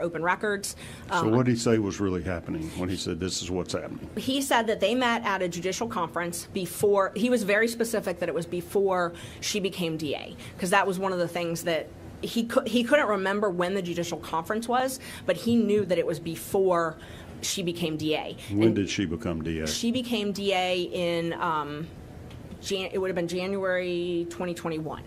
open records. So what did he say was really happening when he said this is what's happening? He said that they met at a judicial conference before. He was very specific that it was before she became DA, because that was one of the things that he couldn't remember when the judicial conference was, but he knew that it was before she became DA. When did she become DA? She became DA in it would have been January 2021.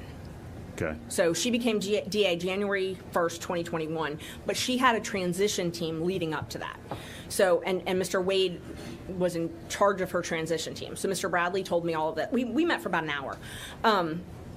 Okay. So she became DA January 1st, 2021, but she had a transition team leading up to that. So, and Mr. Wade was in charge of her transition team. So Mr. Bradley told me all of that. We met for about an hour.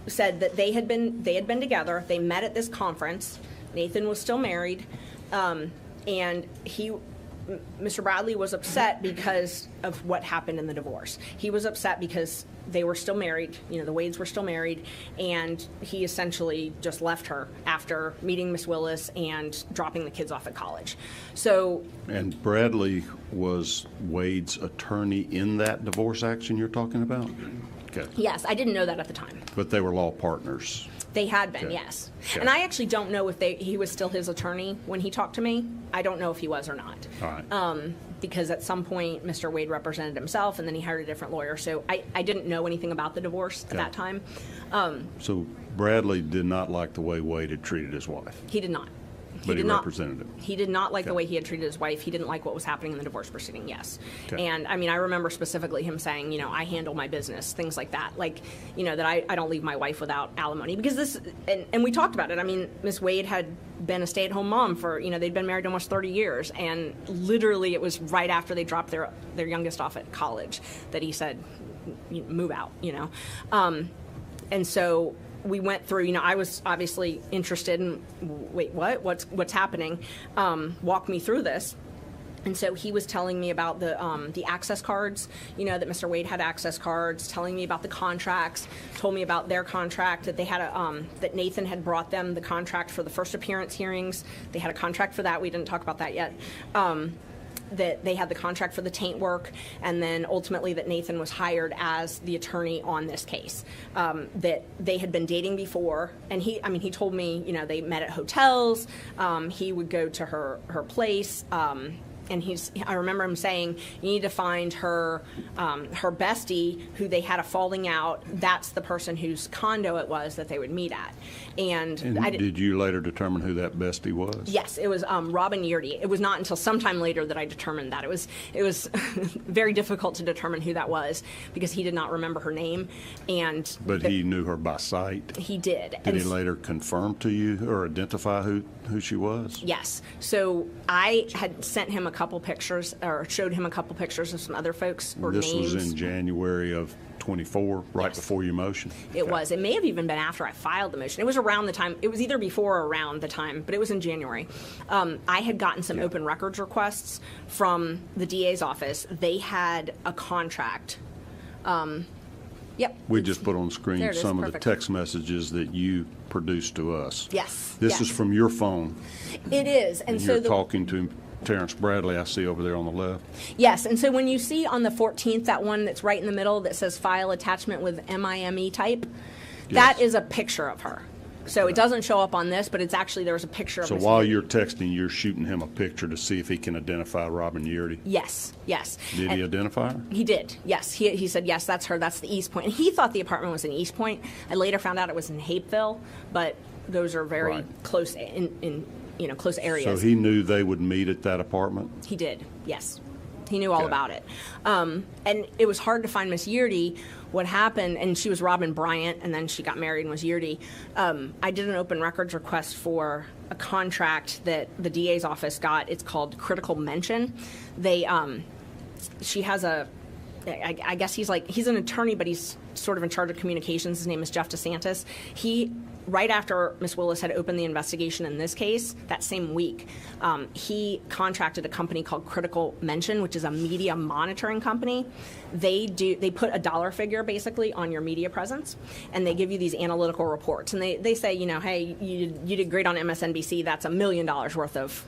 Said that they had been together. They met at this conference. Nathan was still married, and Mr. Bradley was upset because of what happened in the divorce. He was upset because they were still married, the Wades were still married, and he essentially just left her after meeting Miss Willis and dropping the kids off at college. So. And Bradley was Wade's attorney in that divorce action you're talking about? Okay. Yes, I didn't know that at the time. But they were law partners. They had been, okay. Yes. Okay. And I actually don't know if he was still his attorney when he talked to me. I don't know if he was or not. All right. Because at some point, Mr. Wade represented himself, and then he hired a different lawyer. So I didn't know anything about the divorce at that time. So Bradley did not like the way Wade had treated his wife. He did not. But he represented him. He did not like the way he had treated his wife. He didn't like what was happening in the divorce proceeding, yes. Okay. And, I remember specifically him saying, I handle my business, things like that. Like, that I don't leave my wife without alimony. Because this, and we talked about it. Miss Wade had been a stay-at-home mom for, they'd been married almost 30 years. And literally it was right after they dropped their youngest off at college that he said, move out, And so we went through, I was obviously interested in, wait, what's happening? Walk me through this. And so he was telling me about the access cards, that Mr. Wade had access cards, telling me about the contracts, told me about their contract, that they had that Nathan had brought them the contract for the first appearance hearings. They had a contract for that. We didn't talk about that yet. That they had the contract for the taint work, and then ultimately that Nathan was hired as the attorney on this case. That they had been dating before, and he told me, they met at hotels. He would go to her place. And I remember him saying, you need to find her bestie who they had a falling out. That's the person whose condo it was that they would meet at. And did you later determine who that bestie was? Yes, it was Robin Yeardy. It was not until sometime later that I determined that. It was very difficult to determine who that was because he did not remember her name. But he knew her by sight? He did. Did he later confirm to you or identify who she was? Yes. So I had sent him a couple pictures, or showed him a couple pictures of some other folks or names. This was in January of 24, right Yes. before your motion? It was. It may have even been after I filed the motion. It was around the time. It was either before or around the time, but it was in January. I had gotten some open records requests from the DA's office. They had a contract. Yep. We just put on the screen some of the Perfect. text messages that you produced to us. Yes. This yes. is from your phone. It is. And so you're talking to Terrence Bradley, I see over there on the left. Yes, and so when you see on the 14th, that one that's right in the middle that says file attachment with MIME type, that is a picture of her. So it doesn't show up on this, but it's actually, there's a picture of So Miss while Yeardy. you're texting, you're shooting him a picture to see if he can identify Robin Yeardy? Yes, yes. Did he identify her? He did, yes. He said, yes, that's her, that's the East Point. And he thought the apartment was in East Point. I later found out it was in Hapeville, but those are very close in close areas. So he knew they would meet at that apartment? He did, yes. He knew all about it. And it was hard to find Miss Yeardy. What happened, and she was Robin Bryant, and then she got married and was Yeardy. I did an open records request for a contract that the DA's office got. It's called Critical Mention. She has I guess he's an attorney, but he's sort of in charge of communications. His name is Jeff DeSantis. Right after Ms. Willis had opened the investigation in this case, that same week, he contracted a company called Critical Mention, which is a media monitoring company. They put a dollar figure basically on your media presence, and they give you these analytical reports. And they say, hey, you did great on MSNBC. That's $1 million worth of,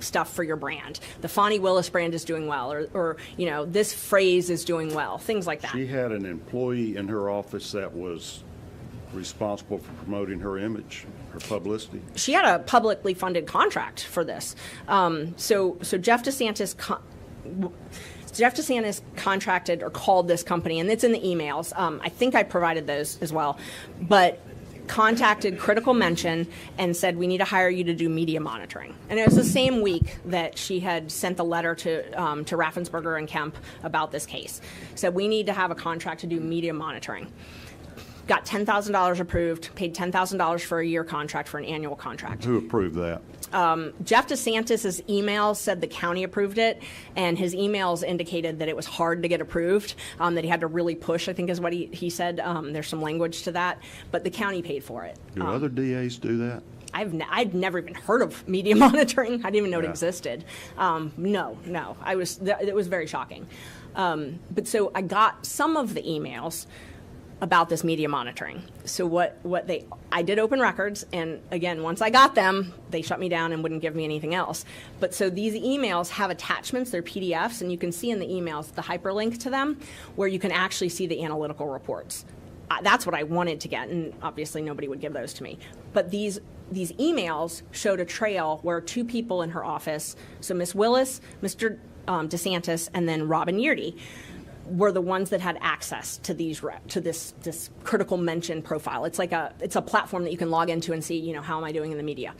stuff for your brand. The Fani Willis brand is doing well, or this phrase is doing well, things like that. She had an employee in her office that was responsible for promoting her image. Her publicity? She had a publicly funded contract for this. So Jeff DeSantis contracted or called this company, and it's in the emails. I think I provided those as well, but contacted Critical Mention and said, we need to hire you to do media monitoring. And it was the same week that she had sent the letter to Raffensperger and Kemp about this case. Said, we need to have a contract to do media monitoring. Got $10,000 approved, paid $10,000 for a year contract for an annual contract. Who approved that? Jeff DeSantis' email said the county approved it, and his emails indicated that it was hard to get approved, that he had to really push, I think is what he said. There's some language to that, but the county paid for it. Do other DAs do that? I'd never even heard of media monitoring. I didn't even know it existed. No. It was very shocking. But so I got some of the emails about this media monitoring. So I did open records, and again, once I got them, they shut me down and wouldn't give me anything else. But so these emails have attachments, they're PDFs, and you can see in the emails the hyperlink to them where you can actually see the analytical reports. That's what I wanted to get, and obviously nobody would give those to me. But these emails showed a trail where two people in her office, so Ms. Willis, Mr. DeSantis, and then Robin Yeardy, were the ones that had access to this critical mention profile. It's a platform that you can log into and see, how am I doing in the media.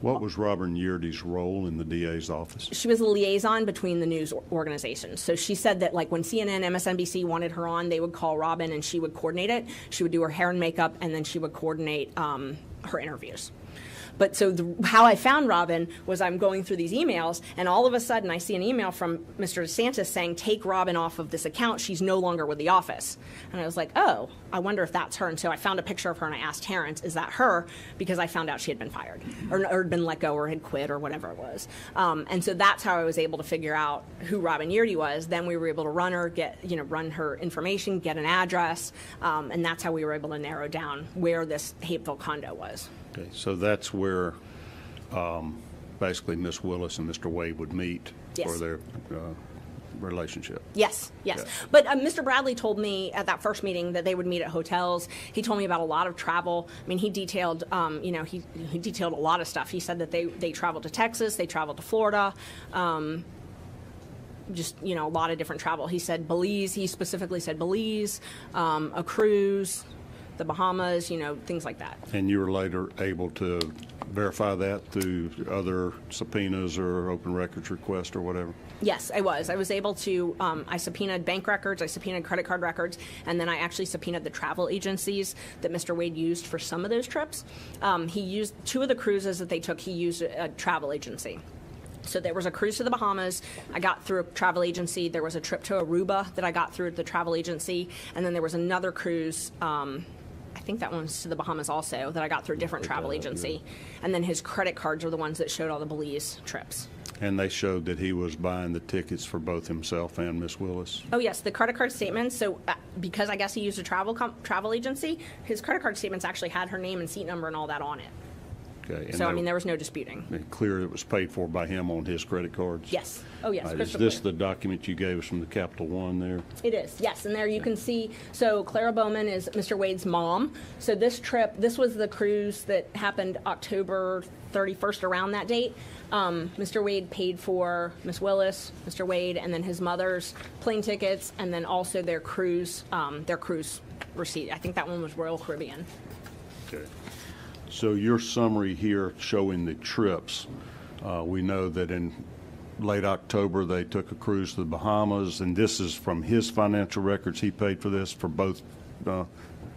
What was Robin Yeardy's role in the DA's office? She was a liaison between the news organizations. So she said that when CNN, MSNBC wanted her on, they would call Robin and she would coordinate it. She would do her hair and makeup, and then she would coordinate her interviews. But so how I found Robin was I'm going through these emails, and all of a sudden I see an email from Mr. DeSantis saying, take Robin off of this account. She's no longer with the office. And I was like, oh, I wonder if that's her. And so I found a picture of her, and I asked Terrence, is that her? Because I found out she had been fired or had been let go or had quit or whatever it was. And so that's how I was able to figure out who Robin Yeardy was. Then we were able to run her, run her information, get an address, and that's how we were able to narrow down where this Hapeville condo was. Okay, so that's where basically Ms. Willis and Mr. Wade would meet for their relationship. Yes. Okay. But Mr. Bradley told me at that first meeting that they would meet at hotels. He told me about a lot of travel. I mean, he detailed, he detailed a lot of stuff. He said that they traveled to Texas, they traveled to Florida, just, a lot of different travel. He said Belize, he specifically said Belize, a cruise, the Bahamas, things like that. And you were later able to verify that through other subpoenas or open records requests or whatever? Yes, I was. I was able to, I subpoenaed bank records, I subpoenaed credit card records, and then I actually subpoenaed the travel agencies that Mr. Wade used for some of those trips. He used, two of the cruises that they took, he used a travel agency. So there was a cruise to the Bahamas. I got through a travel agency. There was a trip to Aruba that I got through the travel agency. And then there was another cruise, I think that one was to the Bahamas also, that I got through a different travel agency. And then his credit cards are the ones that showed all the Belize trips. And they showed that he was buying the tickets for both himself and Miss Willis? Oh, yes, the credit card statements. So because I guess he used a travel agency, his credit card statements actually had her name and seat number and all that on it. Okay. So, there was no disputing. Clear it was paid for by him on his credit cards? Yes. Oh, yes. Is this the document you gave us from the Capital One there? It is, yes. And there you can see, so Clara Bowman is Mr. Wade's mom. So this trip, this was the cruise that happened October 31st, around that date. Mr. Wade paid for Miss Willis, Mr. Wade, and then his mother's plane tickets, and then also their cruise receipt. I think that one was Royal Caribbean. Okay. So your summary here showing the trips, we know that in late October they took a cruise to the Bahamas, and this is from his financial records. He paid for this for both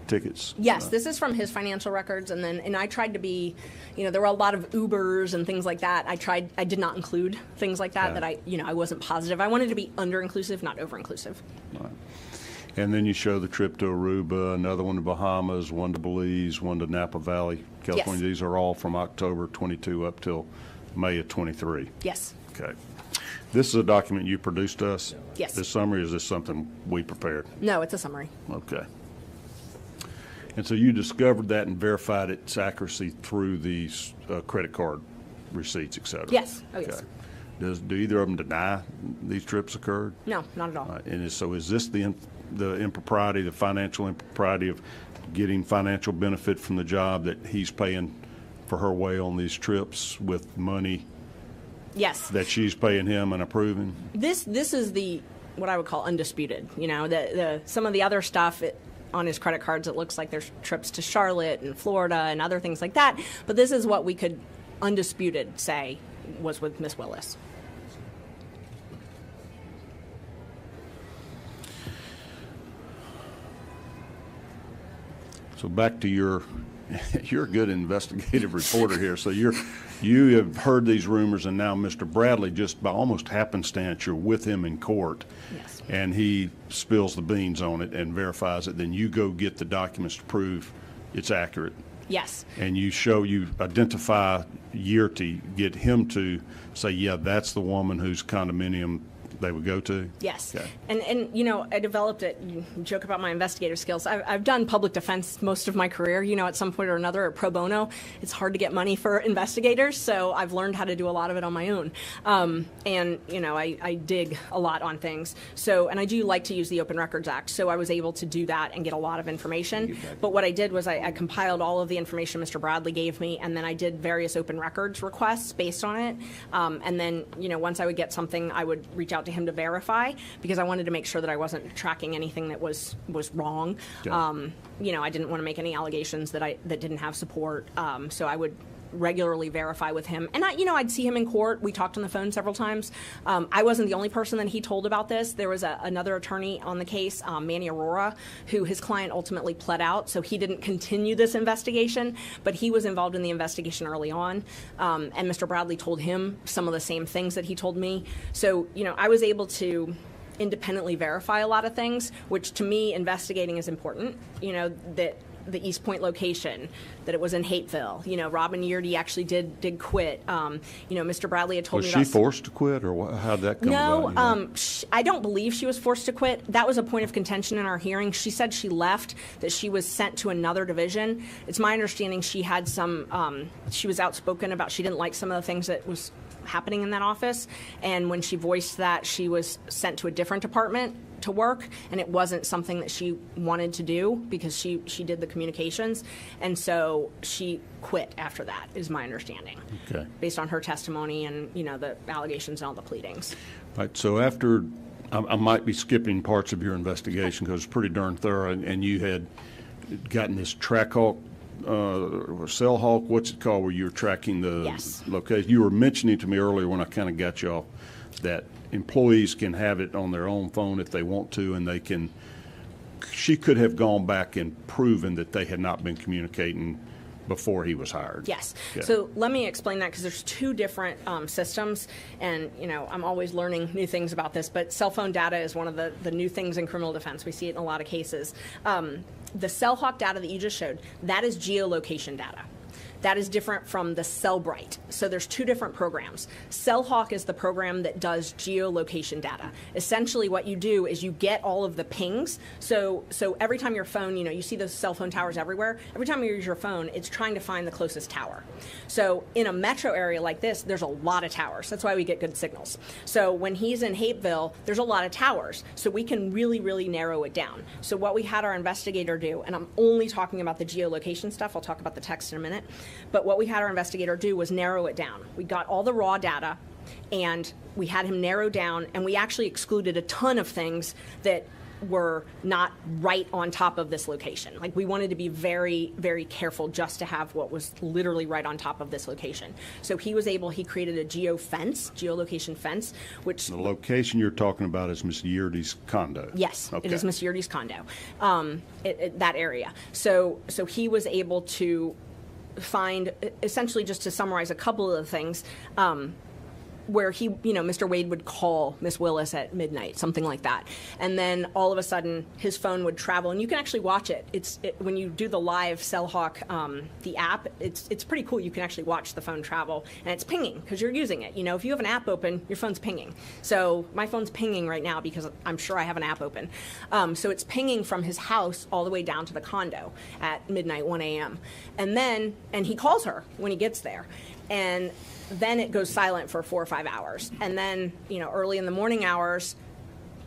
tickets? Yes, this is from his financial records, and I tried to be, there were a lot of Ubers and things like that. I did not include things like that, that I wasn't positive. I wanted to be under-inclusive, not over-inclusive. Right. And then you show the trip to Aruba, another one to Bahamas, one to Belize, one to Napa Valley, California. Yes. These are all from October 22 up till May of 23. Yes. Okay. This is a document you produced us? Yes. This summary, is this something we prepared? No, it's a summary. Okay. And so you discovered that and verified its accuracy through these credit card receipts, et cetera? Yes. Oh, yes. Okay. Do either of them deny these trips occurred? No, not at all. And so is this the impropriety, the financial impropriety of getting financial benefit from the job, that he's paying for her way on these trips with money Yes. that she's paying him and approving? This is the what I would call undisputed. You know, the some of the other stuff on his credit cards, it looks like there's trips to Charlotte and Florida and other things like that. But this is what we could undisputed say was with Miss Willis. So back to you're a good investigative reporter here. So you have heard these rumors, and now Mr. Bradley, just by almost happenstance, you're with him in court. Yes. And he spills the beans on it and verifies it. Then you go get the documents to prove it's accurate. Yes. And you identify Yearty, get him to say, yeah, that's the woman whose condominium they would go to? Yes. Okay. And you know, I developed it. You joke about my investigative skills. I've done public defense most of my career. You know, at some point or another, or pro bono, it's hard to get money for investigators, so I've learned how to do a lot of it on my own. And you know, I dig a lot on things. So, and I do like to use the Open Records Act, so I was able to do that and get a lot of information. But what I did was I compiled all of the information Mr. Bradley gave me, and then I did various open records requests based on it. And then, you know, once I would get something, I would reach out to him to verify, because I wanted to make sure that I wasn't tracking anything that was wrong. Yeah. You know, I didn't want to make any allegations that didn't have support. So I would regularly verify with him, and I'd see him in court. We talked on the phone several times. I wasn't the only person that he told about this. There was another attorney on the case, Manny Aurora, who his client ultimately pled out, so he didn't continue this investigation, but he was involved in the investigation early on, and Mr. Bradley told him some of the same things that he told me. So, you know, I was able to independently verify a lot of things, which to me, investigating is important. You know, that the East Point location, that it was in Hateville. You know, Robin Yearty actually did quit. You know, Mr. Bradley had told me about... Was she forced to quit, or how'd that come about? No, I don't believe she was forced to quit. That was a point of contention in our hearing. She said she left, that she was sent to another division. It's my understanding she had some... she was outspoken about she didn't like some of the things that was happening in that office, and when she voiced that, she was sent to a different department to work, and it wasn't something that she wanted to do, because she did the communications, and so she quit after that, is my understanding. Okay. Based on her testimony and, you know, the allegations and all the pleadings. All right, so after, I might be skipping parts of your investigation because it's pretty darn thorough, and you had gotten this Trackhawk, or Cellhawk, what's it called, where you were tracking the Yes. location. You were mentioning to me earlier when I kind of got you off that employees can have it on their own phone if they want to, and she could have gone back and proven that they had not been communicating before he was hired. Yes. Okay. So let me explain that, because there's two different systems, and you know, I'm always learning new things about this, but cell phone data is one of the new things in criminal defense. We see it in a lot of cases. The Cellhawk data that you just showed, that is geolocation data. That is different from the Cellbrite. So there's two different programs. Cellhawk is the program that does geolocation data. Essentially what you do is you get all of the pings. So every time your phone, you know, you see those cell phone towers everywhere. Every time you use your phone, it's trying to find the closest tower. So in a metro area like this, there's a lot of towers. That's why we get good signals. So when he's in Hateville, there's a lot of towers. So we can really, really narrow it down. So what we had our investigator do, and I'm only talking about the geolocation stuff, I'll talk about the text in a minute, but what we had our investigator do was narrow it down. We got all the raw data, and we had him narrow down, and we actually excluded a ton of things that were not right on top of this location. Like, we wanted to be very, very careful just to have what was literally right on top of this location. So he created a geolocation fence, which... The location you're talking about is Miss Yearty's condo? Yes, okay. It is Miss Yearty's condo, that area. So he was able to find, essentially, just to summarize a couple of the things, where he, you know, Mr. Wade would call Miss Willis at midnight, something like that. And then all of a sudden his phone would travel, and you can actually watch it. When you do the live Cellhawk, the app, it's pretty cool. You can actually watch the phone travel, and it's pinging because you're using it. You know, if you have an app open, your phone's pinging. So my phone's pinging right now because I'm sure I have an app open. So it's pinging from his house all the way down to the condo at midnight, 1 a.m. And he calls her when he gets there. And then it goes silent for 4 or 5 hours. And then, you know, early in the morning hours,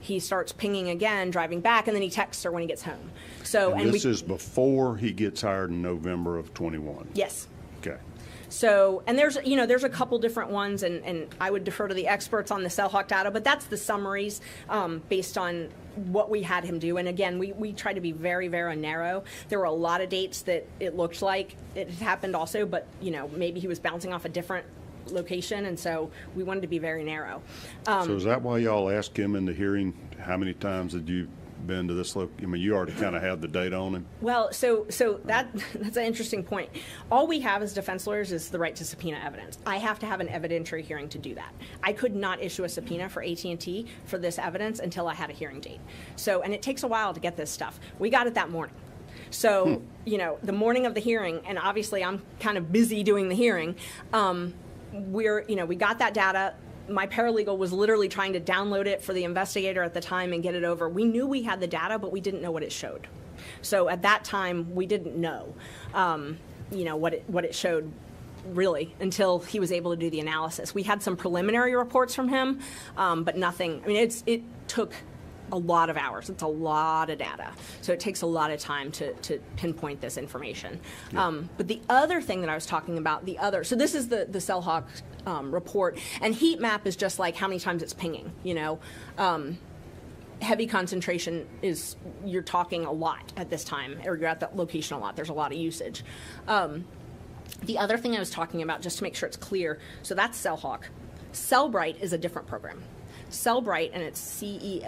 he starts pinging again, driving back, and then he texts her when he gets home. So, and this is before he gets hired in November of 21? Yes. Okay. So, and there's a couple different ones, and I would defer to the experts on the CellHawk data, but that's the summaries based on what we had him do. And again, we tried to be very, very narrow. There were a lot of dates that it looked like it had happened also, but maybe he was bouncing off a different location, and so we wanted to be very narrow. So is that why y'all asked him in the hearing, how many times had you been to this I mean, you already kind of had the date on him? Well, so that's an interesting point. All we have as defense lawyers is the right to subpoena evidence. I have to have an evidentiary hearing to do that. I could not issue a subpoena for AT&T for this evidence until I had a hearing date. So, and it takes a while to get this stuff. We got it that morning. So, the morning of the hearing, and obviously I'm kind of busy doing the hearing, we got that data. My paralegal was literally trying to download it for the investigator at the time and get it over. We knew we had the data, but we didn't know what it showed. So at that time, we didn't know, what it showed really until he was able to do the analysis. We had some preliminary reports from him, but nothing. I mean, it took a lot of hours. It's a lot of data. So it takes a lot of time to pinpoint this information. Yeah. But the other thing that I was talking about, so this is the CellHawk report, and heat map is just like how many times it's pinging, heavy concentration is, you're talking a lot at this time, or you're at that location a lot. There's a lot of usage. The other thing I was talking about, just to make sure it's clear, so that's CellHawk. Cellbrite is a different program. Cellbrite, and it's CELLEBRITE.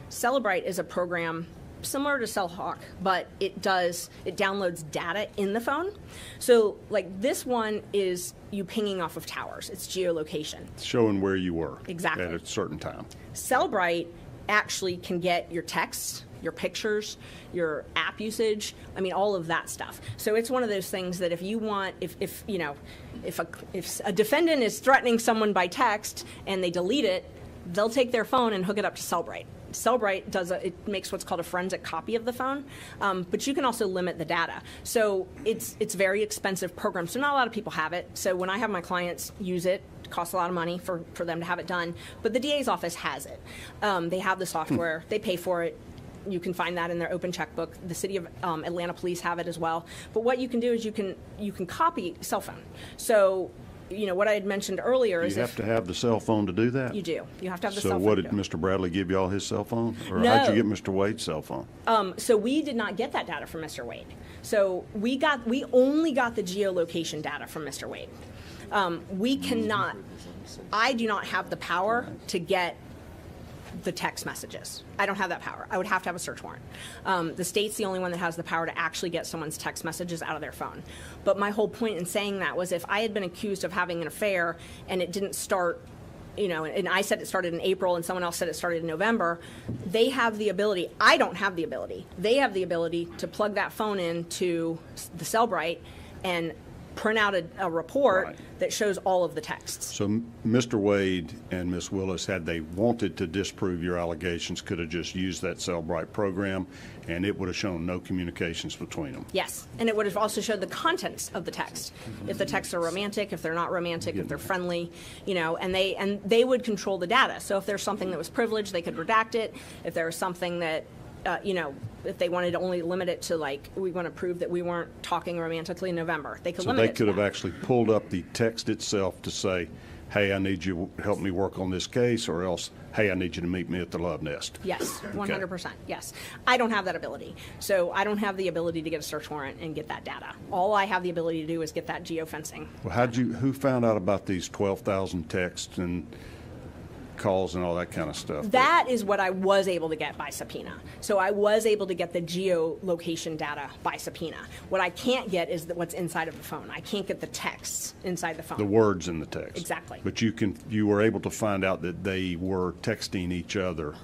Cellbrite is a program similar to CellHawk, but it downloads data in the phone. So, like, this one is you pinging off of towers. It's geolocation. Showing where you were. Exactly. At a certain time. Cellbrite actually can get your texts, your pictures, your app usage, I mean, all of that stuff. So it's one of those things that if you want, if a defendant is threatening someone by text and they delete it, they'll take their phone and hook it up to Cellbrite. Cellbrite it makes what's called a forensic copy of the phone, but you can also limit the data. So it's very expensive program. So not a lot of people have it. So when I have my clients use it, it costs a lot of money for them to have it done. But the DA's office has it. They have the software. They pay for it. You can find that in their open checkbook. The city of Atlanta police have it as well. But what you can do is you can copy cell phone. So what I had mentioned earlier is you have to have the cell phone to do that? You do. You have to have the cell phone. So what, did Mr. Bradley give you all his cell phone? Or no. how'd you get Mr. Wade's cell phone? So we did not get that data from Mr. Wade. So we only got the geolocation data from Mr. Wade. I do not have the power to get the text messages. I don't have that power. I would have to have a search warrant. The state's the only one that has the power to actually get someone's text messages out of their phone. But my whole point in saying that was if I had been accused of having an affair and it didn't start, and I said it started in April and someone else said it started in November, they have the ability. I don't have the ability. They have the ability to plug that phone into the Cellbrite and print out a report that shows all of the texts. So Mr. Wade and Ms. Willis, had they wanted to disprove your allegations, could have just used that Cellbrite program, and it would have shown no communications between them. Yes, and it would have also showed the contents of the text. If the texts are romantic, if they're not romantic, if they're friendly, and they would control the data. So if there's something that was privileged, they could redact it. If there was something that if they wanted to only limit it to, like, we want to prove that we weren't talking romantically in November, they could limit it. So they could have actually pulled up the text itself to say, hey, I need you to help me work on this case, or else, hey, I need you to meet me at the Love Nest. Yes, 100%, yes. I don't have that ability. So I don't have the ability to get a search warrant and get that data. All I have the ability to do is get that geofencing. Well, who found out about these 12,000 texts and calls and all that kind of stuff? That is what I was able to get by subpoena. So I was able to get the geolocation data by subpoena. What I can't get is what's inside of the phone. I can't get the texts inside the phone. The words in the text. Exactly. But you were able to find out that they were texting each other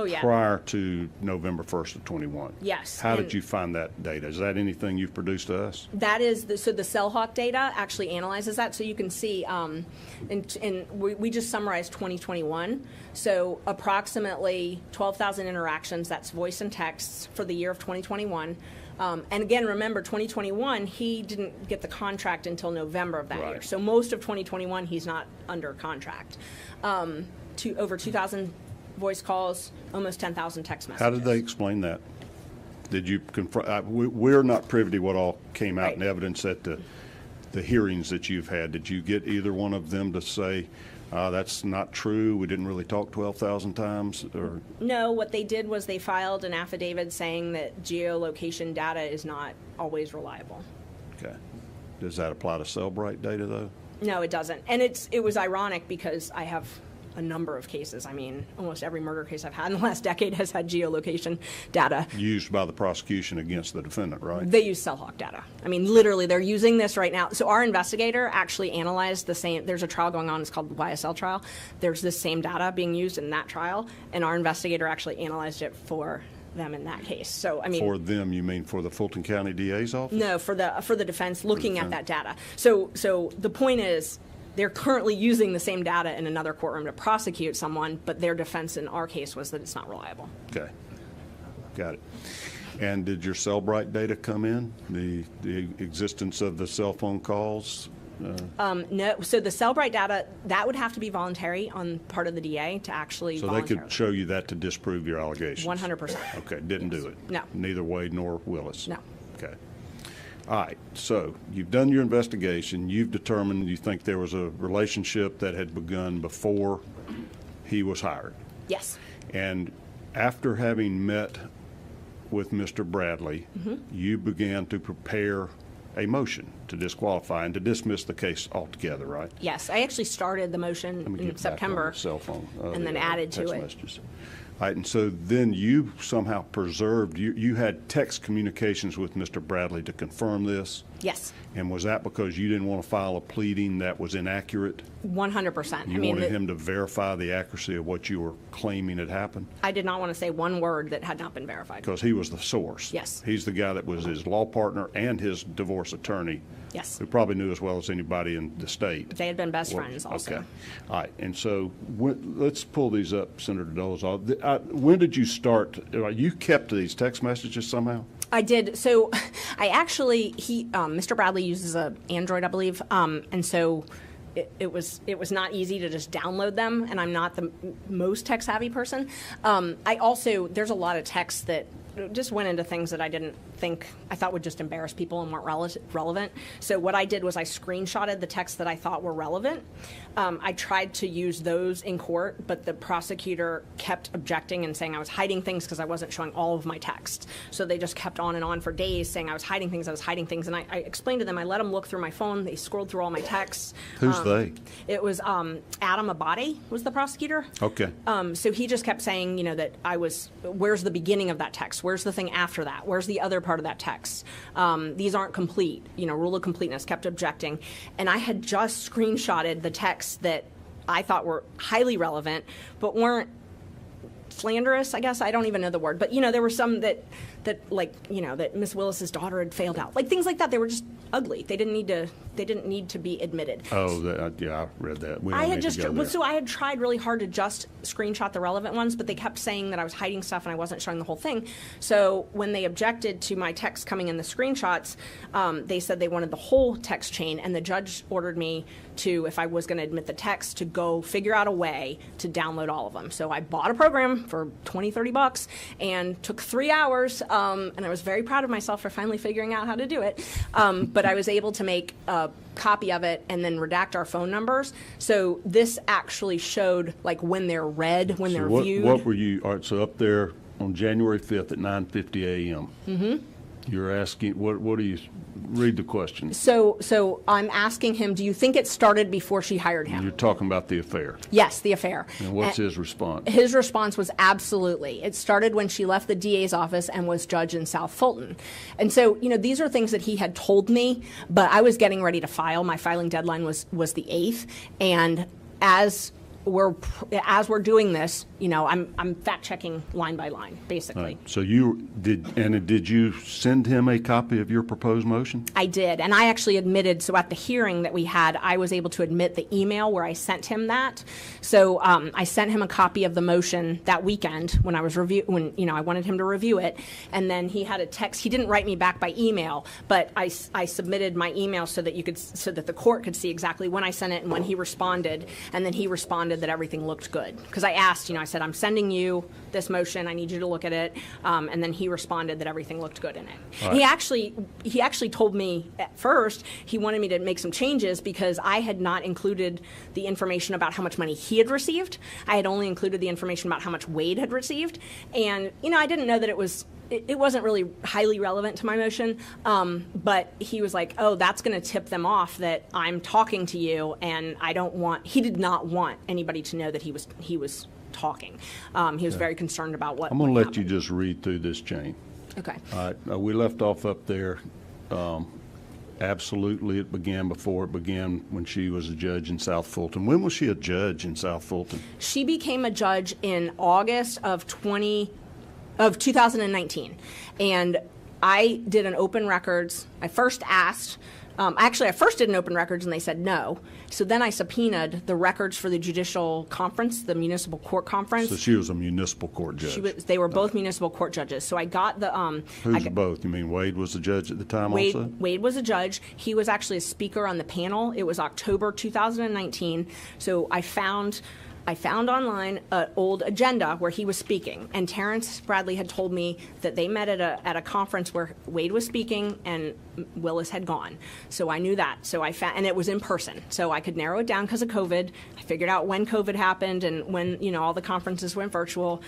yeah. prior to November 1st of 21. Yes. How did you find that data? Is that anything you've produced to us? That is, so the CellHawk data actually analyzes that. So you can see, and we just summarized 2021. So approximately 12,000 interactions, that's voice and texts for the year of 2021. And again, remember, 2021, he didn't get the contract until November of that year. So most of 2021, he's not under contract. Over 2,000 voice calls, almost 10,000 text messages. How did they explain that? Did you confront? We're not privy to what all came out in evidence at the hearings that you've had. Did you get either one of them to say, that's not true, we didn't really talk 12,000 times? Or? No, what they did was they filed an affidavit saying that geolocation data is not always reliable. Okay. Does that apply to Cellbrite data, though? No, it doesn't. And it was ironic because I have a number of cases. I mean, almost every murder case I've had in the last decade has had geolocation data. Used by the prosecution against the defendant, right? They use CellHawk data. I mean, literally, they're using this right now. So our investigator actually analyzed the same, there's a trial going on, it's called the YSL trial. There's this same data being used in that trial, and our investigator actually analyzed it for them in that case. So I mean, for them, you mean for the Fulton County DA's office? No, for the defense looking at that data. So the point is, they're currently using the same data in another courtroom to prosecute someone, but their defense in our case was that it's not reliable. Okay, got it. And did your Cellbrite data come in? The existence of the cell phone calls? No. So the Cellbrite data, that would have to be voluntary on part of the DA to actually. So they could show you that to disprove your allegations. 100%. Okay, didn't do it. No. Neither Wade nor Willis. No. Okay. All right, so you've done your investigation. You've determined you think there was a relationship that had begun before he was hired. Yes. And after having met with Mr. Bradley, you began to prepare a motion to disqualify and to dismiss the case altogether, right? Yes, I actually started the motion in September. Cell phone, and then added to it. Messages. All right, and so then you somehow preserved, you had text communications with Mr. Bradley to confirm this? Yes. And was that because you didn't want to file a pleading that was inaccurate? 100%. You wanted him to verify the accuracy of what you were claiming had happened? I did not want to say one word that had not been verified. Because he was the source? Yes. He's the guy that was his law partner and his divorce attorney? Yes. Who probably knew as well as anybody in the state. They had been best friends also. Okay. All right. And so let's pull these up, Senator Dolezal. When did you start? You kept these text messages somehow? I did. So I actually, Mr. Bradley uses an Android, I believe, and so it was not easy to just download them, and I'm not the most tech-savvy person. There's a lot of texts that just went into things that I thought would just embarrass people and weren't relevant. So what I did was I screenshotted the texts that I thought were relevant. I tried to use those in court, but the prosecutor kept objecting and saying I was hiding things because I wasn't showing all of my text. So they just kept on and on for days saying I was hiding things. And I explained to them, I let them look through my phone. They scrolled through all my texts. Who's they? It was Adam Abadi was the prosecutor. Okay. So he just kept saying, that where's the beginning of that text? Where's the thing after that? Where's the other part of that text? These aren't complete. Rule of completeness, kept objecting. And I had just screenshotted the texts that I thought were highly relevant, but weren't slanderous, I guess. I don't even know the word. But, there were some that Miss Willis's daughter had failed out. Like, things like that. They were just ugly. They didn't need to be admitted. Oh, yeah, I read that. So I had tried really hard to just screenshot the relevant ones, but they kept saying that I was hiding stuff and I wasn't showing the whole thing. So when they objected to my text coming in the screenshots, they said they wanted the whole text chain, and the judge ordered me to, if I was going to admit the text, to go figure out a way to download all of them. So I bought a program for $20-$30 and took 3 hours, and I was very proud of myself for finally figuring out how to do it. But I was able to make a copy of it and then redact our phone numbers. So this actually showed when they're read, when they're viewed. What were you? All right, so up there on January 5th at 9:50 a.m. Mm-hmm. You're asking, what do you, read the question. So I'm asking him, do you think it started before she hired him? You're talking about the affair. Yes, the affair. And what's his response? His response was absolutely. It started when she left the DA's office and was judge in South Fulton. And so, these are things that he had told me, but I was getting ready to file. My filing deadline was the 8th. And as as we're doing this, I'm fact checking line by line, basically. Right. So did you send him a copy of your proposed motion? I did, and I actually admitted. So at the hearing that we had, I was able to admit the email where I sent him that. So I sent him a copy of the motion that weekend when I wanted him to review it, and then he had a text. He didn't write me back by email, but I submitted my email so that the court could see exactly when I sent it and when he responded, and then he responded that everything looked good. Because I asked, I said, I'm sending you this motion, I need you to look at it, and then he responded that everything looked good in it. Right. He actually told me at first he wanted me to make some changes because I had not included the information about how much money he had received. I had only included the information about how much Wade had received, and I didn't know that it wasn't really highly relevant to my motion, but he was like, oh, that's going to tip them off that I'm talking to you, and he did not want anybody to know that he was talking. He was very concerned about what I'm going to let happened. you just read through this chain. Okay. All right. We left off up there. Absolutely, it began when she was a judge in South Fulton. When was she a judge in South Fulton? She became a judge in August of 2019, and I did an open records. I first asked. I first did an open records, and they said no. So then I subpoenaed the records for the judicial conference, the municipal court conference. So she was a municipal court judge. They were both municipal court judges. So I got the. Both? You mean Wade was the judge at the time also? Wade was a judge. He was actually a speaker on the panel. It was October 2019. So I found online an old agenda where he was speaking, and Terrence Bradley had told me that they met at a conference where Wade was speaking and Willis had gone. So I knew that. So and it was in person, so I could narrow it down because of COVID. I figured out when COVID happened and when all the conferences went virtual.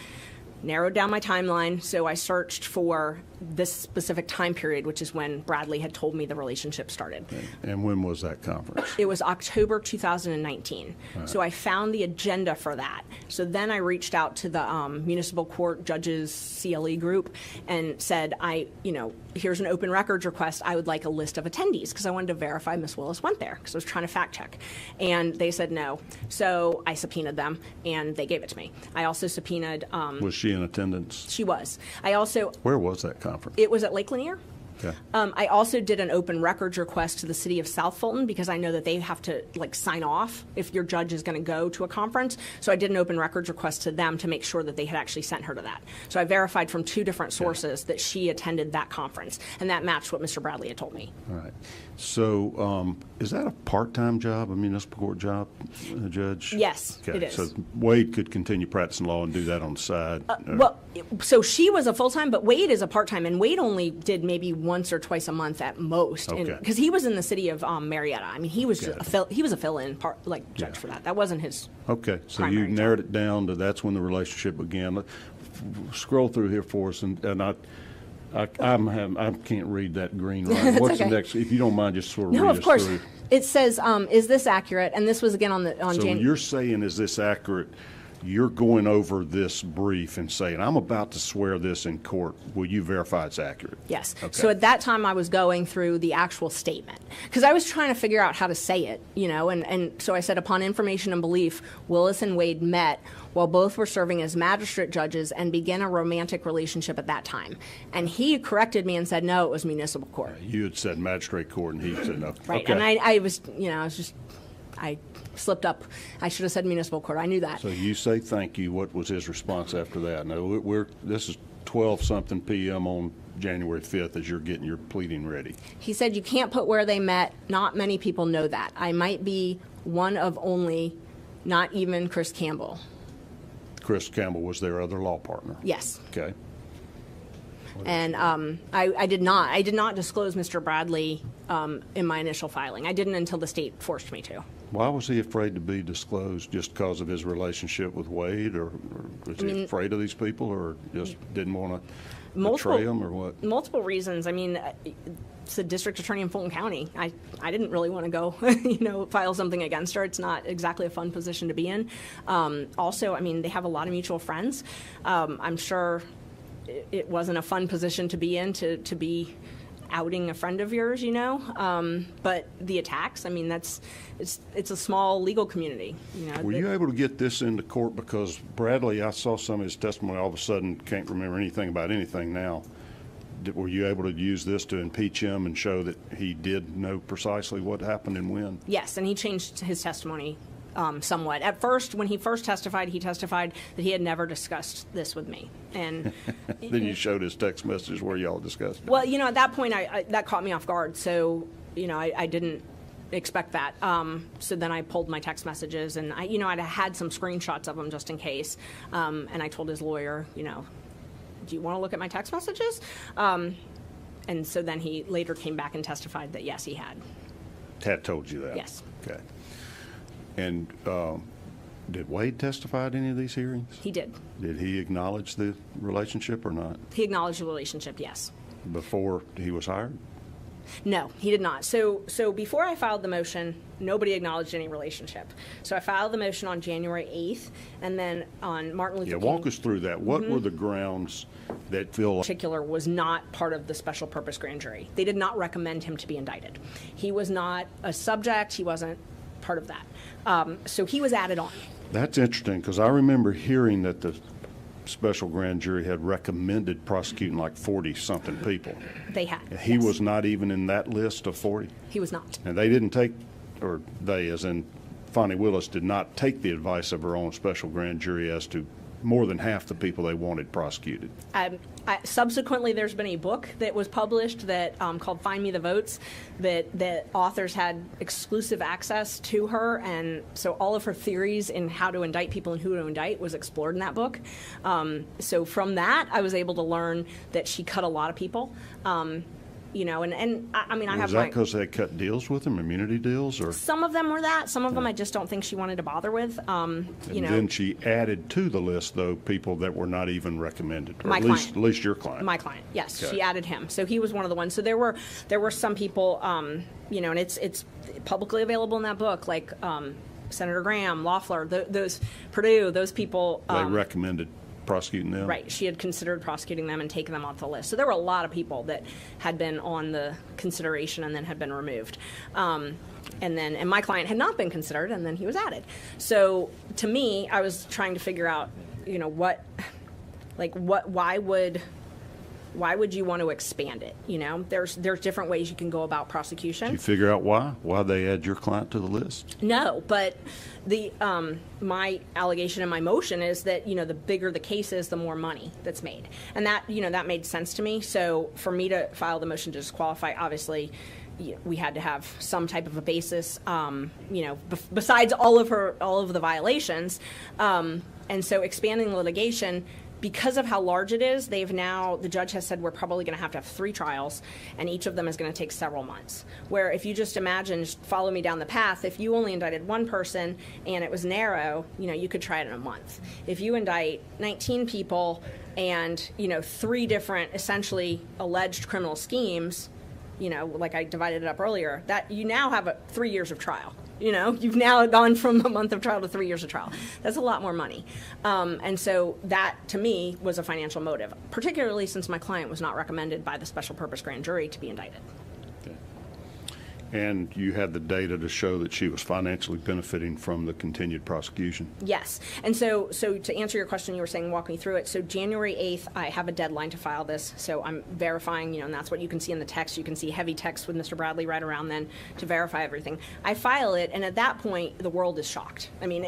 Narrowed down my timeline, so I searched for this specific time period, which is when Bradley had told me the relationship started. And when was that conference? It was October 2019. Right. So I found the agenda for that. So then I reached out to the municipal court judges CLE group and said, here's an open records request. I would like a list of attendees because I wanted to verify Miss Willis went there because I was trying to fact check. And they said no. So I subpoenaed them and they gave it to me. I also subpoenaed. Was she in attendance? She was. Where was that conference? It was at Lake Lanier. Okay. I also did an open records request to the city of South Fulton because I know that they have to sign off if your judge is going to go to a conference. So I did an open records request to them to make sure that they had actually sent her to that. So I verified from two different sources that she attended that conference, and that matched what Mr. Bradley had told me. All right. So is that a part-time job, a municipal court job, a judge? Yes, okay. It is. So Wade could continue practicing law and do that on the side? So she was a full-time, but Wade is a part-time, and Wade only did maybe once or twice a month at most. Okay. Because he was in the city of Marietta. I mean, he was just he was a fill-in judge for that. That wasn't his. Okay. So you narrowed it down to that's when the relationship began. Scroll through here for us, and I can't read that green line. What's the next? If you don't mind, just sort of read us through. No, of course. It says, is this accurate? And this was again on So when you're saying, is this accurate, you're going over this brief and saying, I'm about to swear this in court. Will you verify it's accurate? Yes. Okay. So at that time, I was going through the actual statement because I was trying to figure out how to say it, and so I said, upon information and belief, Willis and Wade met while both were serving as magistrate judges and began a romantic relationship at that time. And he corrected me and said, no, it was municipal court. You had said magistrate court, and he said no. Right. Okay. And I slipped up. I should have said municipal court. I knew that. So you say thank you. What was his response after that? No, this is 12-something p.m. on January 5th as you're getting your pleading ready. He said, you can't put where they met. Not many people know that. I might be one of only, not even Chris Campbell. Chris Campbell was their other law partner? Yes. Okay. And I did not disclose Mr. Bradley in my initial filing. I didn't until the state forced me to. Why was he afraid to be disclosed? Just because of his relationship with Wade, or was he afraid of these people, or just didn't want to betray them, or what? Multiple reasons. I mean, it's the district attorney in Fulton County. I didn't really want to go, file something against her. It's not exactly a fun position to be in. Also, I mean, they have a lot of mutual friends. I'm sure it wasn't a fun position to be in, to be outing a friend of yours, but the attacks, I mean, it's a small legal community. Were you able to get this into court? Because Bradley, I saw some of his testimony, all of a sudden can't remember anything about anything now. Were you able to use this to impeach him and show that he did know precisely what happened and when? Yes, and he changed his testimony somewhat. At first, when he first testified, he testified that he had never discussed this with me. And then you showed his text messages where y'all discussed it. Well, at that point, that caught me off guard. So, I didn't expect that. So then I pulled my text messages, and I'd had some screenshots of them just in case. And I told his lawyer, do you want to look at my text messages? And so then he later came back and testified that, yes, he had. Had told you that? Yes. Okay. And did Wade testify at any of these hearings? He did. Did he acknowledge the relationship or not? He acknowledged the relationship, yes. Before he was hired? No, he did not. So before I filed the motion, nobody acknowledged any relationship. So I filed the motion on January 8th, and then on Martin Luther King. Walk us through that. What were the grounds that feel like... particular was not part of the special purpose grand jury. They did not recommend him to be indicted. He was not a subject. He wasn't part of that. So he was added on. That's interesting, because I remember hearing that the special grand jury had recommended prosecuting like 40-something people. They had. He yes. was not even in that list of 40? He was not. And they didn't take, or they, as in Fani Willis, did not take the advice of her own special grand jury as to more than half the people they wanted prosecuted. Subsequently, there's been a book that was published that called Find Me the Votes, that authors had exclusive access to her, and so all of her theories in how to indict people and who to indict was explored in that book. So from that, I was able to learn that she cut a lot of people. And I mean, I have. Was that because they cut deals with them, immunity deals, or some of them were that. Some of them I just don't think she wanted to bother with. Then she added to the list, though, people that were not even recommended, or at least your client. My client, yes, okay. She added him, so he was one of the ones. So there were some people, and it's publicly available in that book, like Senator Graham, Loeffler, those Perdue, those people. They recommended prosecuting them? Right. She had considered prosecuting them and taking them off the list. So there were a lot of people that had been on the consideration and then had been removed. And my client had not been considered, and then he was added. So to me, I was trying to figure out, why would you want to expand it? There's different ways you can go about prosecution. Did you figure out why they add your client to the list? No, but the my allegation and my motion is that the bigger the case is, the more money that's made, and that that made sense to me. So for me to file the motion to disqualify, obviously, we had to have some type of a basis, besides all of the violations, and so expanding the litigation. Because of how large it is, the judge has said we're probably going to have 3 trials, and each of them is going to take several months. Where if you just imagine, just follow me down the path, if you only indicted one person and it was narrow, you could try it in a month. If you indict 19 people and, 3 different essentially alleged criminal schemes, like I divided it up earlier, that you now have 3 years of trial. You've now gone from a month of trial to 3 years of trial. That's a lot more money. And so that, to me, was a financial motive, particularly since my client was not recommended by the special purpose grand jury to be indicted. Okay. And you had the data to show that she was financially benefiting from the continued prosecution? Yes. And so to answer your question, you were saying walk me through it. So January 8th, I have a deadline to file this. So I'm verifying, and that's what you can see in the text. You can see heavy text with Mr. Bradley right around then to verify everything. I file it, and at that point, the world is shocked. I mean,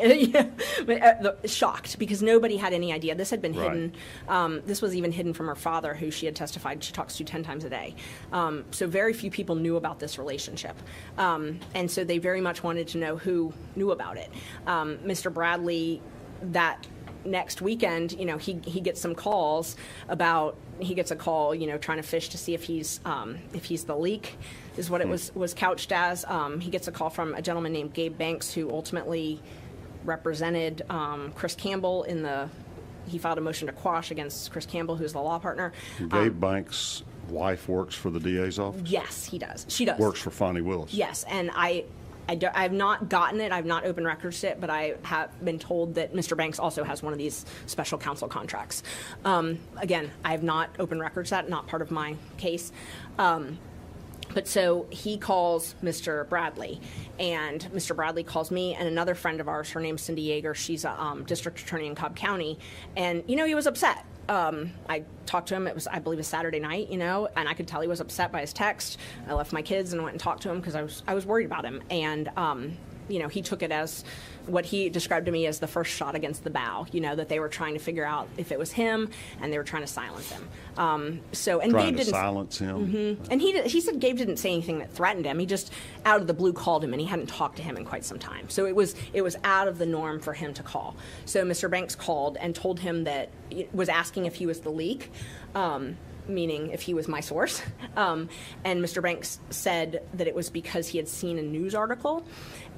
shocked, because nobody had any idea. This had been hidden. This was even hidden from her father, who she had testified she talks to 10 times a day. So very few people knew about this relationship. And so they very much wanted to know who knew about it. Mr. Bradley, that next weekend, he gets some calls about, he gets a call, trying to fish to see if he's the leak, is what it was couched as. He gets a call from a gentleman named Gabe Banks, who ultimately represented Chris Campbell he filed a motion to quash against Chris Campbell, who's the law partner. Gabe Banks' wife works for the DA's office? Yes, he does. She does. Works for Fani Willis? Yes, and I've not gotten it. I've not opened records it, but I have been told that Mr. Banks also has one of these special counsel contracts. Again, I have not opened records that, not part of my case. But so he calls Mr. Bradley, and Mr. Bradley calls me and another friend of ours. Her name's Cindy Yeager. She's a district attorney in Cobb County. And, he was upset. I talked to him. It was, I believe, a Saturday night, and I could tell he was upset by his text. I left my kids and went and talked to him because I was worried about him. And, he took it as what he described to me as the first shot against the bow, that they were trying to figure out if it was him, and they were trying to silence him. Trying Gabe to silence him. Mm-hmm. And he said Gabe didn't say anything that threatened him. He just out of the blue called him, and he hadn't talked to him in quite some time. So it was out of the norm for him to call. So Mr. Banks called and told him that was asking if he was the leak. Meaning if he was my source. And Mr. Banks said that it was because he had seen a news article,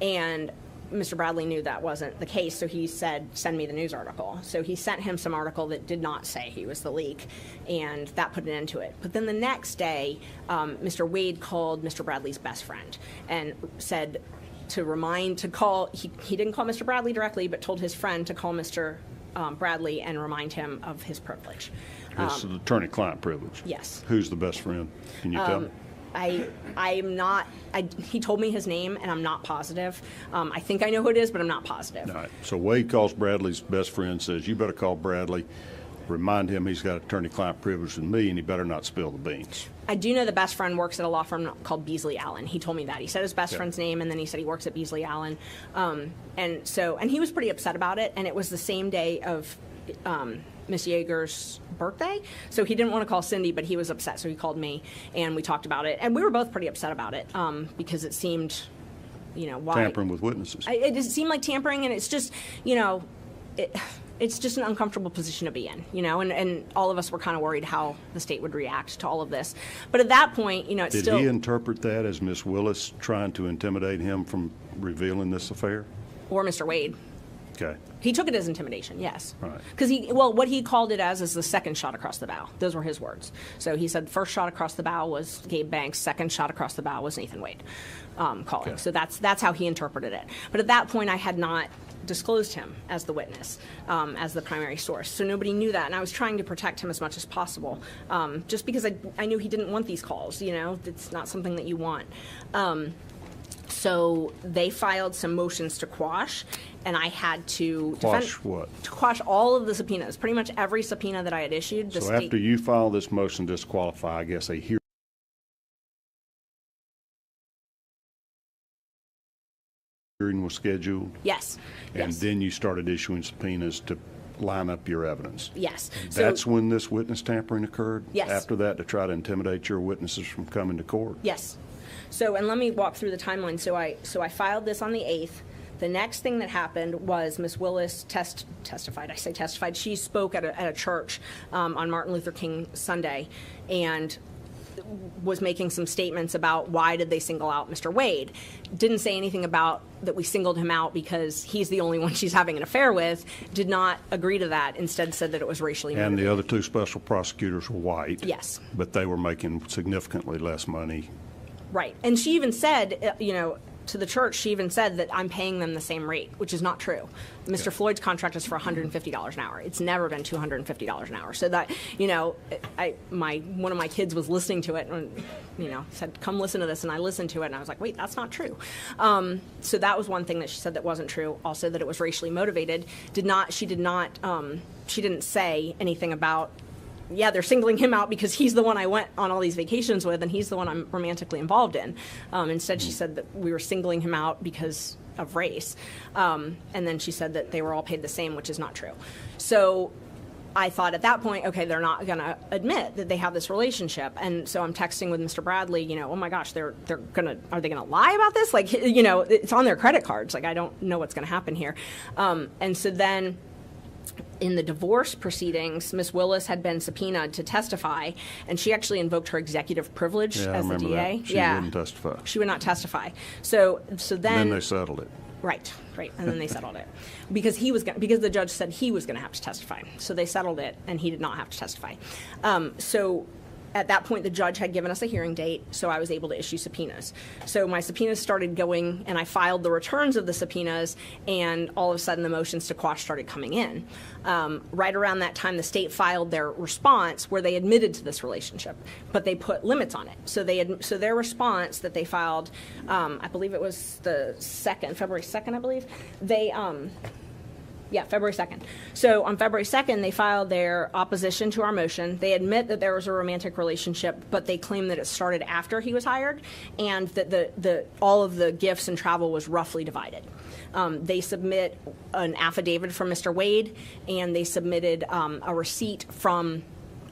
and Mr. Bradley knew that wasn't the case, so he said, send me the news article. So he sent him some article that did not say he was the leak, and that put an end to it. But then the next day, Mr. Wade called Mr. Bradley's best friend and said to call, he didn't call Mr. Bradley directly, but told his friend to call Mr. Bradley and remind him of his privilege. His attorney-client privilege. Yes. Who's the best friend? Can you tell me? I'm not, he told me his name, and I'm not positive. I think I know who it is, but I'm not positive. All right. So Wade calls Bradley's best friend, says, you better call Bradley, remind him he's got attorney-client privilege with me, and he better not spill the beans. I do know the best friend works at a law firm called Beasley Allen. He told me that. He said his best friend's name, and then he said he works at Beasley Allen. And he was pretty upset about it, and it was the same day of Miss Yeager's birthday, so he didn't want to call Cindy, but he was upset, so he called me, and we talked about it, and we were both pretty upset about it because it seemed, why tampering with witnesses. It seemed like tampering, and it's just, it's just an uncomfortable position to be in, and all of us were kind of worried how the state would react to all of this. But at that point, it's Did still. he interpret that as Miss Willis trying to intimidate him from revealing this affair? Or Mr. Wade. Okay. He took it as intimidation, yes. Right. Because what he called it as is the second shot across the bow. Those were his words. So he said first shot across the bow was Gabe Banks, second shot across the bow was Nathan Wade calling. Okay. So that's how he interpreted it. But at that point, I had not disclosed him as the witness, as the primary source. So nobody knew that, and I was trying to protect him as much as possible, just because I knew he didn't want these calls. It's not something that you want. So they filed some motions to quash, and I had to Quash what? To quash all of the subpoenas, pretty much every subpoena that I had issued. So after you file this motion to disqualify, I guess a hearing was scheduled? Yes. And yes. then you started issuing subpoenas to line up your evidence? Yes. That's when this witness tampering occurred? Yes. After that, to try to intimidate your witnesses from coming to court? Yes. So, and let me walk through the timeline. So I filed this on the 8th. The next thing that happened was Miss Willis testified. I say testified. She spoke at a church on Martin Luther King Sunday, and was making some statements about why did they single out Mr. Wade. Didn't say anything about that we singled him out because he's the only one she's having an affair with. Did not agree to that. Instead said that it was racially motivated. And the other two special prosecutors were white. Yes. But they were making significantly less money. Right. And she even said, to the church, she even said that I'm paying them the same rate, which is not true. Mr. Floyd's contract is for $150 an hour. It's never been $250 an hour. So that, one of my kids was listening to it and, said, come listen to this. And I listened to it and I was like, wait, that's not true. So that was one thing that she said that wasn't true. Also that it was racially motivated. She didn't say anything about, they're singling him out because he's the one I went on all these vacations with and he's the one I'm romantically involved in. Instead, she said that we were singling him out because of race. And then she said that they were all paid the same, which is not true. So I thought at that point, okay, they're not going to admit that they have this relationship. And so I'm texting with Mr. Bradley, oh my gosh, are they going to lie about this? Like, it's on their credit cards. Like, I don't know what's going to happen here. And so then in the divorce proceedings, Ms. Willis had been subpoenaed to testify, and she actually invoked her executive privilege as the DA. That. She wouldn't testify. She would not testify. So then they settled it. Right, and then they settled it because the judge said he was going to have to testify. So they settled it, and he did not have to testify. So at that point, the judge had given us a hearing date, so I was able to issue subpoenas. So my subpoenas started going, and I filed the returns of the subpoenas, and all of a sudden the motions to quash started coming in. Right around that time, the state filed their response where they admitted to this relationship, but they put limits on it. So so their response that they filed, I believe it was the February 2nd, I believe, February 2nd. So on February 2nd, they filed their opposition to our motion. They admit that there was a romantic relationship, but they claim that it started after he was hired and that all of the gifts and travel was roughly divided. They submit an affidavit from Mr. Wade, and they submitted a receipt from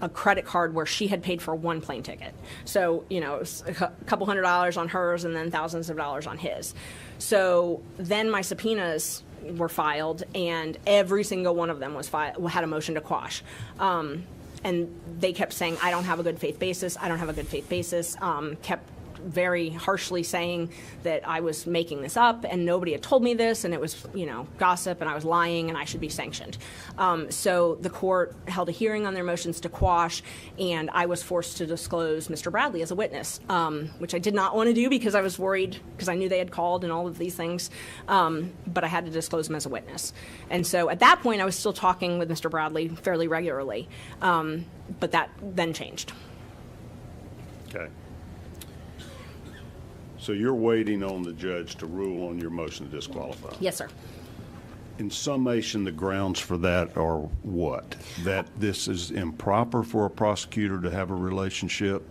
a credit card where she had paid for one plane ticket. So, it was a couple $100s on hers and then thousands of dollars on his. So then my subpoenas were filed, and every single one of them had a motion to quash. And they kept saying, I don't have a good faith basis, I don't have a good faith basis, kept very harshly saying that I was making this up and nobody had told me this, and it was, gossip, and I was lying and I should be sanctioned. So the court held a hearing on their motions to quash, and I was forced to disclose Mr. Bradley as a witness, which I did not want to do because I was worried, because I knew they had called and all of these things, but I had to disclose him as a witness. And so at that point, I was still talking with Mr. Bradley fairly regularly, but that then changed. Okay. So you're waiting on the judge to rule on your motion to disqualify? Yes, sir. In summation, the grounds for that are what? That this is improper for a prosecutor to have a relationship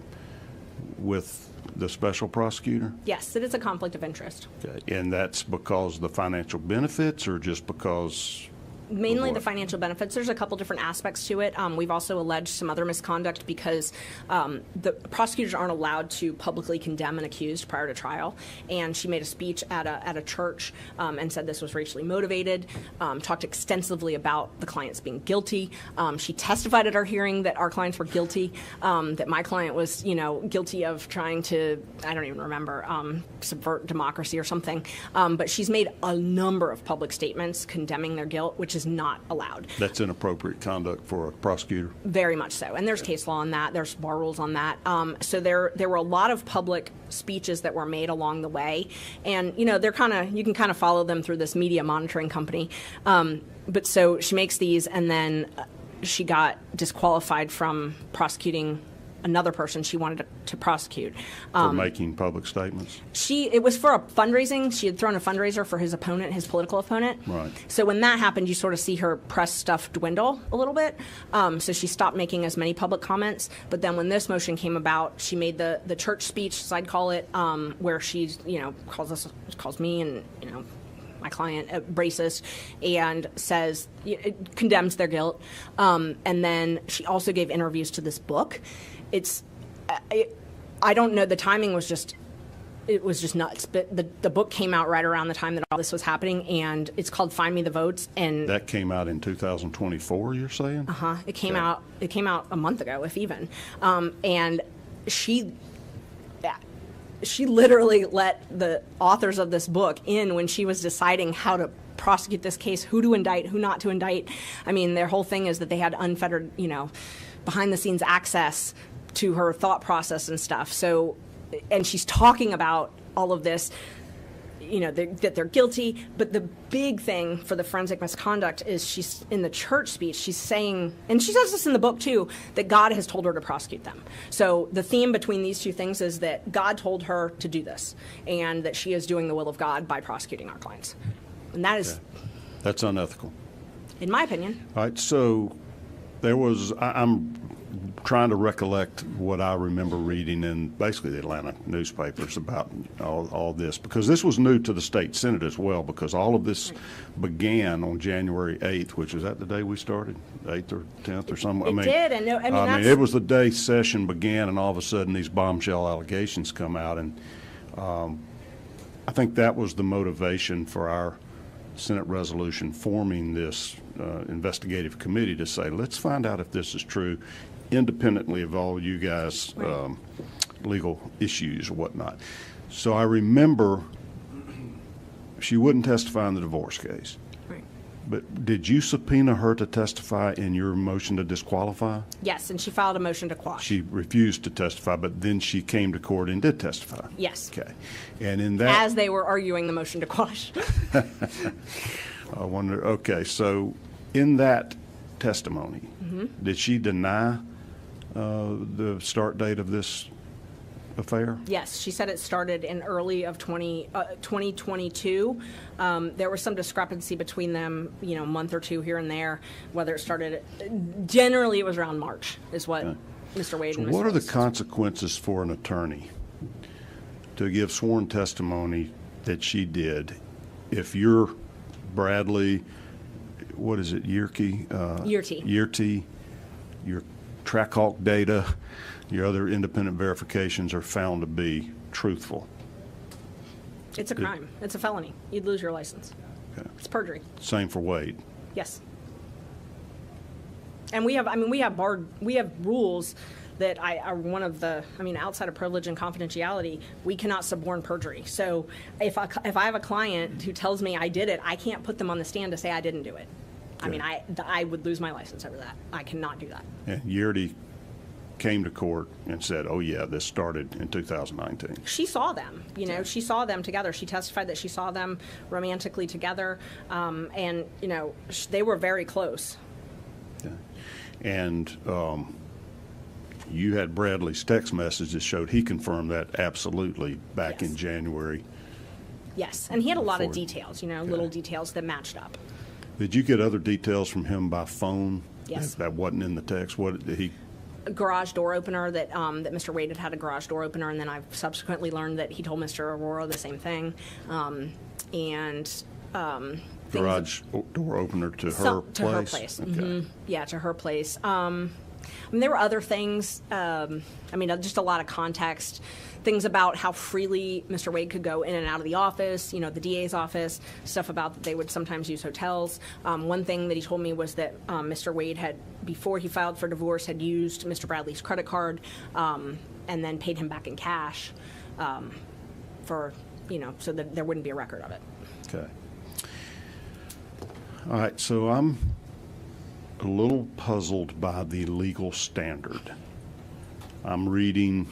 with the special prosecutor? Yes, it is a conflict of interest. Okay. And that's because of the financial benefits, or just because? Mainly the financial benefits. There's a couple different aspects to it. We've also alleged some other misconduct because the prosecutors aren't allowed to publicly condemn an accused prior to trial. And she made a speech at a church and said this was racially motivated, talked extensively about the clients being guilty. She testified at our hearing that our clients were guilty, that my client was, guilty of trying to, I don't even remember, subvert democracy or something. But she's made a number of public statements condemning their guilt, which is not allowed. That's inappropriate conduct for a prosecutor? Very much so. And there's case law on that. There's bar rules on that. So there were a lot of public speeches that were made along the way. And, they're you can kind of follow them through this media monitoring company. But so she makes these, and then she got disqualified from prosecuting another person she wanted to prosecute. For making public statements? It was for a fundraising. She had thrown a fundraiser for his opponent, his political opponent. Right. So when that happened, you sort of see her press stuff dwindle a little bit. So she stopped making as many public comments. But then when this motion came about, she made the church speech, as I'd call it, where she, calls me and, my client racist, and says, condemns their guilt. And then she also gave interviews to this book. I don't know, the timing was just, it was just nuts. But the book came out right around the time that all this was happening, and it's called Find Me the Votes. And that came out in 2024, you're saying? Uh-huh. It came out a month ago, if even. And she literally let the authors of this book in when she was deciding how to prosecute this case, who to indict, who not to indict. I mean, their whole thing is that they had unfettered, behind-the-scenes access to her thought process and stuff. So, and she's talking about all of this, that they're guilty. But the big thing for the forensic misconduct is she's in the church speech, she's saying, and she says this in the book too, that God has told her to prosecute them. So the theme between these two things is that God told her to do this, and that she is doing the will of God by prosecuting our clients. And that is... Okay. That's unethical. In my opinion. All right, so there was, I'm trying to recollect what I remember reading in basically the Atlanta newspapers about all this, because this was new to the state Senate as well, because all of this began on January 8th, which is that the day we started, 8th or 10th or something? It did, and it was the day session began, and all of a sudden these bombshell allegations come out, and I think that was the motivation for our Senate resolution forming this investigative committee to say, let's find out if this is true, independently of all you guys' legal issues or whatnot. So I remember she wouldn't testify in the divorce case. Right. But did you subpoena her to testify in your motion to disqualify? Yes, and she filed a motion to quash. She refused to testify, but then she came to court and did testify. Yes. Okay. And in that... As they were arguing the motion to quash. I wonder, okay, so in that testimony, did she deny the start date of this affair? Yes, she said it started in early of 2022. There was some discrepancy between them, a month or two here and there, whether it started, generally it was around March, is what Mr. Wade So and Ms. what are the Willis. consequences for an attorney to give sworn testimony that she did if you're Bradley, what is it, Yerke? Yerty, your Trackhawk data, your other independent verifications are found to be truthful? It's a crime. It's a felony. You'd lose your license. Okay. It's perjury. Same for Wade. Yes. And we have rules that are one of the, outside of privilege and confidentiality, we cannot suborn perjury. So if I have a client who tells me I did it, I can't put them on the stand to say I didn't do it. Okay. I would lose my license over that. I cannot do that. And Yerty came to court and said, oh yeah, this started in 2019. She saw them, she saw them together. She testified that she saw them romantically together, and, they were very close. Okay. And you had Bradley's text message that showed he confirmed that absolutely back in January. Yes, and he had a lot of details, little details that matched up. Did you get other details from him by phone? Yes. That wasn't in the text? What did he... A garage door opener, that Mr. Wade had a garage door opener, and then I've subsequently learned that he told Mr. Aurora the same thing. Garage door opener to her place? To her place. Okay. Mm-hmm. Yeah, to her place. There were other things, just a lot of context, things about how freely Mr. Wade could go in and out of the office, the DA's office, stuff about that they would sometimes use hotels. One thing that he told me was that Mr. Wade had, before he filed for divorce, had used Mr. Bradley's credit card and then paid him back in cash so that there wouldn't be a record of it. Okay. All right, so I'm a little puzzled by the legal standard. I'm reading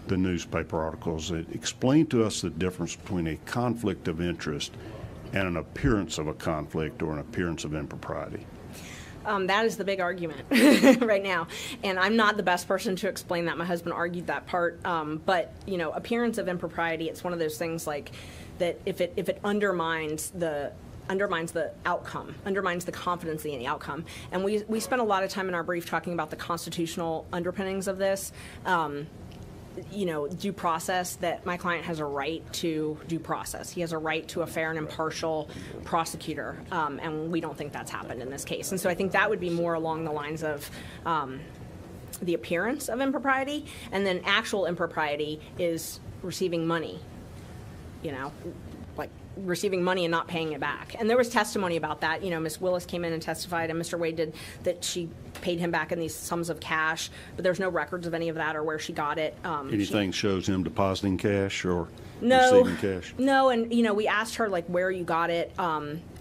the newspaper articles that explain to us the difference between a conflict of interest and an appearance of a conflict or an appearance of impropriety. That is the big argument right now, and I'm not the best person to explain that. My husband argued that part, but appearance of impropriety, it's one of those things like that if it undermines the outcome, undermines the confidence in the outcome. And we spent a lot of time in our brief talking about the constitutional underpinnings of this. Due process, that my client has a right to due process. He has a right to a fair and impartial prosecutor, and we don't think that's happened in this case. And so I think that would be more along the lines of the appearance of impropriety, and then actual impropriety is receiving money, like receiving money and not paying it back. And there was testimony about that. Ms. Willis came in and testified, and Mr. Wade did, that she paid him back in these sums of cash, but there's no records of any of that or where she got it. Anything shows him depositing cash or No, receiving cash? No, and we asked her where you got it.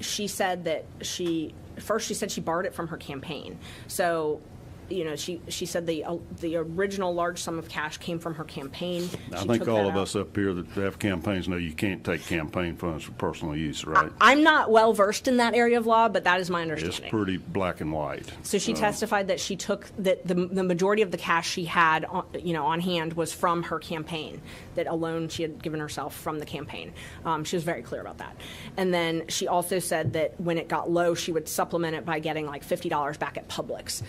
She said that she said she borrowed it from her campaign. So she said the original large sum of cash came from her campaign. I think all of us up here that have campaigns know you can't take campaign funds for personal use, right? I'm not well versed in that area of law, but that is my understanding. It's pretty black and white. So she testified that she took that the majority of the cash she had on hand was from her campaign, that a loan she had given herself from the campaign. She was very clear about that. And then she also said that when it got low, she would supplement it by getting $50 back at Publix.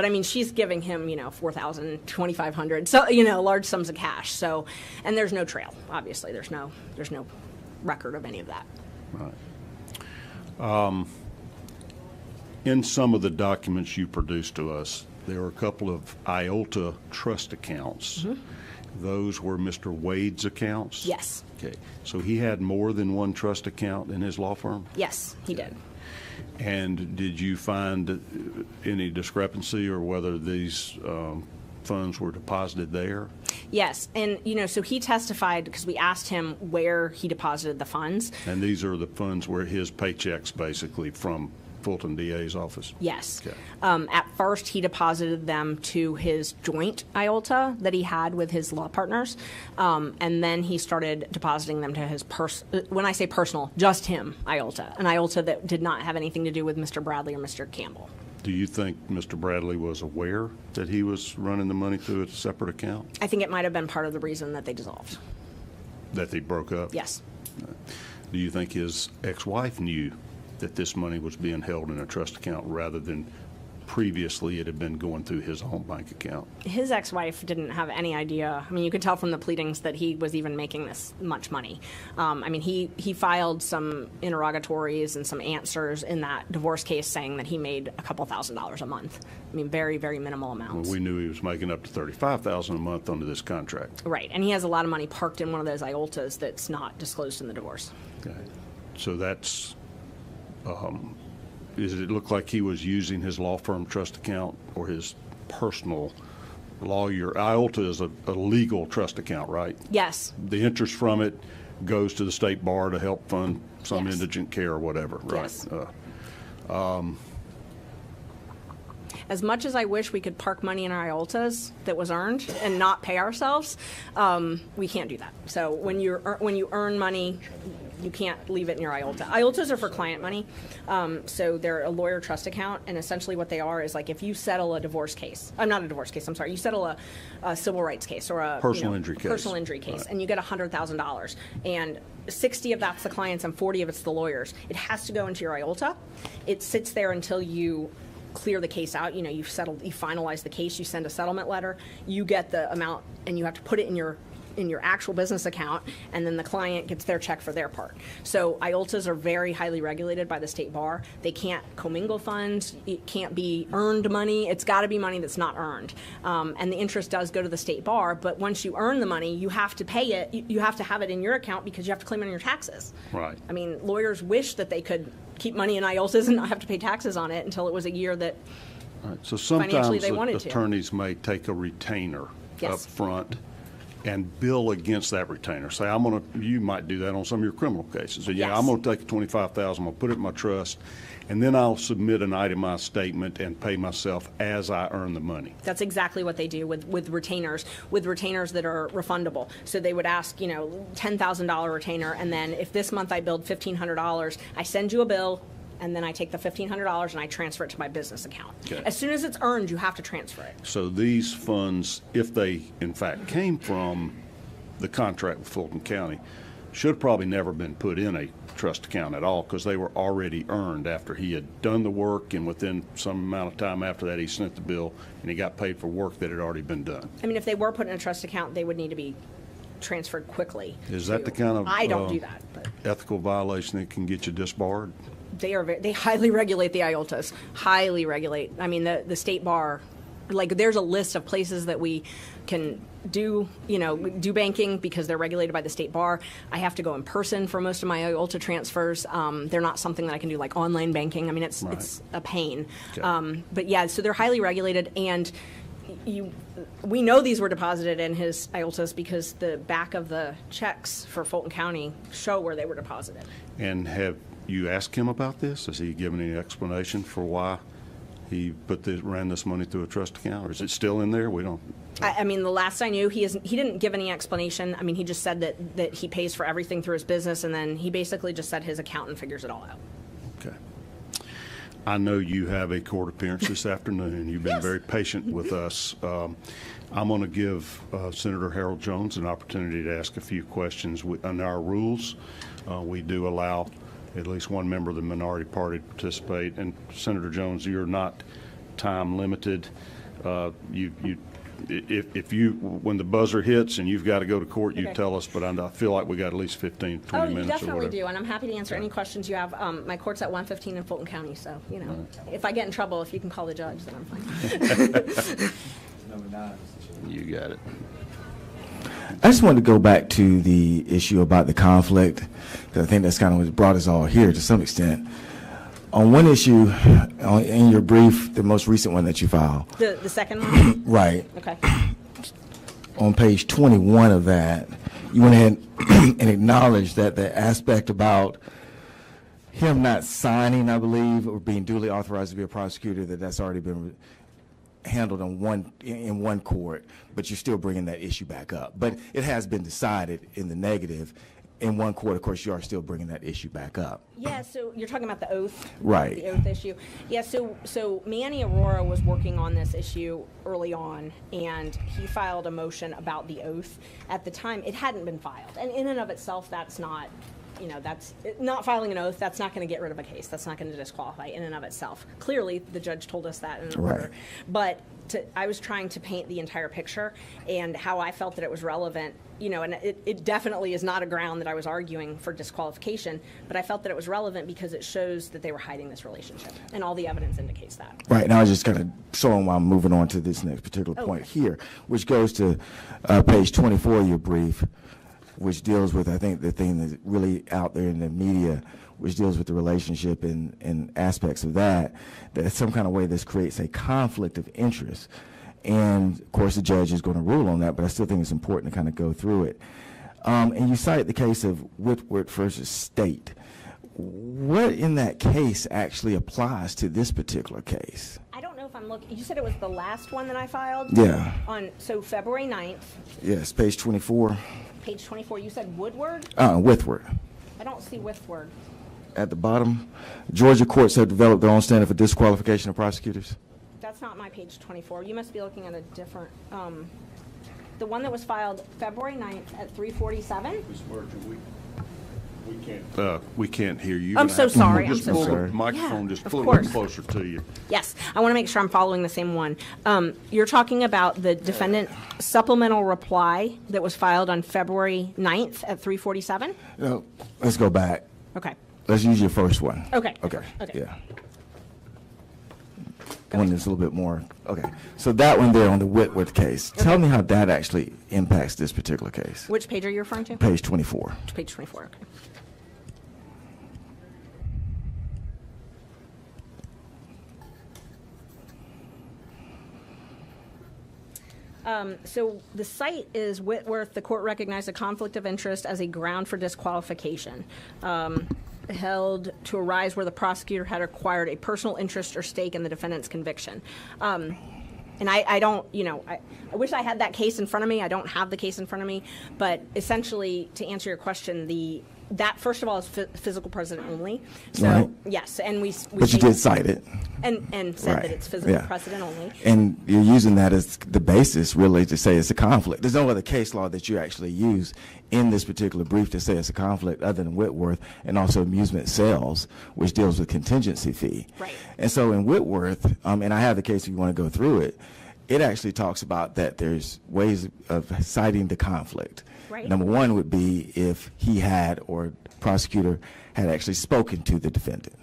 But she's giving him, $4,000, $2,500, so large sums of cash. So, and there's no trail. Obviously, there's no record of any of that. Right. In some of the documents you produced to us, there were a couple of IOLTA trust accounts. Mm-hmm. Those were Mr. Wade's accounts? Yes. Okay. So he had more than one trust account in his law firm? Yes, he did. And did you find any discrepancy or whether these funds were deposited there? Yes, and so he testified because we asked him where he deposited the funds. And these are the funds where his paychecks basically from Fulton DA's office? Yes. Okay. At first, he deposited them to his joint IOLTA that he had with his law partners, and then he started depositing them to his when I say personal, just him IOLTA, an IOLTA that did not have anything to do with Mr. Bradley or Mr. Campbell. Do you think Mr. Bradley was aware that he was running the money through a separate account? I think it might have been part of the reason that they dissolved. That they broke up? Yes. Do you think his ex-wife knew that this money was being held in a trust account rather than previously it had been going through his home bank account? His ex-wife didn't have any idea. I mean, you could tell from the pleadings that he was even making this much money. I mean, he filed some interrogatories and some answers in that divorce case saying that he made a couple $1,000s a month. I mean, very, very minimal amounts. Well, we knew he was making up to $35,000 a month under this contract. Right, and he has a lot of money parked in one of those IOLTAs that's not disclosed in the divorce. Okay. So that's, does it look like he was using his law firm trust account or his personal lawyer? IOLTA is a legal trust account, right? Yes. The interest from it goes to the state bar to help fund some Yes. indigent care or whatever, right? Yes. As much as I wish we could park money in our IOLTAs that was earned and not pay ourselves, we can't do that. So when you earn money, you can't leave it in your IOLTA. IOLTAs are for client money, so they're a lawyer trust account, and essentially what they are is like if you settle a divorce case, not a divorce case, I'm sorry, you settle a civil rights case or a personal injury case, right. And you get $100,000, and 60 of that's the clients and 40 of it's the lawyers. It has to go into your IOLTA. It sits there until you clear the case out. You know, you finalize the case, you send a settlement letter, you get the amount, and you have to put it in your actual business account, and then the client gets their check for their part. So IOLTAs are very highly regulated by the state bar. They can't commingle funds. It can't be earned money. It's got to be money that's not earned. And the interest does go to the state bar, but once you earn the money, you have to pay it. You have to have it in your account because you have to claim it on your taxes. Right. I mean, lawyers wish that they could keep money in IOLTAs and not have to pay taxes on it until it was a year that Right. So financially sometimes they wanted to. attorneys may take a retainer Yes. up front and bill against that retainer. Say, you might do that on some of your criminal cases. So, yeah, Yes. I'm going to take $25,000, I'm going to put it in my trust, and then I'll submit an itemized statement and pay myself as I earn the money. That's exactly what they do with retainers that are refundable. So they would ask, $10,000 retainer, and then if this month I billed $1,500, I send you a bill, and then I take the $1,500 and I transfer it to my business account. Okay. As soon as it's earned, you have to transfer it. So these funds, if they in fact came from the contract with Fulton County, should have probably never been put in a trust account at all because they were already earned after he had done the work, and within some amount of time after that he sent the bill and he got paid for work that had already been done. I mean, if they were put in a trust account, they would need to be transferred quickly. Is that the kind of I don't do that, but ethical violation that can get you disbarred? they highly regulate the IOLTAs. Highly regulate. I mean, the state bar, like there's a list of places that we can do banking because they're regulated by the state bar. I have to go in person for most of my IOLTA transfers. They're not something that I can do like online banking. I mean, it's a pain. Okay. But yeah, so they're highly regulated, and we know these were deposited in his IOLTAs because the back of the checks for Fulton County show where they were deposited. And have you asked him about this? Has he given any explanation for why he ran this money through a trust account, or is it still in there? We don't. I mean, the last I knew, he didn't give any explanation. I mean, he just said that he pays for everything through his business, and then he basically just said his accountant figures it all out. Okay. I know you have a court appearance this afternoon. You've been very patient with us. I'm going to give Senator Harold Jones an opportunity to ask a few questions. On our rules, we do allow at least one member of the minority party to participate. And Senator Jones, you're not time limited. If you, when the buzzer hits and you've got to go to court, you tell us, but I feel like we got at least 15, 20 minutes or whatever. Oh, you definitely do, and I'm happy to answer any questions you have. My court's at 1:15 in Fulton County, so, if I get in trouble, if you can call the judge, then I'm fine. Number 9. You got it. I just wanted to go back to the issue about the conflict, because I think that's kind of what brought us all here to some extent. On one issue, in your brief, the most recent one that you filed. The second one? Right. Okay. On page 21 of that, you went ahead and acknowledged that the aspect about him not signing, I believe, or being duly authorized to be a prosecutor, that's already been handled in one court, but you're still bringing that issue back up. But it has been decided in the negative. In one court, of course, you are still bringing that issue back up. Yeah, so you're talking about the oath? Right. The oath issue. Yeah, so Manny Aurora was working on this issue early on, and he filed a motion about the oath. At the time, it hadn't been filed. And in and of itself, that's not, that's not filing an oath. That's not going to get rid of a case. That's not going to disqualify in and of itself. Clearly, the judge told us that in an order. But I was trying to paint the entire picture and how I felt that it was relevant, and it definitely is not a ground that I was arguing for disqualification, but I felt that it was relevant because it shows that they were hiding this relationship, and all the evidence indicates that. Right. Now I was just kind of showing while I'm moving on to this next particular point here, which goes to page 24 of your brief, which deals with, I think, the thing that's really out there in the media, which deals with the relationship and aspects of that some kind of way this creates a conflict of interest. And, of course, the judge is going to rule on that, but I still think it's important to kind of go through it. And you cite the case of Whitworth versus State. What in that case actually applies to this particular case? I don't know if I'm looking. You said it was the last one that I filed? Yeah. So February 9th. Yes, page 24. Page 24. You said Woodward? Whitworth. I don't see Whitworth. At the bottom, Georgia courts have developed their own standard for disqualification of prosecutors. That's not my page 24. You must be looking at a different, the one that was filed February 9th at 3:47. Ms. Merger, we can't hear you. I'm so sorry. Just I'm so pull sorry. the microphone Yeah, just of a little bit course. closer to you. Yes, I want to make sure I'm following the same one. You're talking about the defendant supplemental reply that was filed on February 9th at 3:47? No, let's go back. Okay. Let's use your first one. Okay. Okay. Okay. Yeah. One that's a little bit more. Okay. So that one there on the Whitworth case. Tell me how that actually impacts this particular case. Which page are you referring to? Page 24. Page 24, okay. So the site is Whitworth. The court recognized a conflict of interest as a ground for disqualification. Held to arise where the prosecutor had acquired a personal interest or stake in the defendant's conviction. And I don't, I wish I had that case in front of me. I don't have the case in front of me. But essentially, to answer your question, that first of all is physical precedent only. So right. yes, and we But you did cite it. And said Right. that it's physical Yeah. precedent only. And you're using that as the basis, really, to say it's a conflict. There's no other case law that you actually use in this particular brief to say it's a conflict other than Whitworth and also amusement sales, which deals with contingency fee. Right. And so in Whitworth, and I have the case if you want to go through it, it actually talks about that there's ways of citing the conflict. Right. Number one would be if he had or prosecutor had actually spoken to the defendant.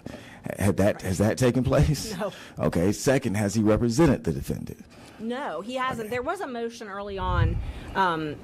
Has that taken place? No. Okay. Second, has he represented the defendant? No, he hasn't. There was a motion early on. I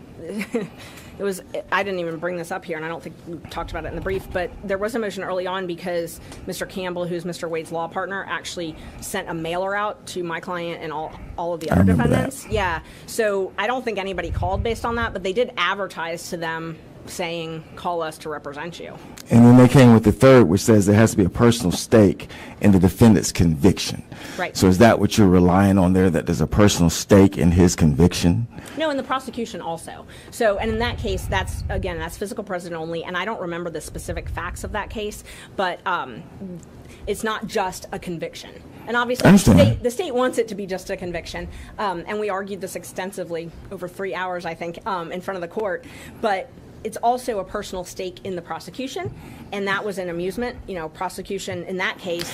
didn't even bring this up here, and I don't think we talked about it in the brief, but there was a motion early on because Mr. Campbell, who's Mr. Wade's law partner, actually sent a mailer out to my client and all of the other defendants. That. Yeah. So I don't think anybody called based on that, but they did advertise to them saying, call us to represent you. And then they came with the third, which says there has to be a personal stake in the defendant's conviction. Right. So is that what you're relying on there, that there's a personal stake in his conviction? No, in the prosecution also. So, and in that case, that's physical precedent only, and I don't remember the specific facts of that case, but it's not just a conviction. And obviously, the state wants it to be just a conviction, and we argued this extensively over 3 hours, I think, in front of the court, but it's also a personal stake in the prosecution, and that was an amusement. Prosecution in that case,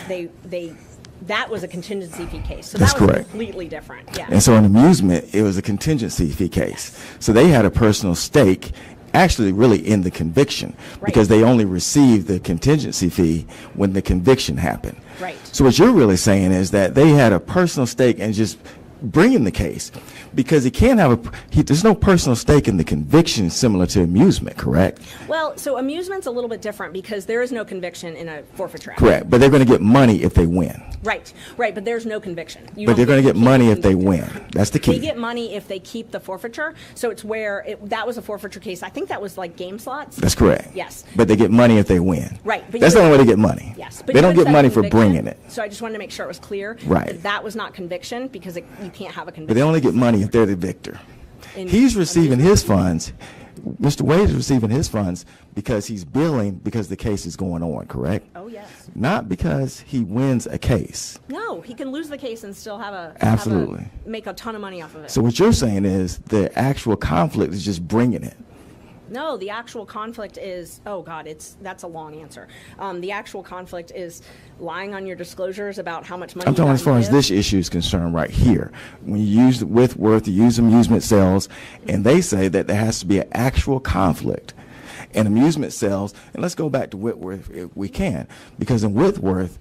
that was a contingency fee case. So That's that was correct. Completely different. Yeah. And so in amusement, it was a contingency fee case. So they had a personal stake actually really in the conviction because they only received the contingency fee when the conviction happened. Right. So what you're really saying is that they had a personal stake in just bringing the case because he can't have there's no personal stake in the conviction similar to amusement, correct? Well, so amusement's a little bit different because there is no conviction in a forfeiture act. Correct, but they're going to get money if they win. Right, but there's no conviction. But they're going to get money if they win. That's the key. They get money if they keep the forfeiture. So it's where that was a forfeiture case. I think that was like game slots. That's correct. Yes. But they get money if they win. Right. But that's the only way they get money. Yes. But they don't get money for bringing it. So I just wanted to make sure it was clear. Right. That was not conviction because you can't have a conviction. But they only get money if they're the victor. He's receiving his funds. Mr. Wade is receiving his funds because he's billing because the case is going on, correct? Oh, yes. Not because he wins a case. No, he can lose the case and still Absolutely. Make a ton of money off of it. So what you're saying is the actual conflict is just bringing it. No, the actual conflict is, oh God, that's a long answer. The actual conflict is lying on your disclosures about how much money I'm talking as far as this issue is concerned right here. When you use Whitworth, you use amusement sales, and they say that there has to be an actual conflict. And amusement sales, and let's go back to Whitworth if we can, because in Whitworth,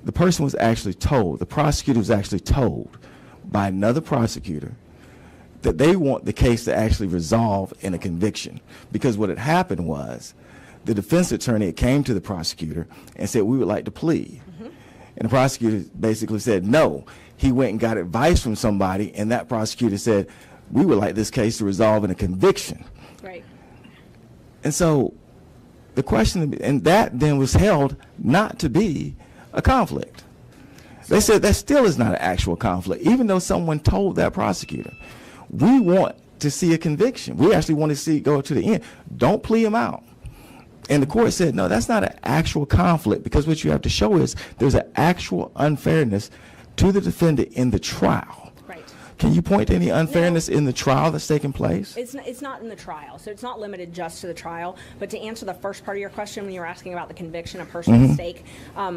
the person was actually told, the prosecutor was actually told by another prosecutor that they want the case to actually resolve in a conviction. Because what had happened was the defense attorney came to the prosecutor and said, we would like to plead. And the prosecutor basically said no. He went and got advice from somebody, and that prosecutor said, we would like this case to resolve in a conviction. Right. And so the question, and that then was held not to be a conflict. They said that still is not an actual conflict, even though someone told that prosecutor. We want to see a conviction. We actually want to see it go to the end. Don't plea him out. And the court said, no, that's not an actual conflict, because what you have to show is there's an actual unfairness to the defendant in the trial. Right. Can you point to any unfairness in the trial that's taking place? It's not in the trial, so it's not limited just to the trial. But to answer the first part of your question, when you were asking about the conviction of personal mistake,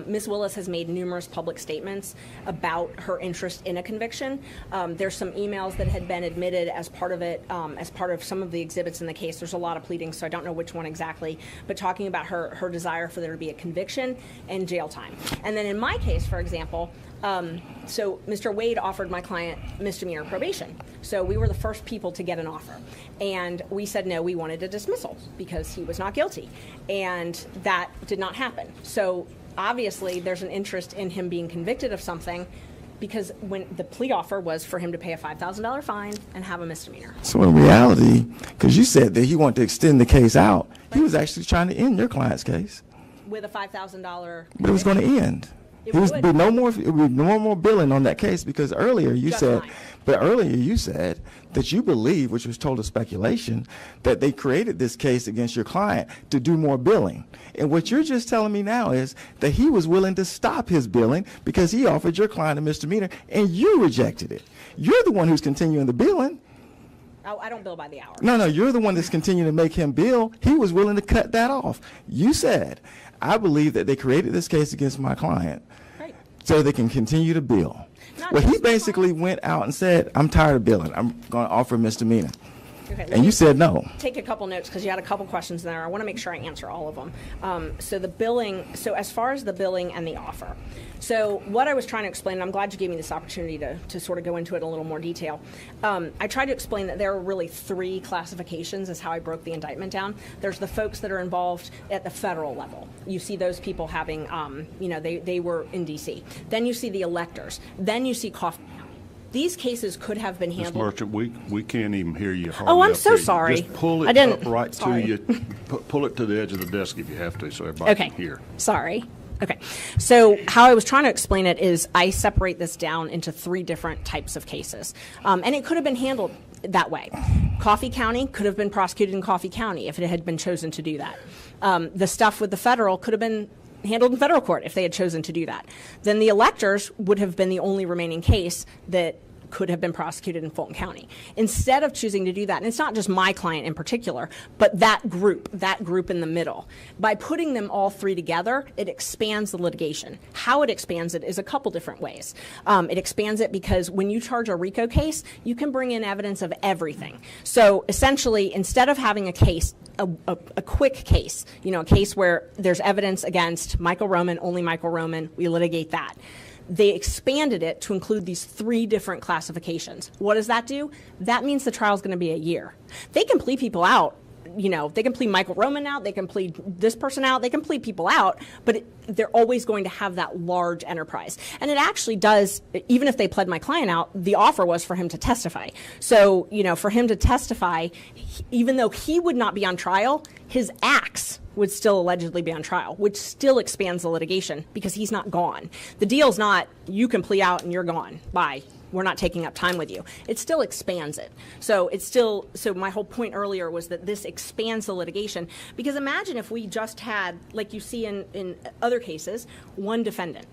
Ms. Willis has made numerous public statements about her interest in a conviction. There's some emails that had been admitted as part of it, as part of some of the exhibits in the case. There's a lot of pleadings, so I don't know which one exactly, but talking about her desire for there to be a conviction and jail time. And then in my case, for example, so Mr. Wade offered my client misdemeanor probation. So we were the first people to get an offer. And we said no, we wanted a dismissal because he was not guilty. And that did not happen. So obviously there's an interest in him being convicted of something, because when the plea offer was for him to pay a $5,000 fine and have a misdemeanor. So in reality, because you said that he wanted to extend the case out, he was actually trying to end your client's case. With a $5,000. But it was going to end. It would be no more billing on that case, because earlier you said that you believe, which was total speculation, that they created this case against your client to do more billing. And what you're just telling me now is that he was willing to stop his billing because he offered your client a misdemeanor and you rejected it. You're the one who's continuing the billing. Oh, I don't bill by the hour. No, you're the one that's continuing to make him bill. He was willing to cut that off. You said, I believe that they created this case against my client so they can continue to bill. Well, he basically went out and said, I'm tired of billing. I'm going to offer a misdemeanor. Okay, and you said no. Take a couple notes because you had a couple questions there. I want to make sure I answer all of them. So the billing, so as far as the billing and the offer. So what I was trying to explain, and I'm glad you gave me this opportunity to sort of go into it in a little more detail. I tried to explain that there are really three classifications is how I broke the indictment down. There's the folks that are involved at the federal level. You see those people having, they were in D.C. Then you see the electors. Then you see Kaufman County. These cases could have been handled. Ms. Merchant, we can't even hear you. Oh, I'm so sorry. Just pull it up right to you. Pull it to the edge of the desk if you have to, so everybody can hear. Sorry. Okay. So how I was trying to explain it is I separate this down into three different types of cases. And it could have been handled that way. Coffee County could have been prosecuted in Coffee County if it had been chosen to do that. The stuff with the federal could have been handled in federal court if they had chosen to do that. Then the electors would have been the only remaining case that could have been prosecuted in Fulton County. Instead of choosing to do that, and it's not just my client in particular, but that group in the middle, by putting them all three together, it expands the litigation. How it expands it is a couple different ways. It expands it because when you charge a RICO case, you can bring in evidence of everything. So essentially, instead of having a case, a quick case, a case where there's evidence against Michael Roman, only Michael Roman, we litigate that. They expanded it to include these three different classifications. What does that do? That means the trial is going to be a year. They can plea people out they can plead Michael Roman out, they can plead this person out, they can plead people out, but they're always going to have that large enterprise. And it actually does, even if they pled my client out, the offer was for him to testify. So, for him to testify, even though he would not be on trial, his acts would still allegedly be on trial, which still expands the litigation because he's not gone. The deal's not, you can plea out and you're gone. Bye. We're not taking up time with you. It still expands it. So my whole point earlier was that this expands the litigation, because imagine if we just had, like you see in other cases, one defendant.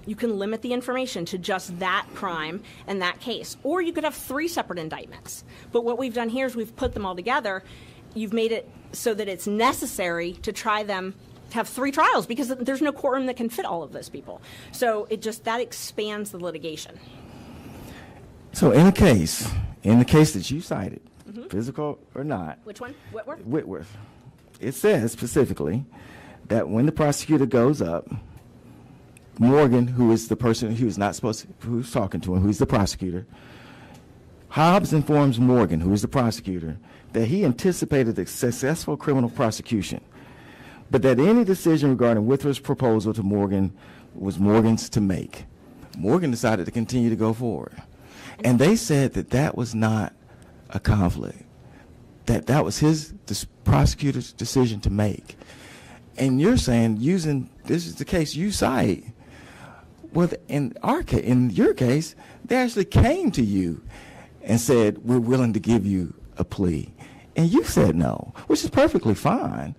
You can limit the information to just that crime and that case. Or you could have 3 separate indictments. But what we've done here is we've put them all together. You've made it so that it's necessary to try them, to have 3 trials, because there's no courtroom that can fit all of those people. So that expands the litigation. So in the case that you cited, physical or not. Which one? Whitworth? Whitworth. It says specifically that when the prosecutor goes up, Morgan, who is the person who's not supposed to, who's talking to him, who's the prosecutor, Hobbs informs Morgan, who is the prosecutor, that he anticipated a successful criminal prosecution, but that any decision regarding Whitworth's proposal to Morgan was Morgan's to make. Morgan decided to continue to go forward. And they said that was not a conflict, that was the prosecutor's decision to make. And you're saying, this is the case you cite. Well, in your case, they actually came to you and said, we're willing to give you a plea. And you said no, which is perfectly fine.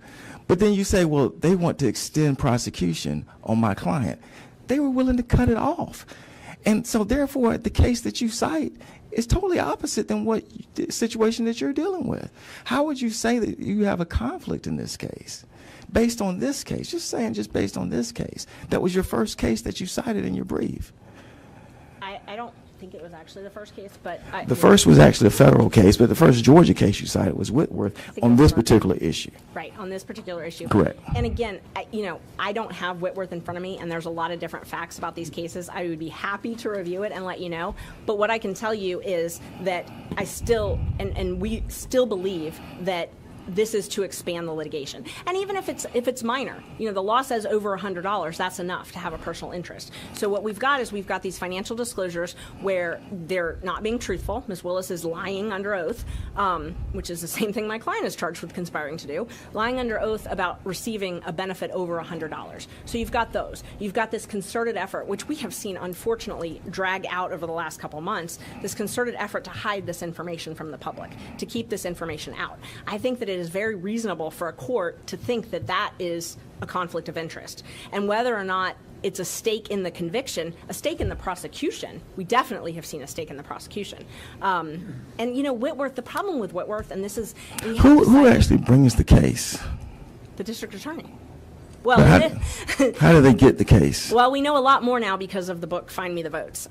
But then you say, well, they want to extend prosecution on my client. They were willing to cut it off. And so therefore, the case that you cite is totally opposite than the situation that you're dealing with. How would you say that you have a conflict in this case? Based on this case, just based on this case. That was your first case that you cited in your brief. I don't think it was actually the first case, but the first was actually a federal case, but the first Georgia case you cited was Whitworth on this particular issue. Right, on this particular issue. Correct. And again, I don't have Whitworth in front of me, and there's a lot of different facts about these cases. I would be happy to review it and let you know. But what I can tell you is that I still, and we still believe that this is to expand the litigation. And even if it's minor, the law says over $100, that's enough to have a personal interest. So what we've got is these financial disclosures where they're not being truthful. Ms. Willis is lying under oath, which is the same thing my client is charged with conspiring to do, lying under oath about receiving a benefit over $100. So you've got those. You've got this concerted effort, which we have seen, unfortunately, drag out over the last couple months, this concerted effort to hide this information from the public, to keep this information out. I think that it is very reasonable for a court to think that that is a conflict of interest. And whether or not it's a stake in the conviction, a stake in the prosecution, we definitely have seen a stake in the prosecution. And, Whitworth, the problem with Whitworth, and this is... Who actually brings the case? The district attorney. Well, how do they get the case? Well, we know a lot more now because of the book Find Me the Votes.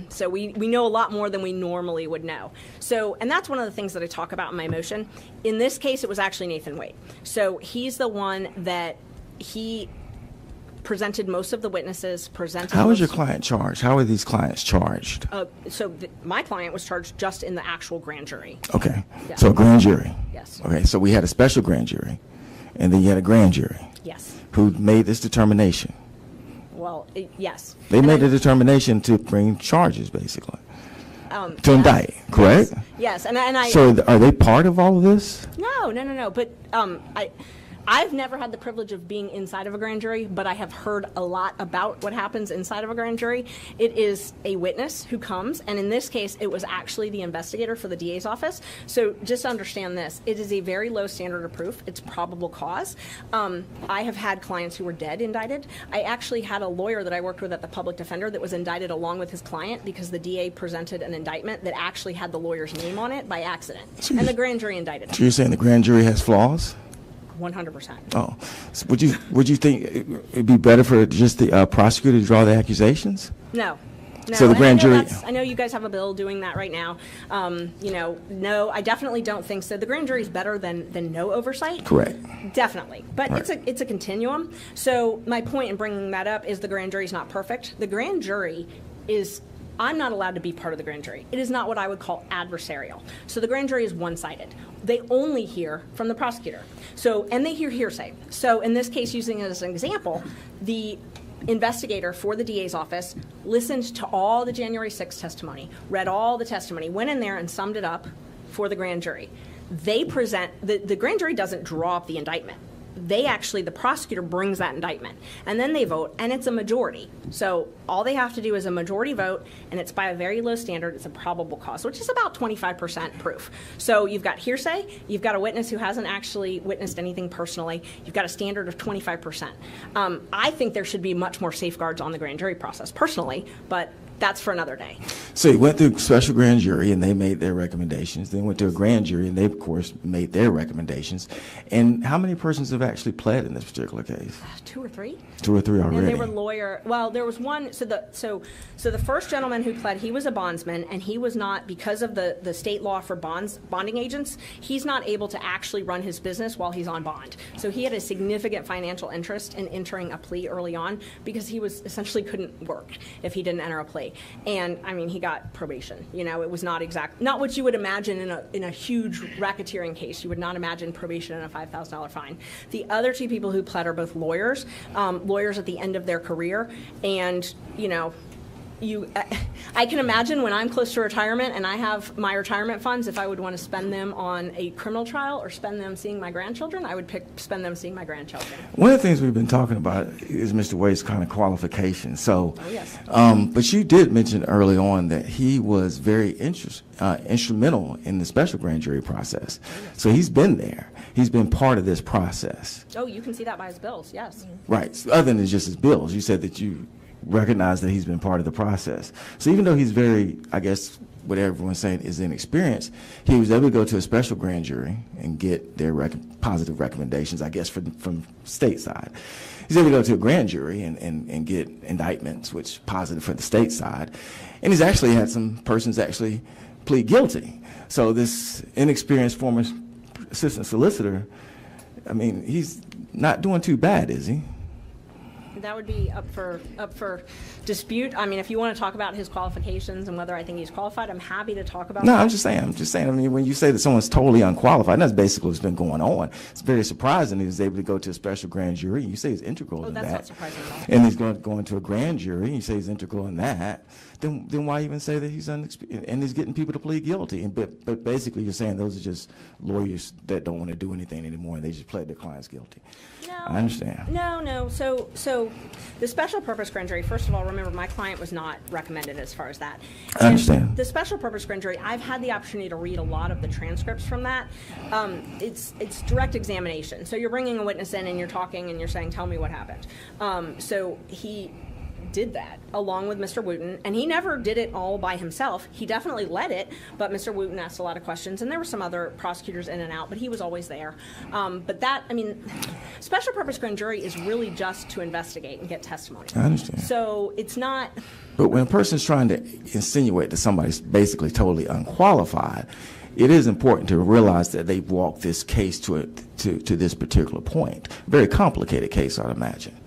So we know a lot more than we normally would know. So, and that's one of the things that I talk about in my motion. In this case, it was actually Nathan Wade. So he's the one that he presented most of the witnesses. How was your client charged? How are these clients charged? My client was charged just in the actual grand jury. Okay. Yeah. So a grand jury. Yes. Okay. So we had a special grand jury, and then you had a grand jury. Yes. Who made this determination? Well, yes. They made a determination to bring charges, basically. To indict, correct? Yes. And I. So are they part of all of this? No. But I've never had the privilege of being inside of a grand jury, but I have heard a lot about what happens inside of a grand jury. It is a witness who comes, and in this case, it was actually the investigator for the DA's office. So just understand this. It is a very low standard of proof. It's probable cause. I have had clients who were dead indicted. I actually had a lawyer that I worked with at the public defender that was indicted along with his client because the DA presented an indictment that actually had the lawyer's name on it by accident, and the grand jury indicted him. So you're saying the grand jury has flaws? 100%. Oh, so would you think it'd be better for just the prosecutor to draw the accusations? No. So the grand jury. I know you guys have a bill doing that right now. No, I definitely don't think so. The grand jury is better than no oversight. Correct. Definitely, but right. It's a continuum. So my point in bringing that up is the grand jury is not perfect. The grand jury is I'm not allowed to be part of the grand jury. It is not what I would call adversarial. So the grand jury is one-sided. They only hear from the prosecutor. So, and they hear hearsay. So in this case, using it as an example, the investigator for the DA's office listened to all the January 6th testimony, read all the testimony, went in there and summed it up for the grand jury. They present, the grand jury doesn't draw up the indictment. They actually, the prosecutor brings that indictment, and then they vote, and it's a majority. So all they have to do is a majority vote, and it's by a very low standard. It's a probable cause, which is about 25% proof. So you've got hearsay, you've got a witness who hasn't actually witnessed anything personally, you've got a standard of 25%. I think there should be much more safeguards on the grand jury process, personally, but that's for another day. So you went through special grand jury and they made their recommendations. Then went to a grand jury and they, of course, made their recommendations. And how many persons have actually pled in this particular case? 2 or 3. 2 or 3 already. And they were lawyer. Well, there was one. So the first gentleman who pled, he was a bondsman, and he was not, because of the state law for bonding agents, he's not able to actually run his business while he's on bond. So he had a significant financial interest in entering a plea early on because he was essentially couldn't work if he didn't enter a plea. And I mean, he got probation. You know, it was not what you would imagine in a huge racketeering case. You would not imagine probation and a $5,000 fine. The other 2 people who pled are both lawyers, lawyers at the end of their career, and you know. I can imagine when I'm close to retirement and I have my retirement funds, if I would want to spend them on a criminal trial or spend them seeing my grandchildren, I would spend them seeing my grandchildren. One of the things we've been talking about is Mr. Wade's kind of qualifications. So, oh, yes. But you did mention early on that he was very instrumental in the special grand jury process. Oh, yes. So he's been there. He's been part of this process. Oh, you can see that by his bills, yes. Right. So other than just his bills, you said that you recognize that he's been part of the process. So even though he's very, I guess, what everyone's saying is inexperienced, he was able to go to a special grand jury and get their positive recommendations, I guess, from state side. He's able to go to a grand jury and get indictments, which positive for the state side. And he's actually had some persons actually plead guilty. So this inexperienced former assistant solicitor, I mean, he's not doing too bad, is he? That would be up for dispute. I mean, if you want to talk about his qualifications and whether I think he's qualified, I'm happy to talk about that. No, I'm just saying. I mean, when you say that someone's totally unqualified, that's basically what's been going on. It's very surprising he was able to go to a special grand jury. You say he's integral in that. That's not surprising at all. And he's going to a grand jury, and you say he's integral in that. Then why even say that he's unexperienced and he's getting people to plead guilty? But basically, you're saying those are just lawyers that don't want to do anything anymore, and they just pled their clients guilty. No, I understand. No. So the special purpose grand jury, first of all, remember my client was not recommended as far as that. I understand. The special purpose grand jury, I've had the opportunity to read a lot of the transcripts from that. It's direct examination. So you're bringing a witness in and you're talking and you're saying, tell me what happened. So he did that along with Mr. Wooten, and he never did it all by himself. He definitely led it, but Mr. Wooten asked a lot of questions, and there were some other prosecutors in and out, but he was always there. But that, I mean, special purpose grand jury is really just to investigate and get testimony. I understand. So it's not. But when a person's trying to insinuate that somebody's basically totally unqualified, it is important to realize that they've walked this case to this particular point. Very complicated case, I'd imagine.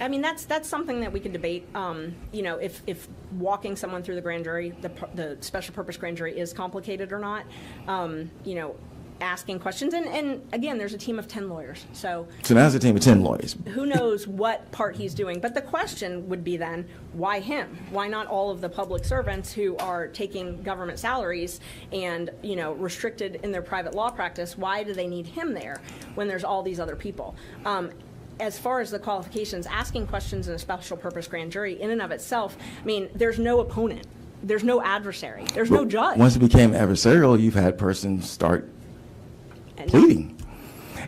I mean, that's something that we could debate. You know, if walking someone through the grand jury, the special purpose grand jury is complicated or not. You know, asking questions, and again, there's a team of 10 lawyers. So now there's a team of 10 lawyers. Who knows what part he's doing? But the question would be then, why him? Why not all of the public servants who are taking government salaries and, you know, restricted in their private law practice? Why do they need him there when there's all these other people? As far as the qualifications, asking questions in a special purpose grand jury in and of itself, I mean, there's no opponent. There's no adversary. There's no judge. Once it became adversarial, you've had persons start pleading.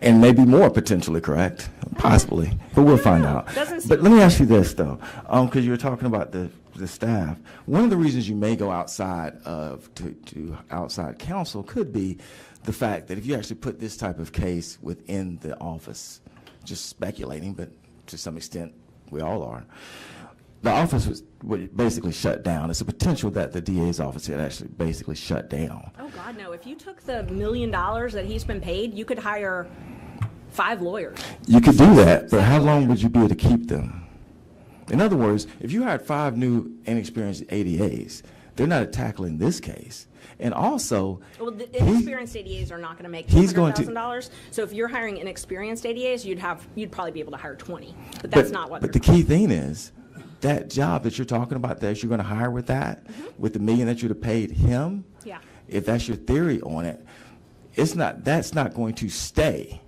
And maybe more potentially, correct? Possibly. But we'll find out. But let me ask you this, though, because you were talking about the staff. One of the reasons you may go outside to outside counsel could be the fact that if you actually put this type of case within the office, just speculating, but to some extent we all are, the office would basically shut down. It's a potential that the DA's office had actually basically shut down. Oh, God, no. If you took the $1 million that he's been paid, you could hire 5 lawyers. You could do that, but how long would you be able to keep them? In other words, if you hired 5 new inexperienced ADAs, they're not tackling this case. And also, well, the inexperienced ADAs are not going to make $200,000. So if you're hiring inexperienced ADAs, you'd probably be able to hire 20. But that's not what. But the key thing is that job that you're talking about that you're going to hire with that, with the $1 million that you'd have paid him. Yeah. If that's your theory on it, that's not going to stay.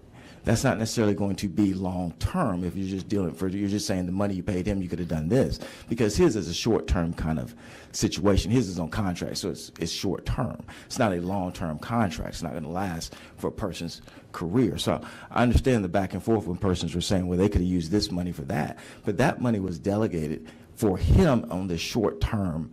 That's not necessarily going to be long term if you're just saying the money you paid him, you could have done this. Because his is a short term kind of situation. His is on contract, so it's short term. It's not a long term contract. It's not going to last for a person's career. So I understand the back and forth when persons were saying, well, they could have used this money for that. But that money was delegated for him on the short term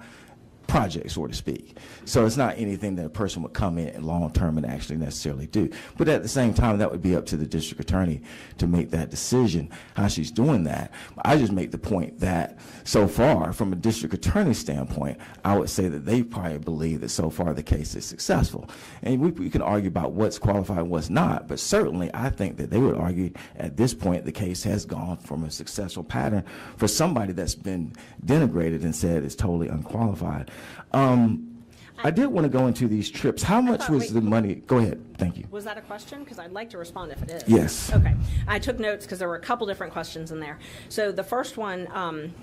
project, so to speak. So it's not anything that a person would come in long term and actually necessarily do. But at the same time, that would be up to the district attorney to make that decision, how she's doing that. I just make the point that so far, from a district attorney standpoint, I would say that they probably believe that so far the case is successful. And we can argue about what's qualified and what's not, but certainly I think that they would argue at this point the case has gone from a successful pattern for somebody that's been denigrated and said is totally unqualified. I did want to go into these trips. How much was the money? Go ahead. Thank you. Was that a question? Because I'd like to respond if it is. Yes. Okay. I took notes because there were a couple different questions in there. So the first one,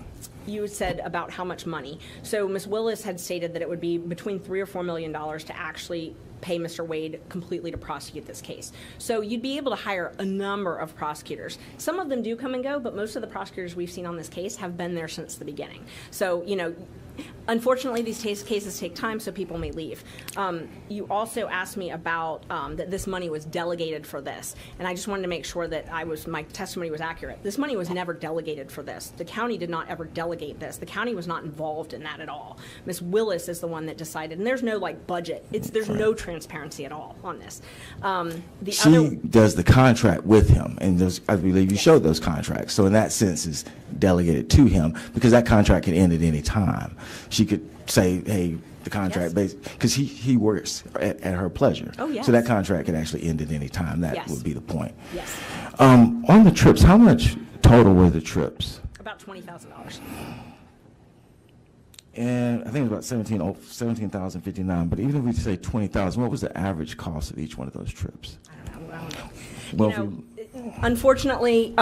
you said about how much money. So Ms. Willis had stated that it would be between $3 or $4 million to actually pay Mr. Wade completely to prosecute this case. So you'd be able to hire a number of prosecutors. Some of them do come and go, but most of the prosecutors we've seen on this case have been there since the beginning. So, unfortunately, these cases take time, so people may leave. You also asked me about that this money was delegated for this, and I just wanted to make sure that my testimony was accurate. This money was never delegated for this. The county did not ever delegate this. The county was not involved in that at all. Ms. Willis is the one that decided, and there's no budget. There's no transparency at all on this. She does the contract with him, and I believe you showed those contracts. So in that sense, is delegated to him because that contract can end at any time. She could say, hey, the contract, because he works at her pleasure. Oh, yes. So that contract can actually end at any time. That would be the point. Yes. On the trips, how much total were the trips? About $20,000. And I think it was about $17,059. But even if we say $20,000, what was the average cost of each one of those trips? I don't know. Unfortunately,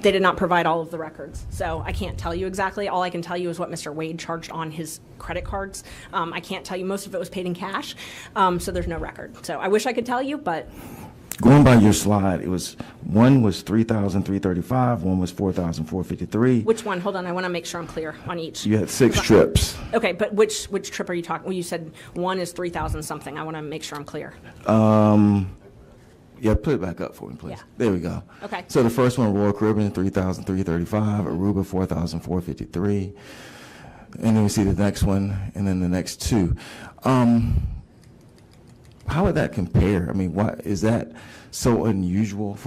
they did not provide all of the records, so I can't tell you exactly. All I can tell you is what Mr. Wade charged on his credit cards. I can't tell you. Most of it was paid in cash, so there's no record. So I wish I could tell you, but... Going by your slide, one was $3,335, one was $4,453. Which one? Hold on, I want to make sure I'm clear on each. You had 6 trips. Okay, but which trip are you talking? Well, you said one is 3,000 something. I want to make sure I'm clear. Yeah, put it back up for me, please. Yeah. There we go. Okay. So the first one, Royal Caribbean, $3,335, Aruba, $4,453, and then we see the next one, and then the next 2. How would that compare? I mean, why is that so unusual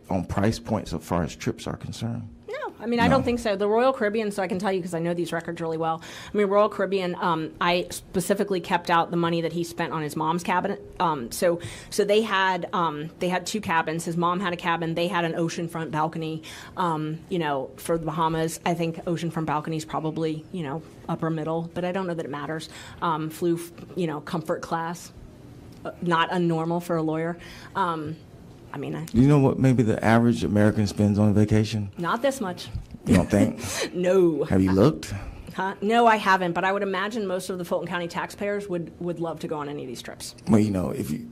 on price points as far as trips are concerned? No, I mean, I don't think so. The Royal Caribbean, so I can tell you because I know these records really well. I mean, Royal Caribbean, I specifically kept out the money that he spent on his mom's cabin. So they had 2 cabins. His mom had a cabin. They had an oceanfront balcony. For the Bahamas, I think oceanfront balcony is probably upper middle, but I don't know that it matters. Flew comfort class. Not unnormal for a lawyer. Do you know what maybe the average American spends on a vacation? Not this much. You don't think? No. Have you looked? No, I haven't, but I would imagine most of the Fulton County taxpayers would love to go on any of these trips. Well, if you...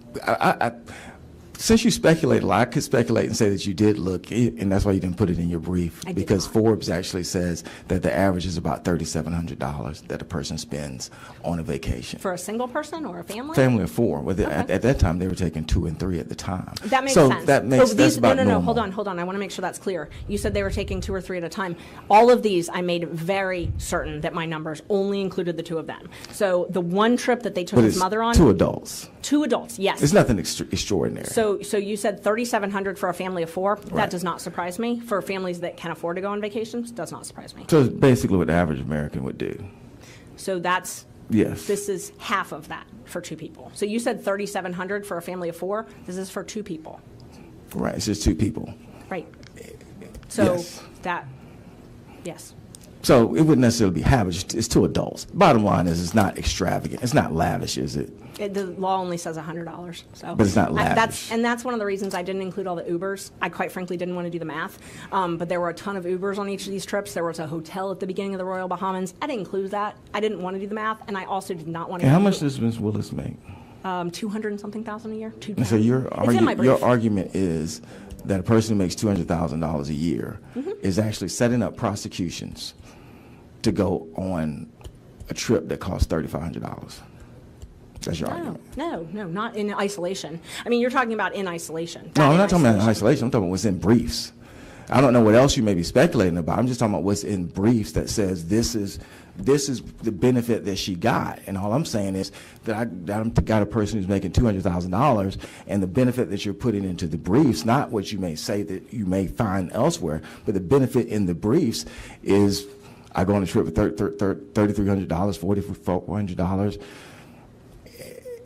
Since you speculate a lot, I could speculate and say that you did look, and that's why you didn't put it in your brief, because Forbes actually says that the average is about $3,700 that a person spends on a vacation. For a single person or a family? Family of 4. Well, at that time, they were taking 2 and 3 at the time. That makes sense. That's about normal. Hold on. I want to make sure that's clear. You said they were taking 2 or 3 at a time. All of these, I made very certain that my numbers only included the 2 of them. So the one trip that they took his mother on. 2 adults. 2 adults, yes. It's nothing extraordinary. So you said $3,700 for a family of 4. Right. That does not surprise me. For families that can afford to go on vacations, does not surprise me. So it's basically what the average American would do. So that's... Yes. This is half of that for 2 people. So you said $3,700 for a family of 4. This is for 2 people. Right. It's just 2 people. Right. So yes. Yes. So it wouldn't necessarily be habits. It's two adults. Bottom line is, it's not extravagant. It's not lavish, is it? The law only says $100, so. But it's not lavish. That's one of the reasons I didn't include all the Ubers. I quite frankly didn't want to do the math, but there were a ton of Ubers on each of these trips. There was a hotel at the beginning of the Royal Bahamas. I didn't include that. I didn't want to do the math, and I also did not want to. And how much does Ms. Willis make? 200 and something thousand a year. And so your argument is that a person who makes $200,000 a year is actually setting up prosecutions to go on a trip that costs $3,500. That's your argument. No, not in isolation. I mean, you're talking about in isolation. No, I'm not talking about in isolation. I'm talking about what's in briefs. I don't know what else you may be speculating about. I'm just talking about what's in briefs that says this is the benefit that she got. And all I'm saying is that I got a person who's making $200,000, and the benefit that you're putting into the briefs, not what you may say that you may find elsewhere, but the benefit in the briefs is I go on a trip with $3,300, $4,400,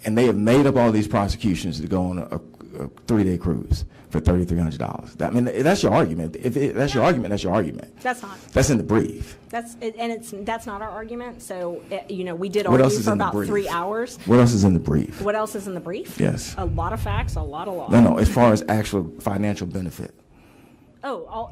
and they have made up all these prosecutions to go on a 3-day cruise for $3,300. I mean, that's your argument. If that's your argument, that's your argument. That's not. That's in the brief. That's not our argument. So we did argue for about 3 hours. What else is in the brief? What else is in the brief? Yes. A lot of facts, a lot of law. No. As far as actual financial benefit. So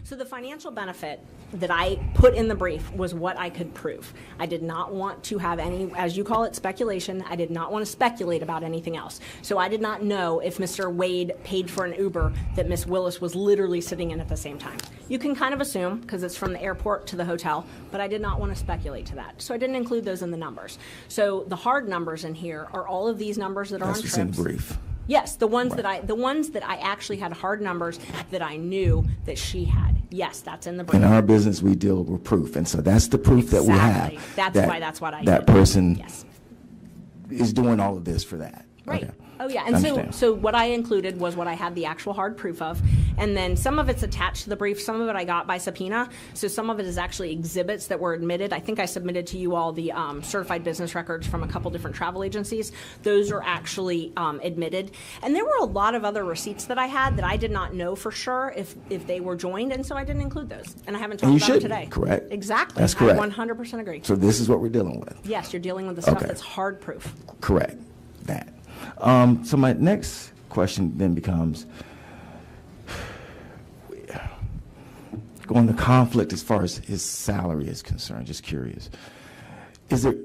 the financial benefit that I put in the brief was what I could prove. I did not want to have any, as you call it, speculation. I did not want to speculate about anything else. So I did not know if Mr. Wade paid for an Uber that Miss Willis was literally sitting in at the same time. You can kind of assume, because it's from the airport to the hotel, but I did not want to speculate to that. So I didn't include those in the numbers. So the hard numbers in here are all of these numbers that are on trips. That's what's in the brief. Yes, the ones that I actually had hard numbers that I knew that she had. Yes, that's in the brief. In our business, we deal with proof, and so that's the proof that we have. That's what I that did. Person is doing all of this for that. Right. Okay. Oh, yeah. And so what I included was what I had the actual hard proof of. And then some of it's attached to the brief. Some of it I got by subpoena. So some of it is actually exhibits that were admitted. I think I submitted to you all the certified business records from a couple different travel agencies. Those are actually admitted. And there were a lot of other receipts that I had that I did not know for sure if they were joined. And so I didn't include those. And I haven't talked about them today. Correct. Exactly. That's correct. I 100% agree. So this is what we're dealing with. Yes, you're dealing with the stuff that's hard proof. Correct. That. So my next question then becomes, going to conflict as far as his salary is concerned, just curious. Is it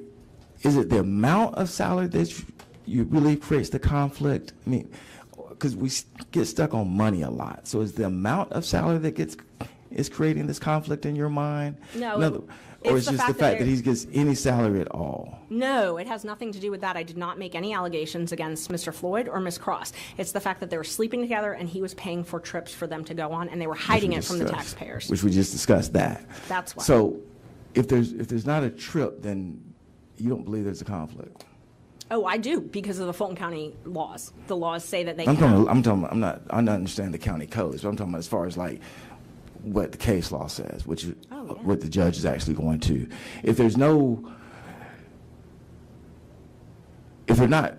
the amount of salary that you really creates the conflict? I mean, because we get stuck on money a lot. So is the amount of salary that is creating this conflict in your mind? No. Or is it just the fact that he gets any salary at all? No, it has nothing to do with that. I did not make any allegations against Mr. Floyd or Ms. Cross. It's the fact that they were sleeping together and he was paying for trips for them to go on, and they were hiding it from the taxpayers. Which we just discussed that. That's why. So if there's not a trip, then you don't believe there's a conflict? Oh, I do, because of the Fulton County laws. The laws say that they I'm not understanding the county codes, but I'm talking about as far as like what the case law says, which is what the judge is actually going to. If they're not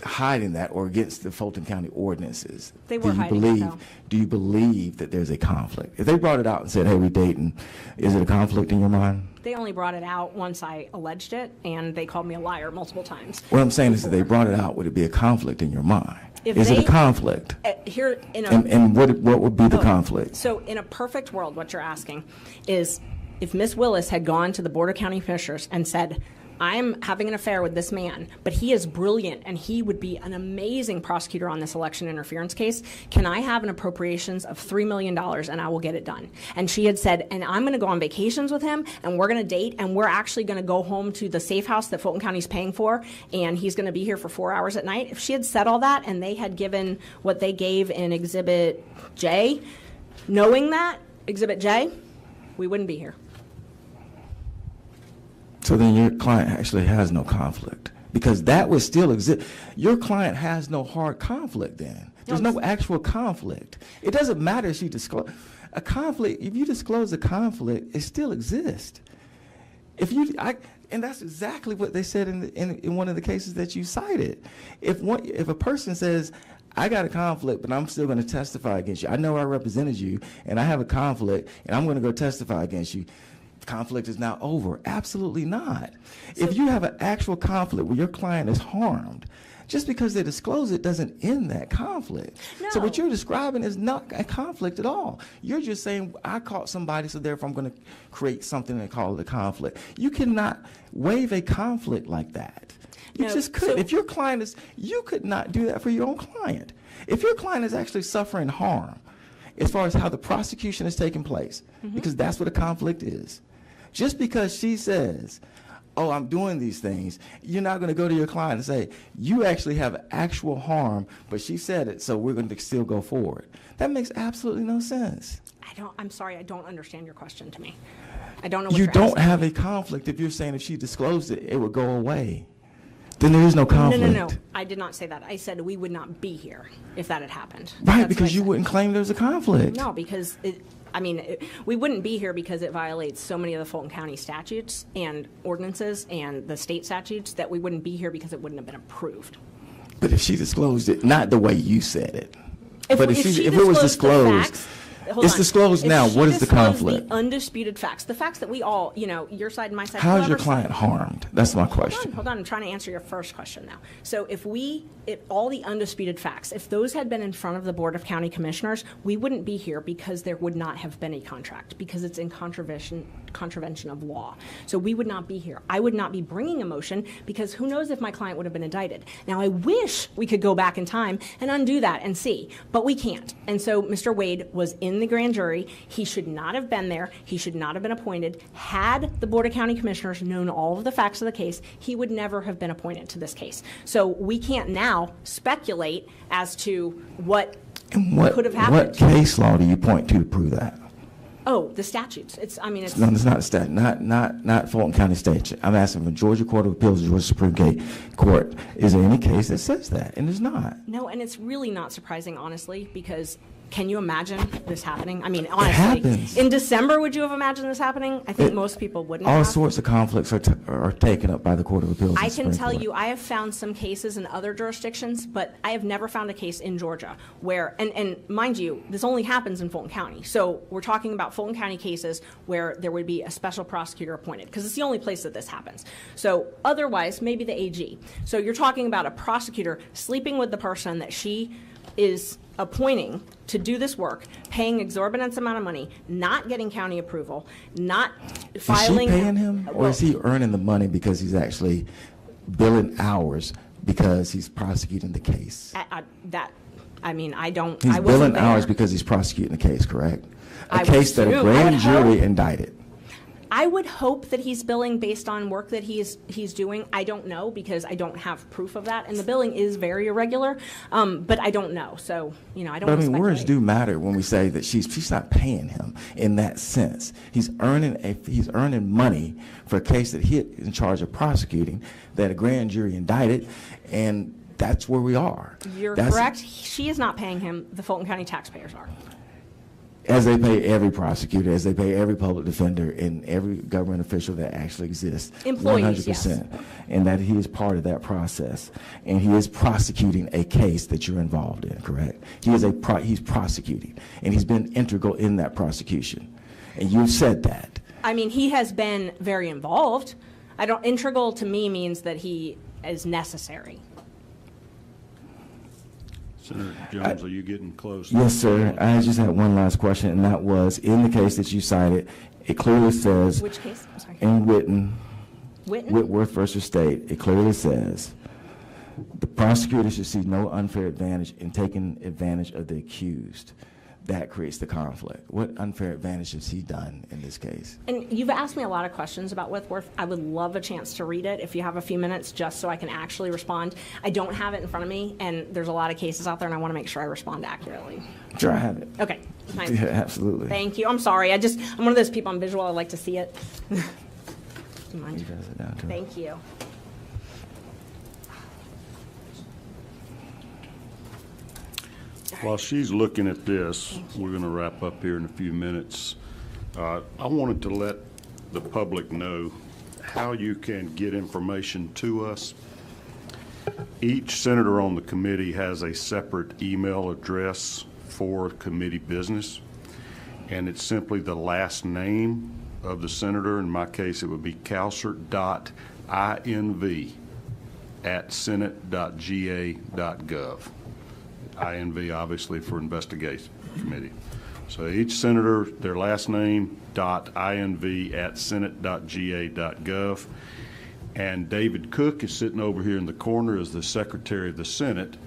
hiding that or against the Fulton County ordinances, they were hiding it, though. Do you believe that there's a conflict? If they brought it out and said, hey, we're dating, is it a conflict in your mind? They only brought it out once I alleged it, and they called me a liar multiple times. What I'm saying is that they brought it out, would it be a conflict in your mind? Is it a conflict? And what would be the conflict? So in a perfect world, what you're asking is if Miss Willis had gone to the Board of County Commissioners and said, I'm having an affair with this man, but he is brilliant and he would be an amazing prosecutor on this election interference case. Can I have an appropriations of $3 million and I will get it done? And she had said, and I'm going to go on vacations with him and we're going to date and we're actually going to go home to the safe house that Fulton County's paying for and he's going to be here for 4 hours at night. If she had said all that and they had given what they gave in Exhibit J, knowing that, Exhibit J, we wouldn't be here. So then your client actually has no conflict, because that would still exist. Your client has no hard conflict then. There's no actual conflict. It doesn't matter if you disclose a conflict. If you disclose a conflict, it still exists. And that's exactly what they said in one of the cases that you cited. If a person says, I got a conflict, but I'm still going to testify against you. I know I represented you, and I have a conflict, and I'm going to go testify against you. Conflict is now over. Absolutely not. If you have an actual conflict where your client is harmed, just because they disclose it doesn't end that conflict. No. So what you're describing is not a conflict at all. You're just saying, I caught somebody, so therefore I'm going to create something and call it a conflict. You cannot waive a conflict like that. You just could. So if your client is, you could not do that for your own client. If your client is actually suffering harm, as far as how the prosecution is taking place, because that's what a conflict is. Just because she says, oh, I'm doing these things, you're not going to go to your client and say, you actually have actual harm, but she said it, so we're going to still go forward. That makes absolutely no sense. I'm sorry, I don't understand your question to me. I don't know what You you're don't asking. have a conflict if you're saying if she disclosed it, it would go away. Then there is no conflict. No. I did not say that. I said we would not be here if that had happened. Right, That's because what I you said. wouldn't claim there's a conflict. No, because we wouldn't be here because it violates so many of the Fulton County statutes and ordinances and the state statutes that we wouldn't be here because it wouldn't have been approved. But if she disclosed it, not the way you said it, If but if it was disclosed, it's disclosed now. What is the conflict? The undisputed facts, the facts that we all, your side and my side. How is your whoever's client harmed? That's my question. Hold on, I'm trying to answer your first question now. So if all the undisputed facts, if those had been in front of the Board of County Commissioners, we wouldn't be here because there would not have been a contract, because it's in contravention of law. So we would not be here. I would not be bringing a motion because who knows if my client would have been indicted. Now, I wish we could go back in time and undo that and see, but we can't. And so Mr. Wade was in the grand jury. He should not have been there. He should not have been appointed. Had the Board of County Commissioners known all of the facts of the case, he would never have been appointed to this case. So we can't now speculate as to what could have happened. What case law do you point to prove that? Oh, the statutes. No, it's not a statute. Not Fulton County statute. I'm asking for Georgia Court of Appeals, Georgia Supreme Court. Is there any case that says that? And there's not. No, and it's really not surprising, honestly, because can you imagine this happening? I mean, It happens. in December, would you have imagined this happening? I think most people wouldn't All have. sorts of conflicts are taken up by the Court of Appeals. I and can Supreme tell Court. you, I have found some cases in other jurisdictions, but I have never found a case in Georgia where, and mind you, this only happens in Fulton County. So we're talking about Fulton County cases where there would be a special prosecutor appointed, because it's the only place that this happens. So otherwise, maybe the AG. So you're talking about a prosecutor sleeping with the person that she is appointing to do this work, paying exorbitant amount of money, not getting county approval, not filing. Is she paying him, or is he earning the money because he's actually billing hours because he's prosecuting the case? I don't. He's I wasn't billing there. hours because he's prosecuting the case, correct? I A would case that a assume. grand I would jury hope. indicted. I would hope that he's billing based on work that he's doing. I don't know because I don't have proof of that, and the billing is very irregular. But I don't know, so I don't. But I mean, wanna words speculate. do matter when we say that she's not paying him in that sense. He's earning money for a case that he is in charge of prosecuting, that a grand jury indicted, and that's where we are. You're correct. She is not paying him. The Fulton County taxpayers are. As they pay every prosecutor, as they pay every public defender and every government official that actually exists. Employees, 100%. And that he is part of that process. And he is prosecuting a case that you're involved in, correct? He's prosecuting. And he's been integral in that prosecution. And you've said that. I mean, he has been very involved. Integral to me means that he is necessary. Senator Jones, are you getting close? Yes, sir. I just had one last question, and that was, in the case that you cited, it clearly says, Which case? I'm sorry. in Whitten, Whitten? Whitworth versus State, it clearly says, the prosecutor should see no unfair advantage in taking advantage of the accused. That creates the conflict. What unfair advantage has he done in this case? And you've asked me a lot of questions about Whitworth. I would love a chance to read it if you have a few minutes, just so I can actually respond. I don't have it in front of me, and there's a lot of cases out there, and I want to make sure I respond accurately. Sure, I have it. Okay. Nice. Yeah, absolutely. Thank you. I'm sorry. I'm one of those people on visual. I like to see it. Do you He mind? does it down to it. Thank you. While she's looking at this, we're going to wrap up here in a few minutes. I wanted to let the public know how you can get information to us. Each senator on the committee has a separate email address for committee business, and it's simply the last name of the senator. In my case, it would be calcert.inv@senate.ga.gov. INV, obviously, for investigation committee. So each senator, their last name, .inv@senate.ga.gov. And David Cook is sitting over here in the corner as the Secretary of the Senate.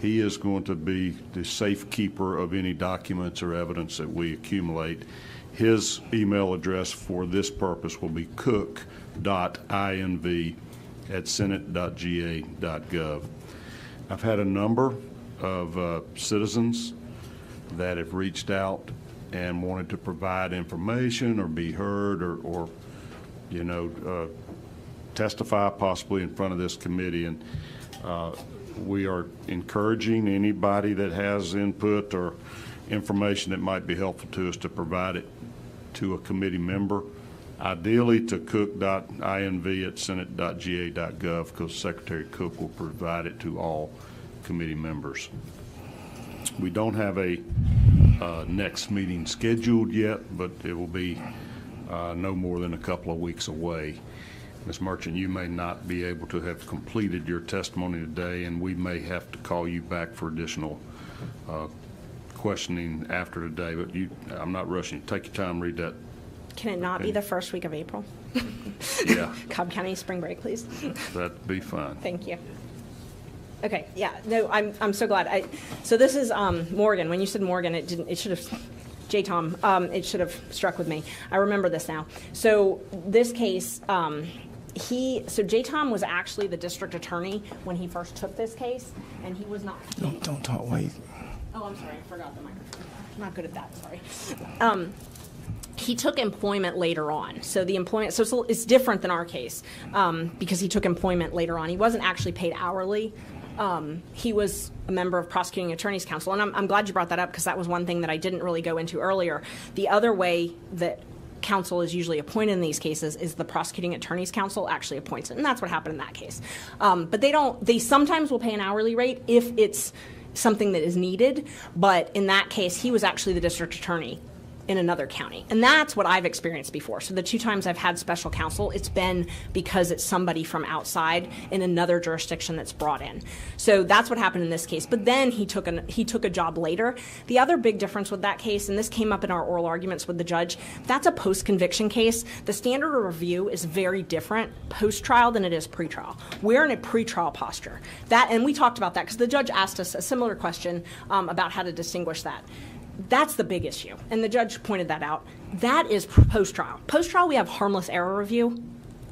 He is going to be the safekeeper of any documents or evidence that we accumulate. His email address for this purpose will be cook.inv@senate.ga.gov. I've had a number of citizens that have reached out and wanted to provide information or be heard or testify possibly in front of this committee. And we are encouraging anybody that has input or information that might be helpful to us to provide it to a committee member, ideally to cook.inv@senate.ga.gov, because Secretary Cook will provide it to all committee members. We don't have a next meeting scheduled yet, but it will be no more than a couple of weeks away. Ms. Merchant, you may not be able to have completed your testimony today, and we may have to call you back for additional questioning after today, but I'm not rushing you. Take your time, read that. Can it not be the first week of April? Yeah. Cobb County spring break, please. That'd be fine. Thank you. Okay, yeah, no, I'm so glad. So this is Morgan. When you said Morgan, it should have, J-Tom, it should have struck with me. I remember this now. So this case, so J-Tom was actually the district attorney when he first took this case, and he was not. Don't talk, wait. Oh, I'm sorry, I forgot the microphone. I'm not good at that, sorry. He took employment later on. So the employment, so it's different than our case because he took employment later on. He wasn't actually paid hourly. He was a member of Prosecuting Attorneys Council, and I'm glad you brought that up because that was one thing that I didn't really go into earlier. The other way that counsel is usually appointed in these cases is the Prosecuting Attorneys Council actually appoints it, and that's what happened in that case. But they sometimes will pay an hourly rate if it's something that is needed, but in that case, he was actually the district attorney in another county. And that's what I've experienced before. So the 2 times I've had special counsel, it's been because it's somebody from outside in another jurisdiction that's brought in. So that's what happened in this case. But then he took a job later. The other big difference with that case, and this came up in our oral arguments with the judge, that's a post-conviction case. The standard of review is very different post-trial than it is pre-trial. We're in a pre-trial posture. And we talked about that because the judge asked us a similar question about how to distinguish that. That's the big issue, and the judge pointed that out. That is post-trial. Post-trial, we have harmless error review.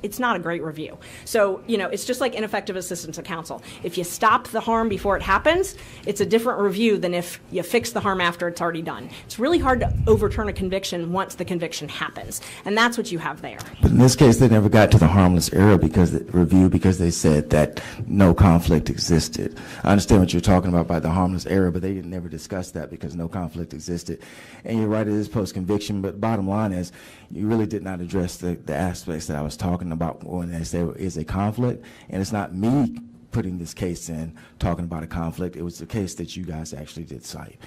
It's not a great review. So, it's just like ineffective assistance of counsel. If you stop the harm before it happens, it's a different review than if you fix the harm after it's already done. It's really hard to overturn a conviction once the conviction happens, and that's what you have there. But in this case, they never got to the harmless error because they said that no conflict existed. I understand what you're talking about by the harmless error, but they didn't never discuss that because no conflict existed. And you're right, it is post-conviction, but bottom line is you really did not address the aspects that I was talking about when they say is a conflict, and it's not me putting this case in talking about a conflict. It was the case that you guys actually did cite.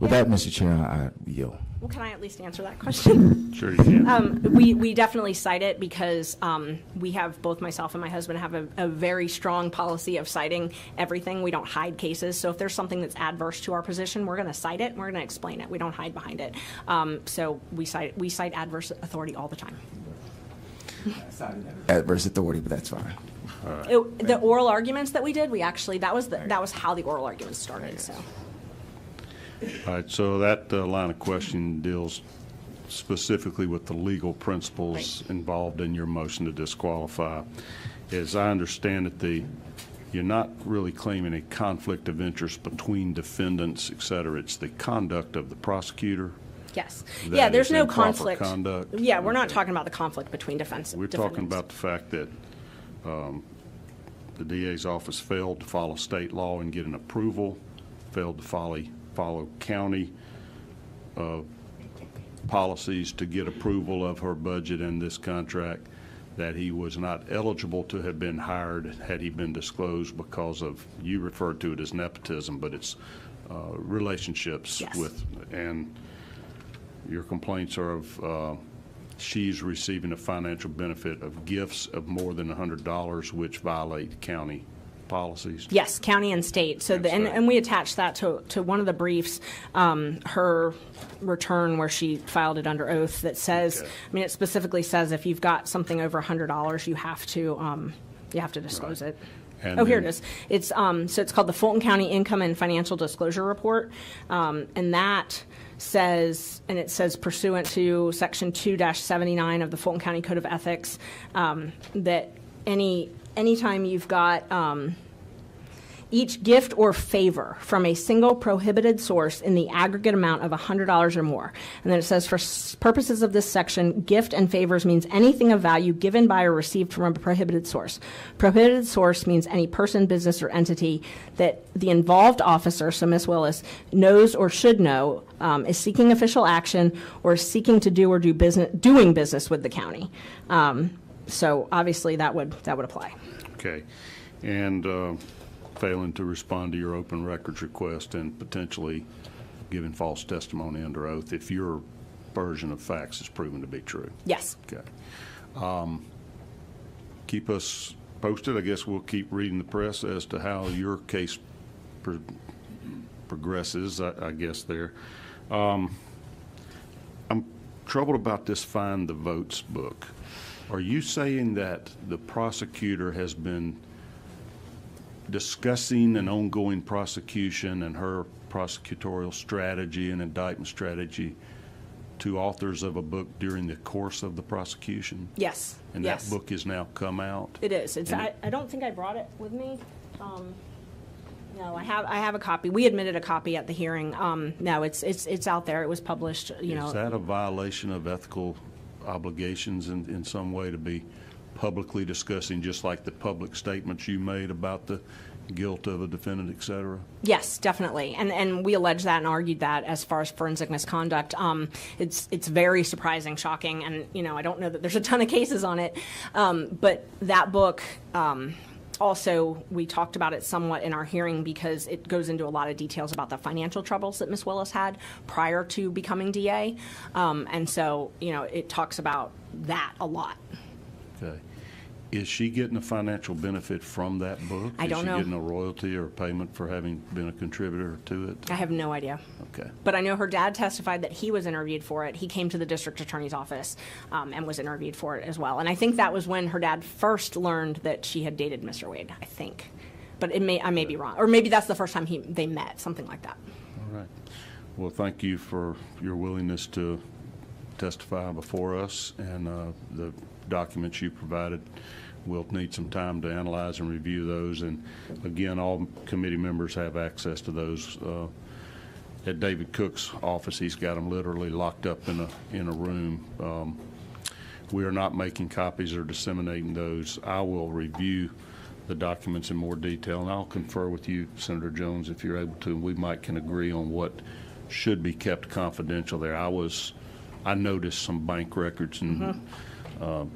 With that, Mr. Chair, I yield. Well, can I at least answer that question? Sure you can. We definitely cite it because we have, both myself and my husband have a very strong policy of citing everything. We don't hide cases. So if there's something that's adverse to our position, we're going to cite it and we're going to explain it. We don't hide behind it. So we cite adverse authority all the time. Adverse authority, but that's fine. The oral arguments that we did, that was how the oral arguments started. So. All right, so that line of question deals specifically with the legal principles involved in your motion to disqualify. As I understand it, you're not really claiming a conflict of interest between defendants, et cetera. It's the conduct of the prosecutor. Yes. Yeah, there's no conflict. Conduct. Yeah, we're not talking about the conflict between defendants. We're talking about the fact that the DA's office failed to follow state law and get an approval, failed to follow county policies to get approval of her budget and this contract, that he was not eligible to have been hired had he been disclosed because of, you referred to it as nepotism, but it's relationships Yes. with, and your complaints are of she's receiving a financial benefit of gifts of more than $100, which violate county policies. Yes, county and state. So, and we attached that to one of the briefs, her return where she filed it under oath that says, Okay. I mean, it specifically says if you've got something over $100, you have to disclose it. And Here it then- is. It's so it's called the Fulton County Income and Financial Disclosure Report, and that says, and it says pursuant to Section 2-79 of the Fulton County Code of Ethics, that anytime you've got each gift or favor from a single prohibited source in the aggregate amount of $100 or more. And then it says, for purposes of this section, gift and favors means anything of value given by or received from a prohibited source. Prohibited source means any person, business, or entity that the involved officer, so Ms. Willis, knows or should know is seeking official action or seeking to do or doing business with the county. So obviously that would apply. Okay. And failing to respond to your open records request and potentially giving false testimony under oath if your version of facts is proven to be true. Yes. Okay. Keep us posted. I guess we'll keep reading the press as to how your case progresses, I guess there. I'm troubled about this Find the Votes book. Are you saying that the prosecutor has been discussing an ongoing prosecution and her prosecutorial strategy and indictment strategy to authors of a book during the course of the prosecution? Yes. And yes. that book is now come out? It is. It's. I don't think I brought it with me. No, I have a copy. We admitted a copy at the hearing. No, it's out there. It was published. Is that a violation of ethical obligations in some way to be publicly discussing, just like the public statements you made about the guilt of a defendant, et cetera? Yes, definitely. And we alleged that and argued that as far as forensic misconduct. It's very surprising, shocking, and I don't know that there's a ton of cases on it. But that book, also, we talked about it somewhat in our hearing because it goes into a lot of details about the financial troubles that Ms. Willis had prior to becoming DA. And so, it talks about that a lot. Okay. Is she getting a financial benefit from that book? I don't know. Is she getting a royalty or payment for having been a contributor to it? I have no idea. Okay. But I know her dad testified that he was interviewed for it. He came to the district attorney's office and was interviewed for it as well. And I think that was when her dad first learned that she had dated Mr. Wade, I think. But I may be wrong. Or maybe that's the first time they met, something like that. All right. Well, thank you for your willingness to testify before us, and the documents you provided. We'll need some time to analyze and review those, and again, all committee members have access to those. At David Cook's office, he's got them literally locked up in a room. We are not making copies or disseminating those. I will review the documents in more detail, and I'll confer with you, Senator Jones, if you're able to, and we can agree on what should be kept confidential there. I noticed some bank records and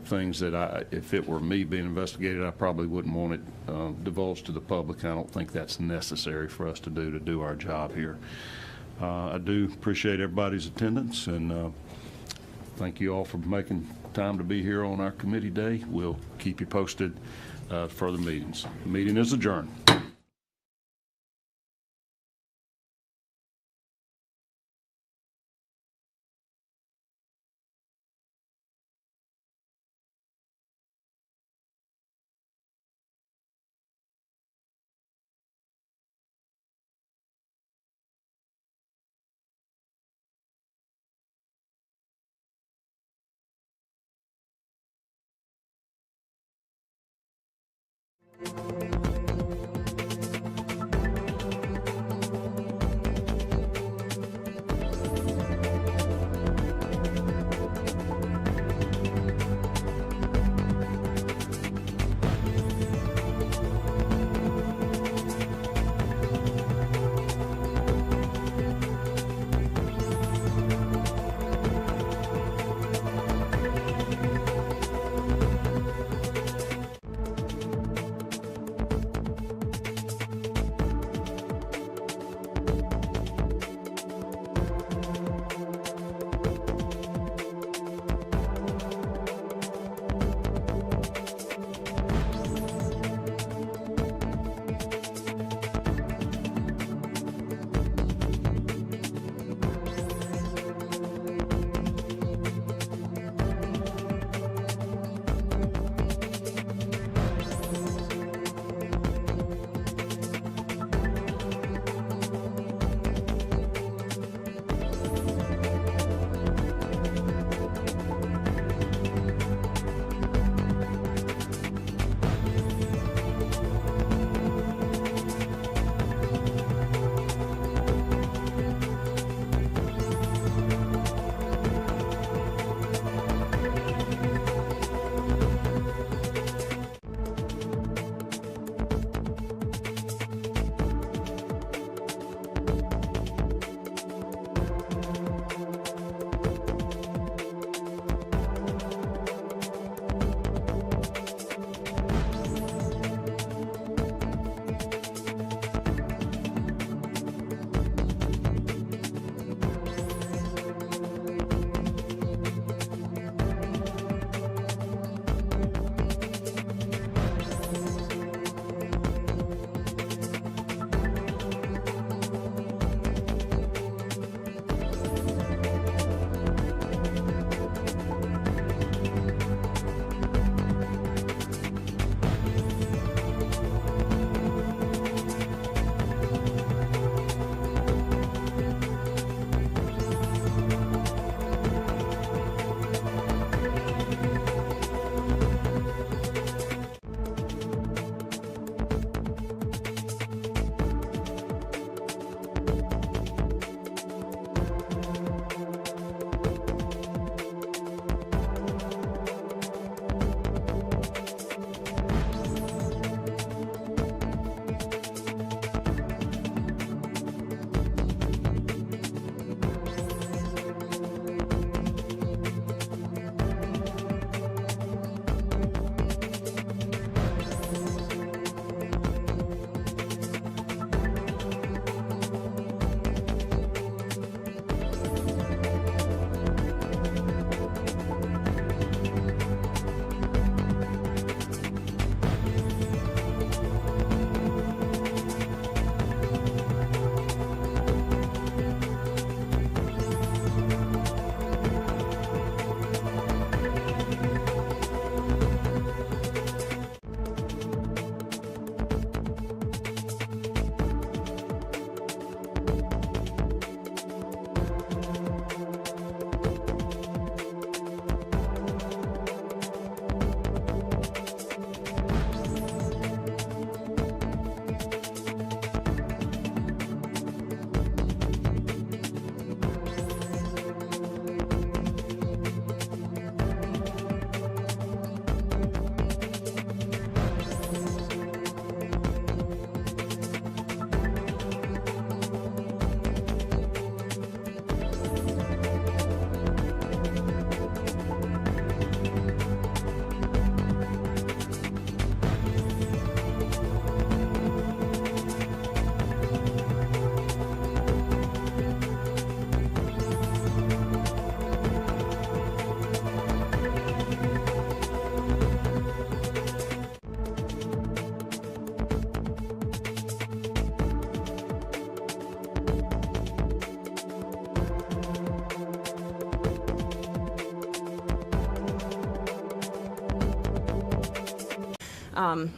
things that if it were me being investigated, I probably wouldn't want it divulged to the public. I don't think that's necessary for us to do our job here. I do appreciate everybody's attendance, and thank you all for making time to be here on our committee day. We'll keep you posted further meetings. The meeting is adjourned.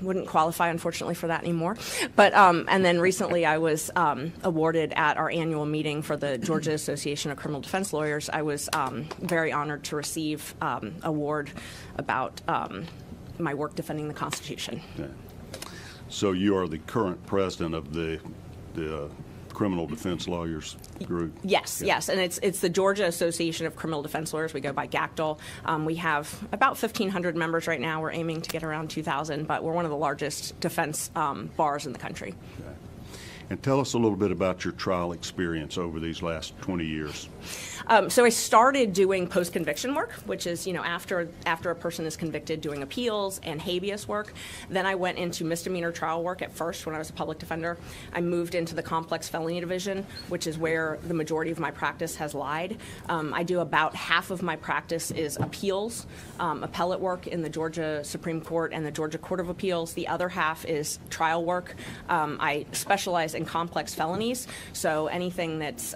Wouldn't qualify, unfortunately, for that anymore. But and then recently I was awarded at our annual meeting for the Georgia Association of Criminal Defense Lawyers. I was very honored to receive award about my work defending the Constitution. Okay. So you are the current president of the Criminal Defense Lawyers Group? Yes, Yeah. yes, and it's the Georgia Association of Criminal Defense Lawyers. We go by GACDL. We have about 1,500 members right now. We're aiming to get around 2,000, but we're one of the largest defense bars in the country. Okay. And tell us a little bit about your trial experience over these last 20 years. So I started doing post-conviction work, which is, after a person is convicted, doing appeals and habeas work. Then I went into misdemeanor trial work at first when I was a public defender. I moved into the complex felony division, which is where the majority of my practice has lied. I do about half of my practice is appeals, appellate work in the Georgia Supreme Court and the Georgia Court of Appeals. The other half is trial work. I specialize in complex felonies, so anything that's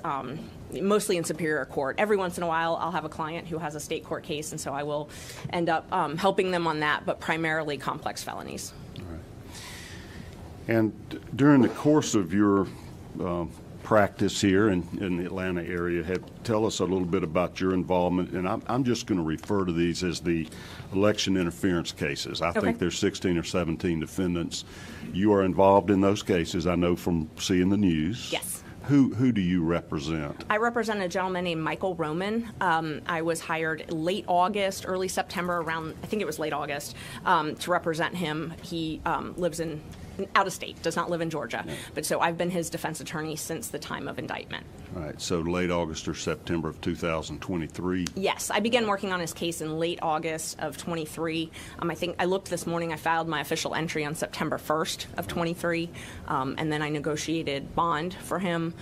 mostly in Superior Court. Every once in a while, I'll have a client who has a state court case, and so I will end up helping them on that, but primarily complex felonies. All right. And during the course of your practice here in the Atlanta area, tell us a little bit about your involvement, and I'm just going to refer to these as the election interference cases. I think there's 16 or 17 defendants. You are involved in those cases, I know from seeing the news. Yes. Who do you represent? I represent a gentleman named Michael Roman. I was hired late August, early September, around, I think it was late August, to represent him. He lives out of state, does not live in Georgia. Yeah. But so I've been his defense attorney since the time of indictment. All right, so late August or September of 2023? Yes, I began working on his case in late August of 23. I think I looked this morning, I filed my official entry on September 1st of 23, and then I negotiated bond for him,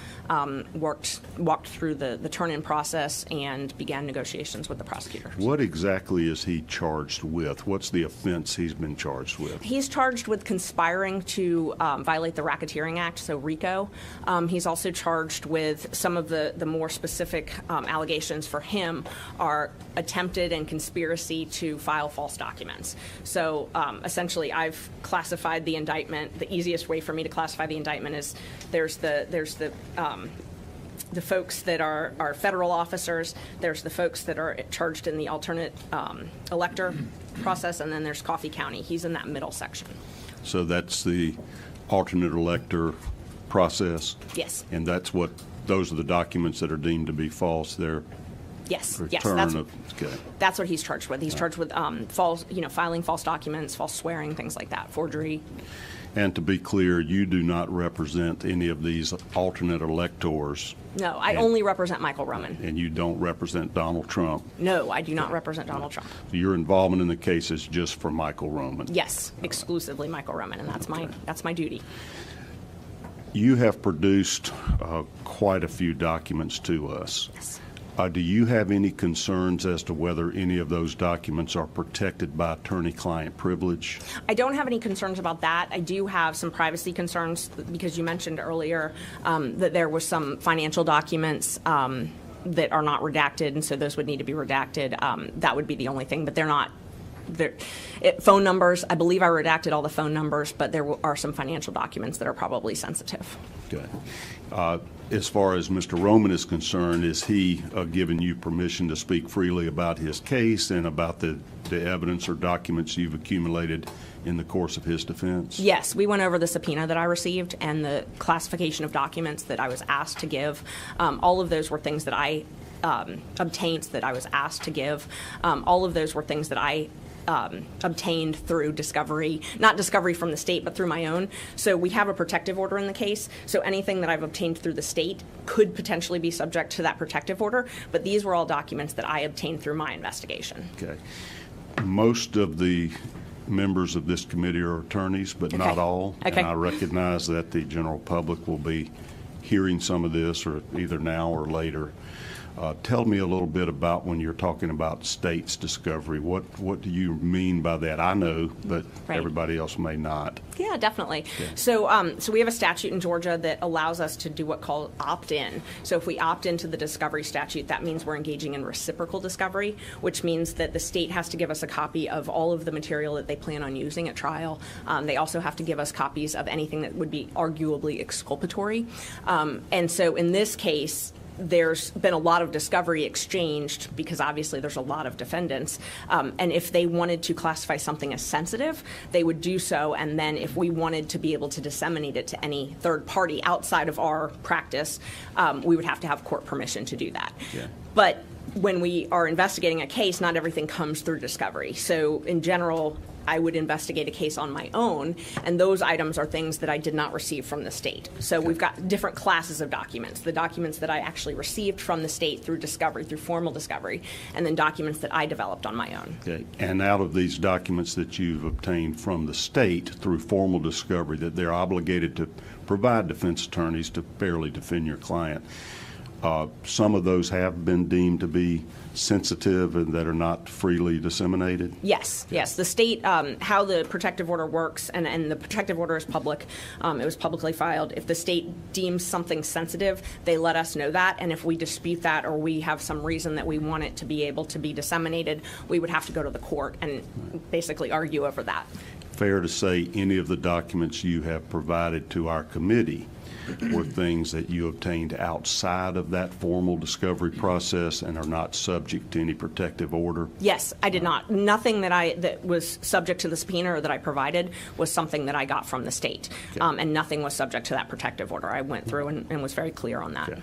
walked through the turn-in process, and began negotiations with the prosecutor. What exactly is he charged with? What's the offense he's been charged with? He's charged with conspiring to violate the Racketeering Act, so RICO. He's also charged with some of the more specific allegations for him are attempted and conspiracy to file false documents. So essentially, I've classified the indictment. The easiest way for me to classify the indictment is there's the folks that are federal officers, there's the folks that are charged in the alternate elector process, and then there's Coffee County. He's in that middle section. So that's the alternate elector process? Yes. And those are the documents that are deemed to be false. They're Yes, that's what he's charged with. He's charged with false, filing false documents, false swearing, things like that, forgery. And to be clear, you do not represent any of these alternate electors. No, I only represent Michael Roman. And you don't represent Donald Trump? No, I do not represent Donald Trump. Your involvement in the case is just for Michael Roman? Yes, exclusively Michael Roman, and that's my duty. You have produced quite a few documents to us. Yes. Do you have any concerns as to whether any of those documents are protected by attorney-client privilege? I don't have any concerns about that. I do have some privacy concerns because you mentioned earlier that there were some financial documents that are not redacted, and so those would need to be redacted. That would be the only thing, but they're not. Phone numbers, I believe I redacted all the phone numbers, but there are some financial documents that are probably sensitive. Okay. As far as Mr. Roman is concerned, is he giving you permission to speak freely about his case and about the evidence or documents you've accumulated in the course of his defense? Yes, we went over the subpoena that I received and the classification of documents that I was asked to give. All of those were things that I obtained that I was asked to give. All of those were things that I obtained through discovery, not discovery from the state, but through my own. So we have a protective order in the case. So anything that I've obtained through the state could potentially be subject to that protective order. But these were all documents that I obtained through my investigation. Okay. Most of the members of this committee are attorneys, but not all. Okay. And I recognize that the general public will be hearing some of this or either now or later. Tell me a little bit about when you're talking about state's discovery. What do you mean by that? I know, but Right. everybody else may not. Yeah, definitely. So we have a statute in Georgia that allows us to do what called opt-in. So if we opt into the discovery statute, that means we're engaging in reciprocal discovery, which means that the state has to give us a copy of all of the material that they plan on using at trial. They also have to give us copies of anything that would be arguably exculpatory. And so in this case, there's been a lot of discovery exchanged because obviously there's a lot of defendants. And if they wanted to classify something as sensitive, they would do so. And then if we wanted to be able to disseminate it to any third party outside of our practice, we would have to have court permission to do that. Yeah. But when we are investigating a case, not everything comes through discovery. So in general, I would investigate a case on my own, and those items are things that I did not receive from the state. So we've got different classes of documents, the documents that I actually received from the state through discovery, through formal discovery, and then documents that I developed on my own. Okay. And out of these documents that you've obtained from the state through formal discovery, that they're obligated to provide defense attorneys to fairly defend your client, some of those have been deemed to be sensitive and that are not freely disseminated? Yes. The state, how the protective order works, and the protective order is public. It was publicly filed. If the state deems something sensitive, they let us know that, and if we dispute that or we have some reason that we want it to be able to be disseminated, we would have to go to the court and basically argue over that. Fair to say any of the documents you have provided to our committee were things that you obtained outside of that formal discovery process and are not subject to any protective order? Yes, I did not. Nothing that was subject to the subpoena or that I provided was something that I got from the state, and nothing was subject to that protective order. I went through and was very clear on that. Okay.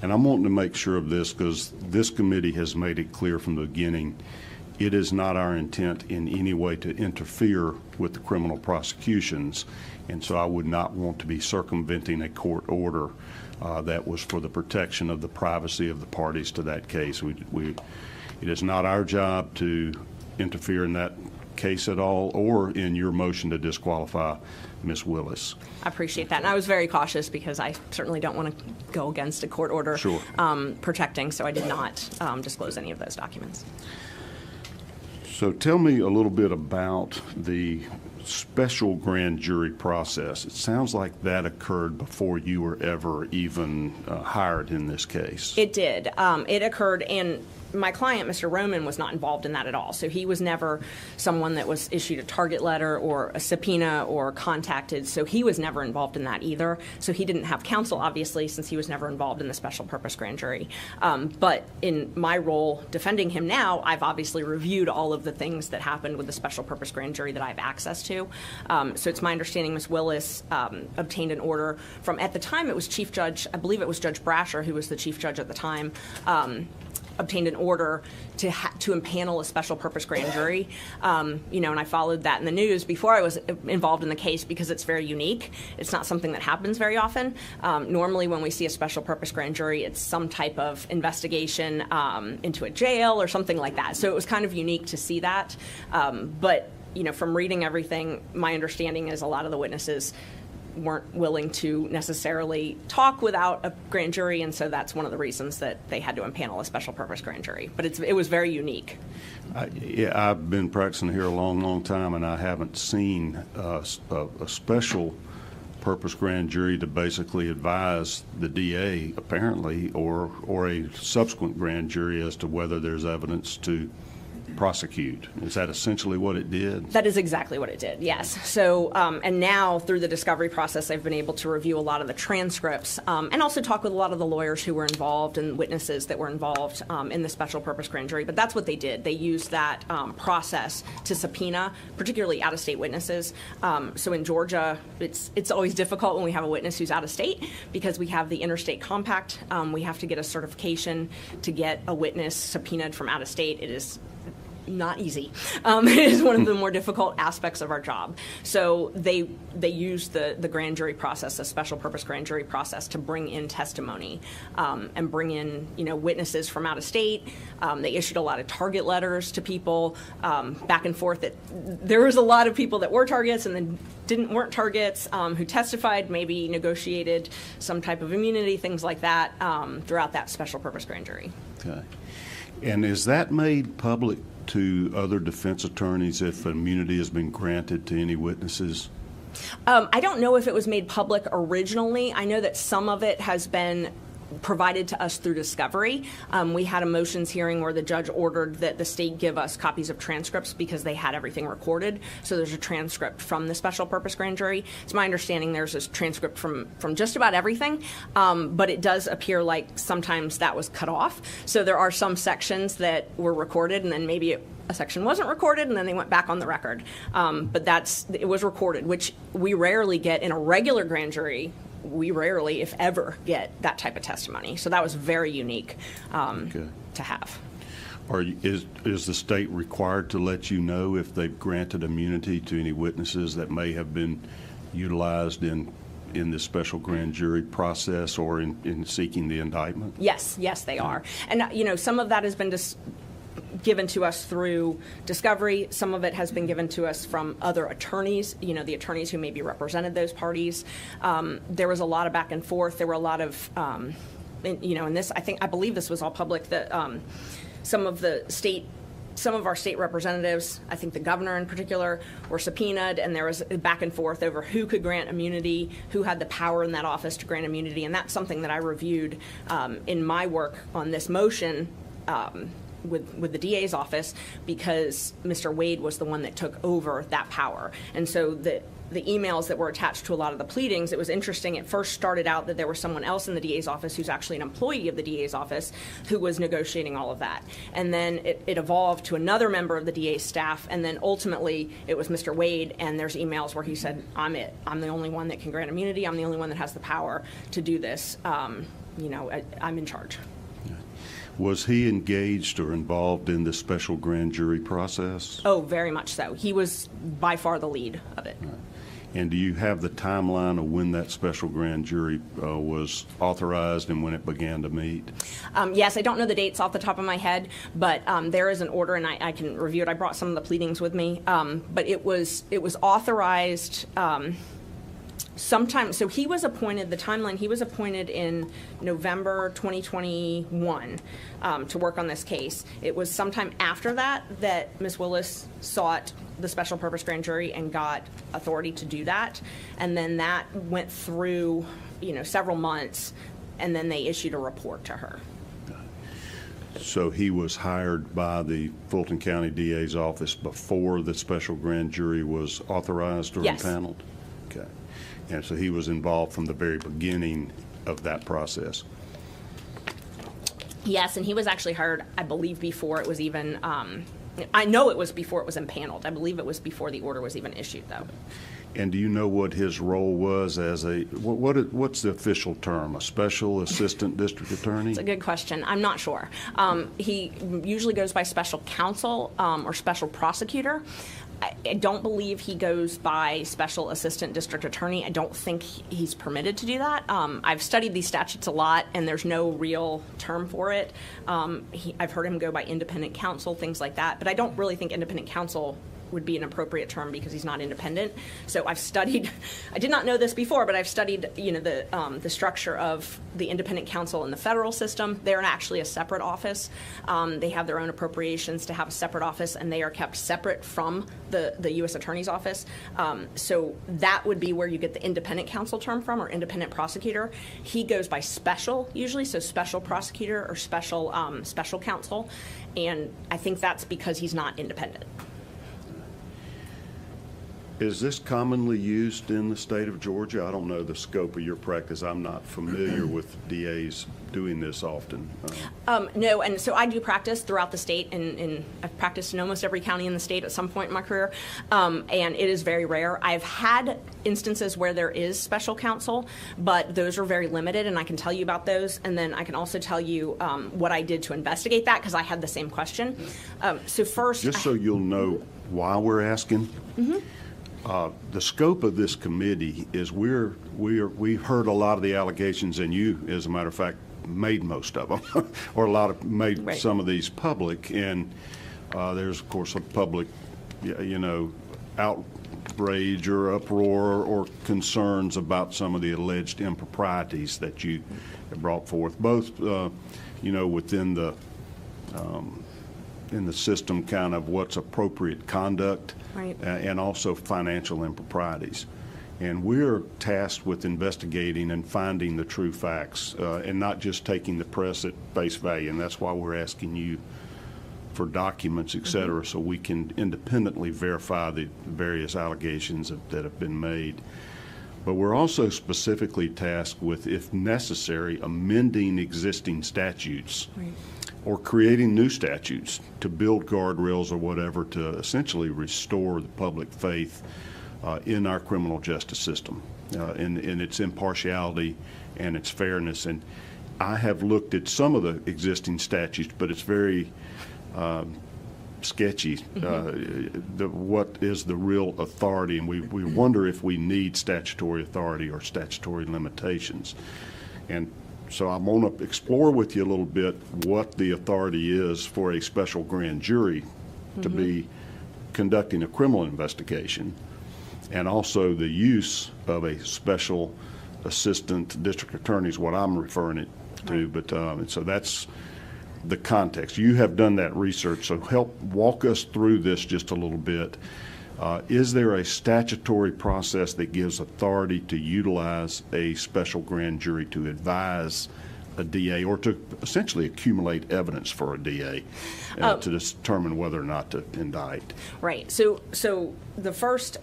And I'm wanting to make sure of this because this committee has made it clear from the beginning it is not our intent in any way to interfere with the criminal prosecutions, and so I would not want to be circumventing a court order that was for the protection of the privacy of the parties to that case. It is not our job to interfere in that case at all or in your motion to disqualify Ms. Willis. I appreciate that. And I was very cautious because I certainly don't want to go against a court order protecting, so I did not disclose any of those documents. So tell me a little bit about the special grand jury process. It sounds like that occurred before you were ever even hired in this case. It did. It occurred, and my client, Mr. Roman, was not involved in that at all. So he was never someone that was issued a target letter or a subpoena or contacted. So he was never involved in that either. So he didn't have counsel, obviously, since he was never involved in the special purpose grand jury. But in my role defending him now, I've obviously reviewed all of the things that happened with the special purpose grand jury that I have access to. So it's my understanding Ms. Willis obtained an order from, at the time it was Chief Judge, I believe it was Judge Brasher, who was the Chief Judge at the time, obtained an order to impanel a special purpose grand jury, and I followed that in the news before I was involved in the case because it's very unique. It's not something that happens very often. Normally when we see a special purpose grand jury, it's some type of investigation into a jail or something like that. So it was kind of unique to see that. But from reading everything, my understanding is a lot of the witnesses weren't willing to necessarily talk without a grand jury, and so that's one of the reasons that they had to impanel a special purpose grand jury. But it was very unique. I've been practicing here a long time, and I haven't seen a special purpose grand jury to basically advise the DA, apparently, or a subsequent grand jury as to whether there's evidence to prosecute. Is that essentially what it did? That is exactly what it did, yes. So, and now through the discovery process, I've been able to review a lot of the transcripts and also talk with a lot of the lawyers who were involved and witnesses that were involved in the special purpose grand jury. But that's what they did. They used that process to subpoena, particularly out-of-state witnesses. So in Georgia, it's always difficult when we have a witness who's out of state because we have the interstate compact. We have to get a certification to get a witness subpoenaed from out of state. It is not easy. It is one of the more difficult aspects of our job. So they used the grand jury process, a special purpose grand jury process, to bring in testimony and bring in witnesses from out of state. They issued a lot of target letters to people back and forth. There was a lot of people that were targets and then weren't targets who testified, maybe negotiated some type of immunity, things like that throughout that special purpose grand jury. Okay. And is that made public to other defense attorneys if immunity has been granted to any witnesses? I don't know if it was made public originally. I know that some of it has been provided to us through discovery. We had a motions hearing where the judge ordered that the state give us copies of transcripts because they had everything recorded. So there's a transcript from the special purpose grand jury. It's my understanding there's a transcript from just about everything, but it does appear like sometimes that was cut off. So there are some sections that were recorded and then maybe a section wasn't recorded and then they went back on the record. But it was recorded, which we rarely get in a regular grand jury. We rarely, if ever, get that type of testimony. So that was very unique to have. Is the state required to let you know if they've granted immunity to any witnesses that may have been utilized in this special grand jury process or in seeking the indictment? Yes, they are. And, some of that has been given to us through discovery. Some of it has been given to us from other attorneys, the attorneys who maybe represented those parties. There was a lot of back and forth. There were a lot of, and this, I believe this was all public, that some of our state representatives, I think the governor in particular, were subpoenaed, and there was back and forth over who could grant immunity, who had the power in that office to grant immunity, and that's something that I reviewed in my work on this motion with the DA's office, because Mr. Wade was the one that took over that power. And so the emails that were attached to a lot of the pleadings, it was interesting. It first started out that there was someone else in the DA's office who's actually an employee of the DA's office who was negotiating all of that. And then it evolved to another member of the DA's staff, and then ultimately it was Mr. Wade, and there's emails where he said, I'm the only one that can grant immunity. I'm the only one that has the power to do this. I'm in charge. Was he engaged or involved in the special grand jury process? Oh, very much so. He was by far the lead of it. Right. And do you have the timeline of when that special grand jury was authorized and when it began to meet? Yes, I don't know the dates off the top of my head, but there is an order, and I can review it. I brought some of the pleadings with me, but it was authorized sometime. So he was appointed, the timeline, he was appointed in November 2021 to work on this case. It was sometime after that Ms. Willis sought the special purpose grand jury and got authority to do that. And then that went through, several months, and then they issued a report to her. So he was hired by the Fulton County DA's office before the special grand jury was authorized or impaneled? Okay. And so he was involved from the very beginning of that process. Yes, and he was actually hired, I believe, before it was even, I know it was before it was impaneled. I believe it was before the order was even issued, though. And do you know what his role was as what's the official term, a special assistant district attorney? It's a good question. I'm not sure. He usually goes by special counsel or special prosecutor. I don't believe he goes by special assistant district attorney. I don't think he's permitted to do that. I've studied these statutes a lot, and there's no real term for it. I've heard him go by independent counsel, things like that, but I don't really think independent counsel would be an appropriate term because he's not independent. So I've studied, I did not know this before, but I've studied, the structure of the independent counsel in the federal system. They're actually a separate office. They have their own appropriations to have a separate office, and they are kept separate from the U.S. Attorney's Office. So that would be where you get the independent counsel term from, or independent prosecutor. He goes by special usually, so special prosecutor or special counsel, and I think that's because he's not independent. Is this commonly used in the state of Georgia? I don't know the scope of your practice. I'm not familiar with DAs doing this often. No, and so I do practice throughout the state, and I've practiced in almost every county in the state at some point in my career, and it is very rare. I've had instances where there is special counsel, but those are very limited, and I can tell you about those, and then I can also tell you what I did to investigate that, because I had the same question. So first... Just so you'll know why we're asking, the scope of this committee is we heard a lot of the allegations, and you, as a matter of fact, made most of them, or made some of these public, and there's of course a public, outrage or uproar or concerns about some of the alleged improprieties that you have brought forth, both within the in the system kind of what's appropriate conduct, Right. And also financial improprieties. And we're tasked with investigating and finding the true facts, and not just taking the press at face value. And that's why we're asking you for documents, et cetera, so we can independently verify the various allegations that have been made. But we're also specifically tasked with, if necessary, amending existing statutes. Right. Or creating new statutes to build guardrails or whatever to essentially restore the public faith in our criminal justice system, in its impartiality and its fairness. And I have looked at some of the existing statutes, but it's very sketchy. What is the real authority? And we wonder if we need statutory authority or statutory limitations. And so I want to explore with you a little bit what the authority is for a special grand jury to be conducting a criminal investigation, and also the use of a special assistant district attorney is what I'm referring it to. Right. But so that's the context. You have done that research, so help walk us through this just a little bit. Is there a statutory process that gives authority to utilize a special grand jury to advise a DA or to essentially accumulate evidence for a DA to determine whether or not to indict? Right. So the first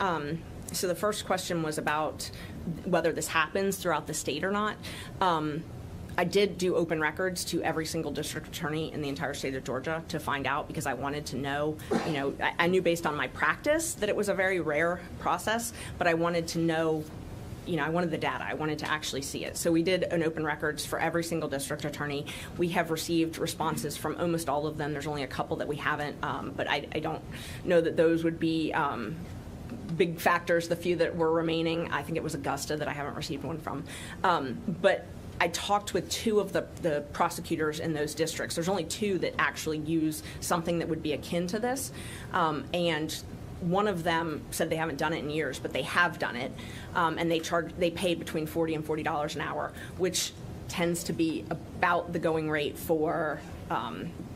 question was about whether this happens throughout the state or not. I did do open records to every single district attorney in the entire state of Georgia to find out, because I wanted to know, I knew based on my practice that it was a very rare process, but I wanted to know, I wanted the data. I wanted to actually see it. So we did an open records for every single district attorney. We have received responses from almost all of them. There's only a couple that we haven't, but I don't know that those would be big factors. The few that were remaining, I think it was Augusta that I haven't received one from. But I talked with two of the prosecutors in those districts. There's only two that actually use something that would be akin to this. And one of them said they haven't done it in years, but they have done it. And they paid between $40 and $40 an hour, which tends to be about the going rate for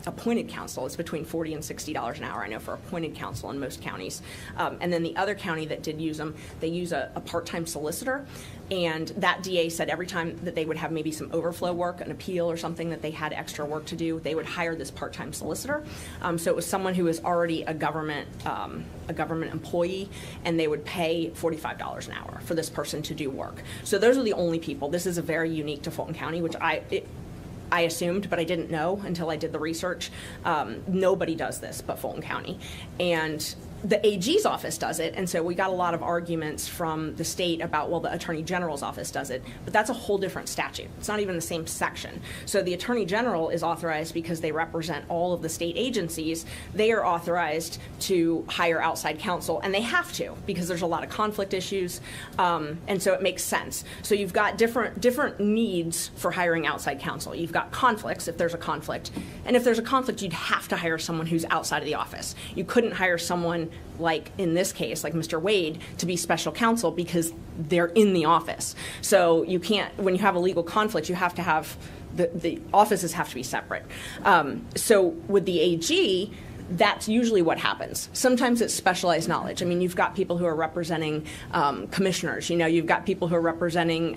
appointed counsel. It's between $40 and $60 an hour, I know, for appointed counsel in most counties. And then the other county that did use them, they use a part-time solicitor. And that DA said every time that they would have maybe some overflow work, an appeal or something that they had extra work to do, they would hire this part-time solicitor. So it was someone who was already a government employee, and they would pay $45 an hour for this person to do work. So those are the only people. This is a very unique to Fulton County, which I assumed, but I didn't know until I did the research. Nobody does this but Fulton County. And the AG's office does it, and so we got a lot of arguments from the state about, well, the Attorney General's office does it, but that's a whole different statute. It's not even the same section. So the Attorney General is authorized because they represent all of the state agencies. They are authorized to hire outside counsel, and they have to because there's a lot of conflict issues, and so it makes sense. So you've got different needs for hiring outside counsel. You've got conflicts, if there's a conflict, and if there's a conflict, you'd have to hire someone who's outside of the office. You couldn't hire someone like in this case, like Mr. Wade, to be special counsel because they're in the office. So you can't, when you have a legal conflict, you have to have, the offices have to be separate. So with the AG, that's usually what happens. Sometimes it's specialized knowledge. I mean, you've got people who are representing commissioners. You've got people who are representing,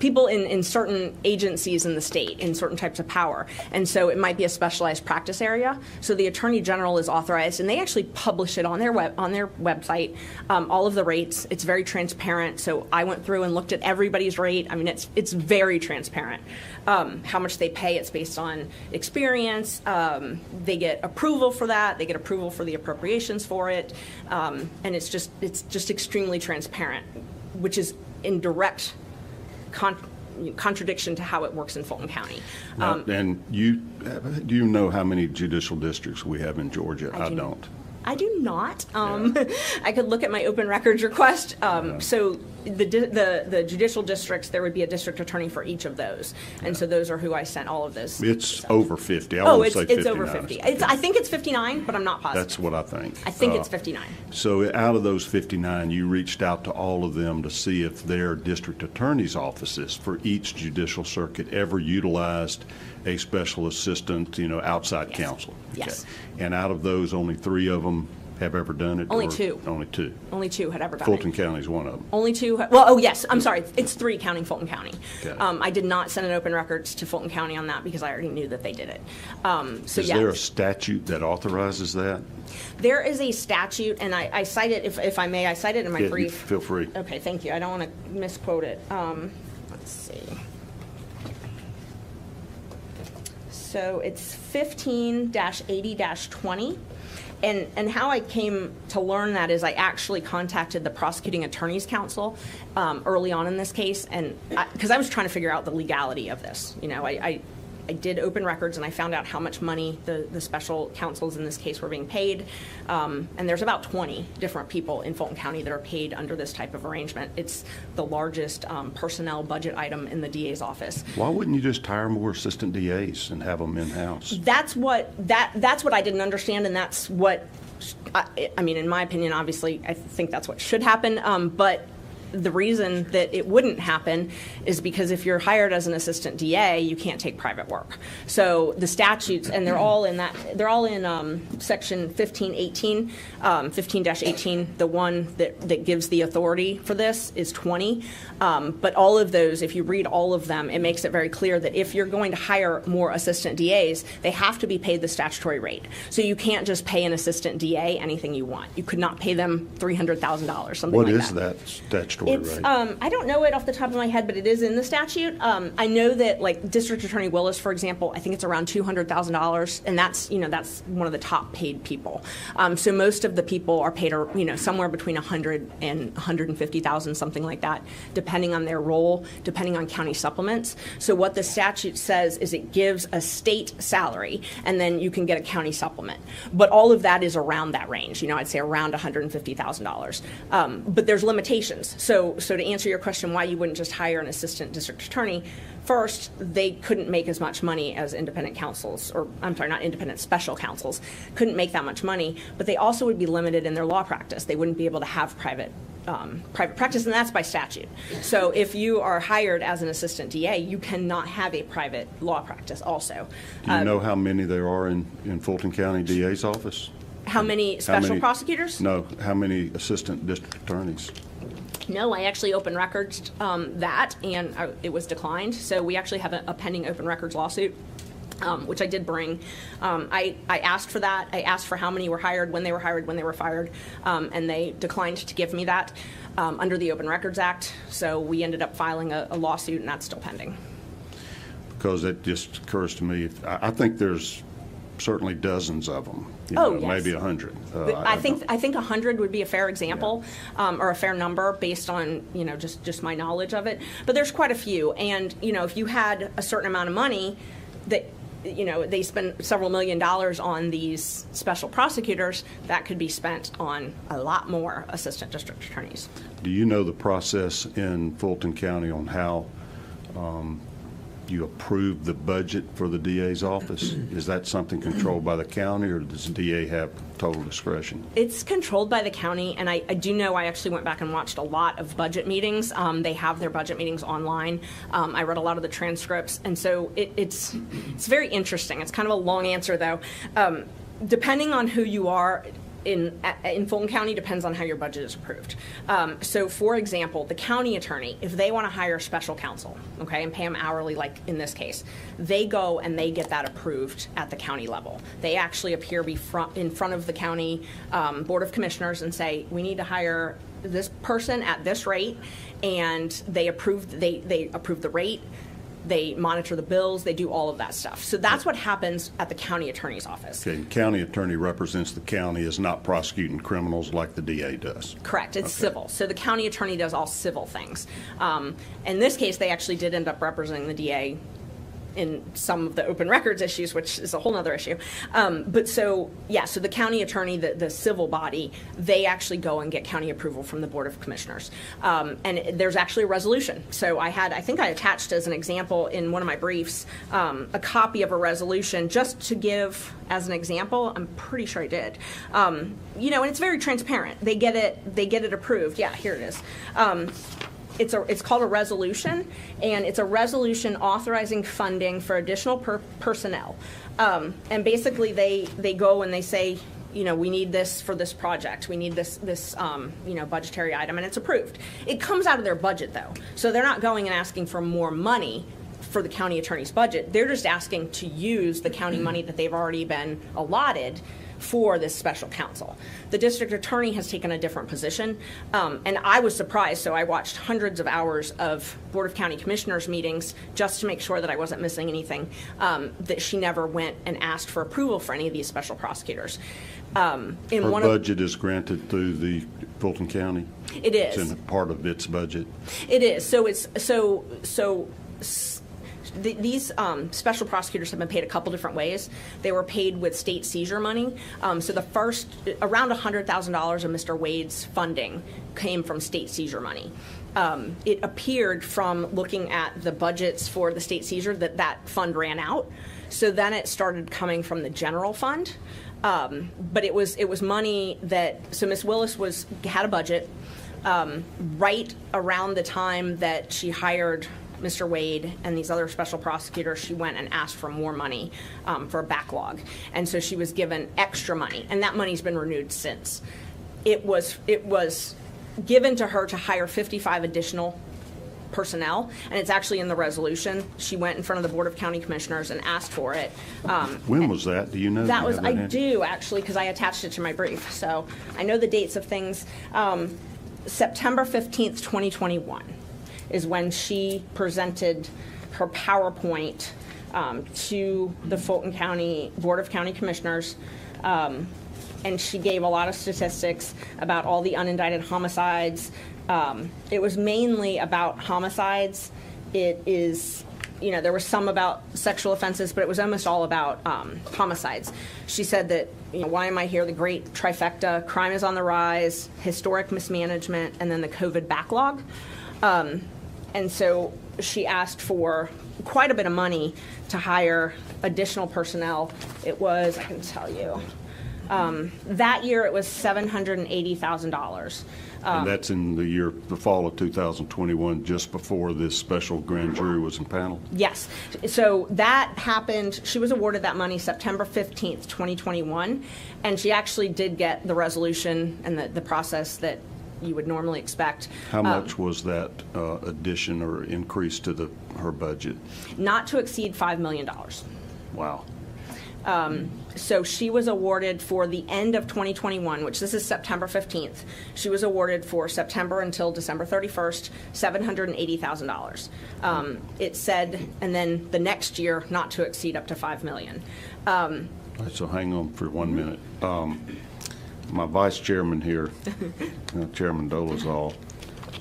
people in certain agencies in the state, in certain types of power. And so it might be a specialized practice area. So the Attorney General is authorized, and they actually publish it on their website, all of the rates. It's very transparent. So I went through and looked at everybody's rate. I mean, it's very transparent. How much they pay, it's based on experience. They get approval for that. They get approval for the appropriations for it, and it's just extremely transparent, which is in direct contradiction to how it works in Fulton County. And do you know how many judicial districts we have in Georgia? I don't. I do not. I could look at my open records request. So the judicial districts, there would be a district attorney for each of those, and so those are who I sent all of this. It's over 50. It's over 50. I think it's 59, but I'm not positive. That's what I think. I think it's 59. So out of those 59, you reached out to all of them to see if their district attorney's offices for each judicial circuit ever utilized a special assistant, outside counsel. Yes. And out of those, only 3 of them have ever done it? Only 2. Only 2. Only 2 had ever done Fulton it. County is one of them. Only 2. Yes. I'm sorry. It's 3 counting Fulton County. Okay. I did not send an open records to Fulton County on that because I already knew that they did it. Is there a statute that authorizes that? There is a statute, and I cite it, if I may, I cite it in my brief. Feel free. Okay, thank you. I don't want to misquote it. Let's see. So it's 15-80-20. And how I came to learn that is I actually contacted the prosecuting attorney's counsel early on in this case, and because I was trying to figure out the legality of this. I did open records, and I found out how much money the special counsels in this case were being paid. And there's about 20 different people in Fulton County that are paid under this type of arrangement. It's the largest personnel budget item in the DA's office. Why wouldn't you just hire more assistant DAs and have them in-house? That's what I didn't understand, and that's what, I mean, in my opinion, obviously, I think that's what should happen. But the reason that it wouldn't happen is because if you're hired as an assistant DA, you can't take private work. So the statutes, and they're all in section 1518, 15-18. The one that gives the authority for this is 20. But all of those, if you read all of them, it makes it very clear that if you're going to hire more assistant DAs, they have to be paid the statutory rate. So you can't just pay an assistant DA anything you want. You could not pay them $300,000, something like that. What is that statutory? I don't know it off the top of my head, but it is in the statute. I know that, like, District Attorney Willis, for example, I think it's around $200,000, and that's one of the top paid people. So most of the people are paid, somewhere between $100,000 and $150,000, something like that, depending on their role, depending on county supplements. So what the statute says is it gives a state salary, and then you can get a county supplement. But all of that is around that range. I'd say around $150,000. But there's limitations. So to answer your question, why you wouldn't just hire an assistant district attorney, first, they couldn't make as much money as independent counsels, or I'm sorry, not independent, special counsels, couldn't make that much money, but they also would be limited in their law practice. They wouldn't be able to have private practice, and that's by statute. So if you are hired as an assistant DA, you cannot have a private law practice also. Do you know how many there are in Fulton County DA's office? How many special prosecutors? No, how many assistant district attorneys? No, I actually open records that, and it was declined. So we actually have a pending open records lawsuit, which I did bring. I asked for that. I asked for how many were hired, when they were fired, and they declined to give me that under the Open Records Act. So we ended up filing a lawsuit, and that's still pending. Because it just occurs to me, I think there's certainly dozens of them. Yes. Maybe 100. I think 100 would be a fair example, or a fair number based on just my knowledge of it. But there's quite a few, and if you had a certain amount of money that they spend several $1 million on these special prosecutors, that could be spent on a lot more assistant district attorneys. Do you know the process in Fulton County on how you approve the budget for the DA's office? Is that something controlled by the county, or does the DA have total discretion? It's controlled by the county, and I do know I actually went back and watched a lot of budget meetings. They have their budget meetings online. I read a lot of the transcripts, and so it's very interesting. It's kind of a long answer, though. Depending on who you are, in Fulton County depends on how your budget is approved. So, for example, the county attorney, if they want to hire special counsel, okay, and pay them hourly, like in this case, they go and they get that approved at the county level. They actually appear in front of the county Board of Commissioners and say, we need to hire this person at this rate, and they approve the rate. They monitor the bills. They do all of that stuff. So that's what happens at the county attorney's office. Okay, county attorney represents the county, is not prosecuting criminals like the DA does. Correct. It's civil. So the county attorney does all civil things. In this case, they actually did end up representing the DA in some of the open records issues, which is a whole other issue. But so the county attorney, the civil body, they actually go and get county approval from the Board of Commissioners. And there's actually a resolution. So I think I attached as an example in one of my briefs a copy of a resolution just to give as an example. I'm pretty sure I did. And it's very transparent. They get it approved. Yeah, here it is. It's called a resolution, and it's a resolution authorizing funding for additional personnel. And basically, they go and they say, we need this for this project. We need this budgetary item, and it's approved. It comes out of their budget, though, so they're not going and asking for more money for the county attorney's budget. They're just asking to use the county money that they've already been allotted for this special counsel. The district attorney has taken a different position, and I was surprised, so I watched hundreds of hours of Board of County Commissioners meetings just to make sure that I wasn't missing anything, that she never went and asked for approval for any of these special prosecutors. Her budget is granted through the Fulton County? It is. It's in part of its budget? It is. These special prosecutors have been paid a couple different ways. They were paid with state seizure money. So the first, around $100,000 of Mr. Wade's funding came from state seizure money. It appeared from looking at the budgets for the state seizure that fund ran out. So then it started coming from the general fund. But it was money so Ms. Willis had a budget right around the time that she hired Mr. Wade and these other special prosecutors. She went and asked for more money for a backlog. And so she was given extra money, and that money's been renewed since. It was given to her to hire 55 additional personnel, and it's actually in the resolution. She went in front of the Board of County Commissioners and asked for it. When was that? Do you know? I do, actually, because I attached it to my brief. So I know the dates of things. September 15th, 2021 is when she presented her PowerPoint to the Fulton County Board of County Commissioners. And she gave a lot of statistics about all the unindicted homicides. It was mainly about homicides. It is, there was some about sexual offenses, but it was almost all about homicides. She said that, why am I here? The great trifecta: crime is on the rise, historic mismanagement, and then the COVID backlog. And so she asked for quite a bit of money to hire additional personnel. It was, I can tell you, that year it was $780,000. And that's in the fall of 2021, just before this special grand jury was impaneled? Yes. So that happened, she was awarded that money September 15th, 2021, and she actually did get the resolution and the process that you would normally expect. How much was that addition or increase to her budget? Not to exceed $5 million. Wow. So she was awarded for the end of 2021, which this is September 15th. She was awarded for September until December 31st, $780,000. It said, and then the next year, not to exceed up to $5 million. All right, so hang on for 1 minute. My vice chairman here, Chairman Dolezal,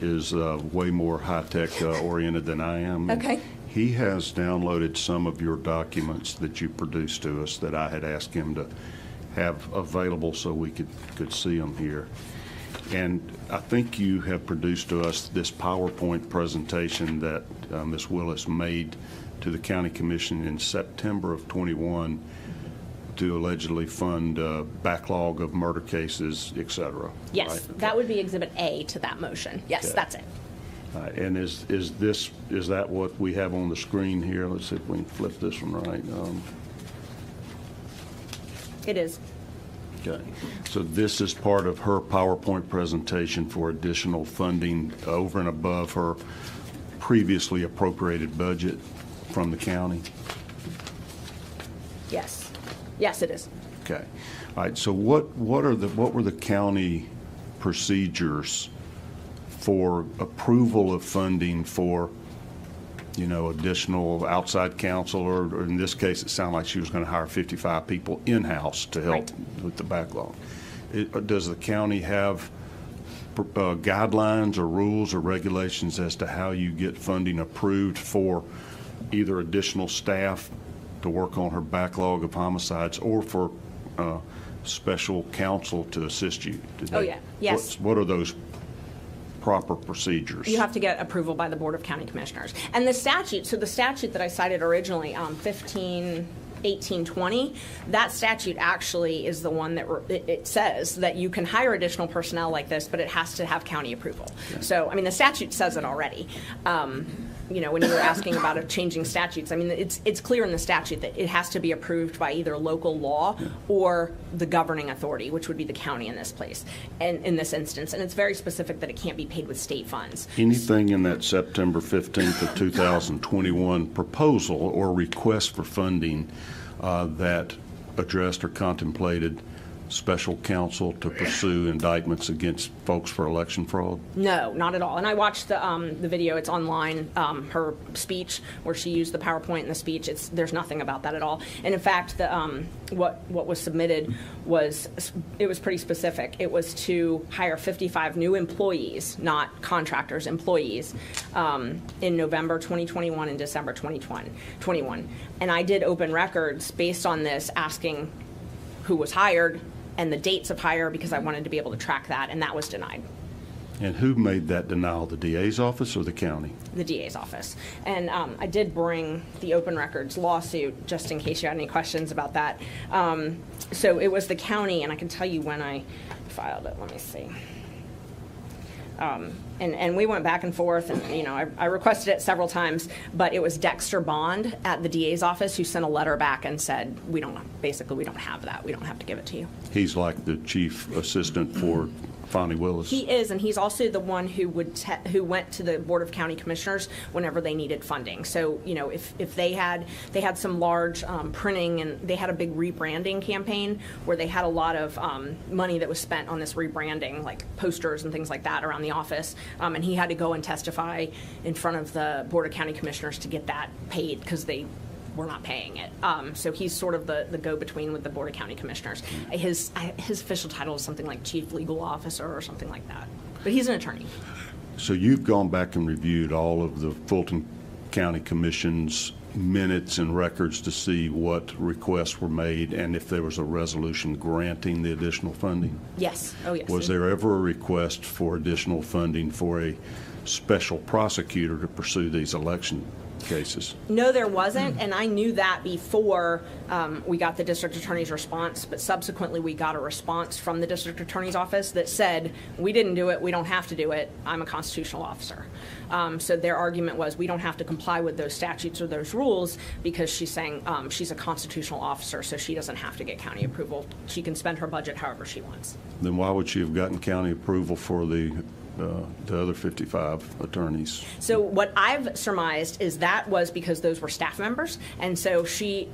is way more high-tech oriented than I am. Okay. He has downloaded some of your documents that you produced to us that I had asked him to have available so we could see them here. And I think you have produced to us this PowerPoint presentation that Ms. Willis made to the County Commission in September of 21 to allegedly fund backlog of murder cases, et cetera. Yes, right? That would be Exhibit A to that motion. Yes, okay. That's it. And is that what we have on the screen here? Let's see if we can flip this one right. It is. Okay. So this is part of her PowerPoint presentation for additional funding over and above her previously appropriated budget from the county? Yes. Yes, it is. Okay. All right. So what were the county procedures for approval of funding for, additional outside counsel, or in this case, it sounded like she was going to hire 55 people in-house to help with the backlog. Does the county have guidelines or rules or regulations as to how you get funding approved for either additional staff to work on her backlog of homicides or for special counsel to assist you? Oh, yeah. Yes. What are those proper procedures? You have to get approval by the Board of County Commissioners. And the statute, so the statute that I cited originally, 1820, that statute actually is the one that it says that you can hire additional personnel like this, but it has to have county approval. Okay. So, I mean, the statute says it already. You know, when you were asking about changing statutes, I mean, it's clear in the statute that it has to be approved by either local law or the governing authority, which would be the county in this place, and in this instance. And it's very specific that it can't be paid with state funds. Anything in that September 15th of 2021 proposal or request for funding that addressed or contemplated special counsel to pursue indictments against folks for election fraud? No, not at all. And I watched the video. It's online, her speech where she used the PowerPoint in the speech. There's nothing about that at all. And in fact, what was submitted was pretty specific. It was to hire 55 new employees, not contractors, employees, in November 2021 and December 2021. And I did open records based on this, asking who was hired and the dates of hire, because I wanted to be able to track that, and that was denied. And who made that denial, the DA's office or the county? The DA's office. And I did bring the open records lawsuit just in case you had any questions about that. So it was the county, and I can tell you when I filed it. Let me see. And we went back and forth, and you know, I requested it several times, but it was Dexter Bond at the DA's office who sent a letter back and said, we don't have that. We don't have to give it to you. He's like the chief assistant for Fani Willis. He is, and he's also the one who went to the Board of County Commissioners whenever they needed funding. So, you know, if they had some large printing, and they had a big rebranding campaign where they had a lot of money that was spent on this rebranding, like posters and things like that around the office, and he had to go and testify in front of the Board of County Commissioners to get that paid because they were not paying it. So he's sort of the go-between with the Board of County Commissioners. His official title is something like Chief Legal Officer or something like that. But he's an attorney. So you've gone back and reviewed all of the Fulton County Commission's minutes and records to see what requests were made and if there was a resolution granting the additional funding? Yes. Oh, yes. Was there ever a request for additional funding for a special prosecutor to pursue these election cases? No, there wasn't, and I knew that before we got the district attorney's response, but subsequently we got a response from the district attorney's office that said, we didn't do it, we don't have to do it, I'm a constitutional officer. So their argument was, we don't have to comply with those statutes or those rules because she's saying she's a constitutional officer, so she doesn't have to get county approval. She can spend her budget however she wants. Then why would she have gotten county approval for the other 55 attorneys? So what I've surmised is that was because those were staff members, and so she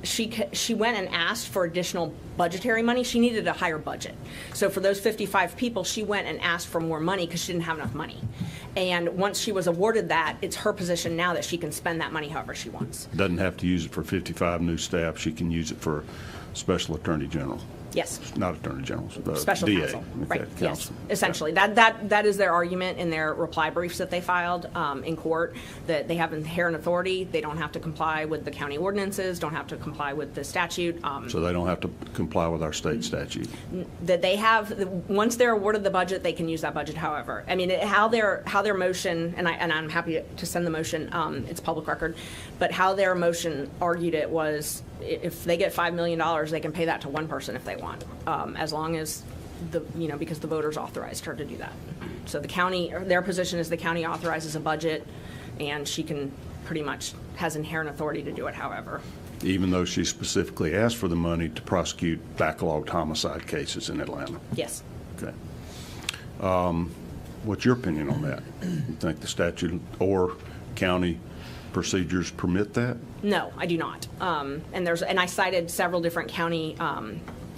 went and asked for additional budgetary money. She needed a higher budget. So for those 55 people, she went and asked for more money because she didn't have enough money. And once she was awarded that, it's her position now that she can spend that money however she wants. Doesn't have to use it for 55 new staff. She can use it for Special Attorney General. Yes. Not Attorney General. Special DA. counsel. Okay, Right. counsel. Yes. Essentially, that is their argument in their reply briefs that they filed in court, that they have inherent authority. They don't have to comply with the county ordinances, don't have to comply with the statute. So they don't have to comply with our state statute. That they have, once they're awarded the budget, they can use that budget however. I mean, how their motion, and I'm happy to send the motion, it's public record, but how their motion argued it was, if they get $5 million, they can pay that to one person if they want, as long as because the voters authorized her to do that. So the county, their position is the county authorizes a budget, and she can pretty much has inherent authority to do it however. Even though she specifically asked for the money to prosecute backlogged homicide cases in Atlanta. Yes. Okay. What's your opinion on that? You think the statute or county procedures permit that? No, I do not. And I cited several different county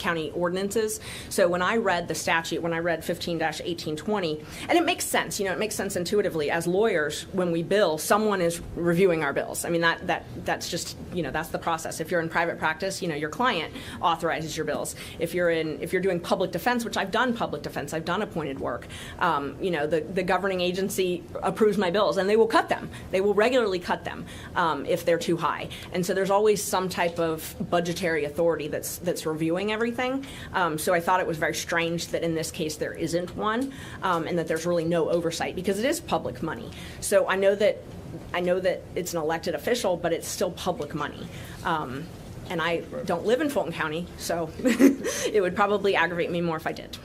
county ordinances. So when I read the statute, when I read 15-1820, and it makes sense, it makes sense intuitively. As lawyers, when we bill, someone is reviewing our bills. I mean, that's just, that's the process. If you're in private practice, your client authorizes your bills. If you're doing public defense, which I've done public defense, I've done appointed work, the governing agency approves my bills, and they will cut them. They will regularly cut them if they're too high. And so there's always some type of budgetary authority that's reviewing everything. So I thought it was very strange that in this case there isn't one, and that there's really no oversight, because it is public money. So I know that it's an elected official, but it's still public money. And I don't live in Fulton County, so it would probably aggravate me more if I did.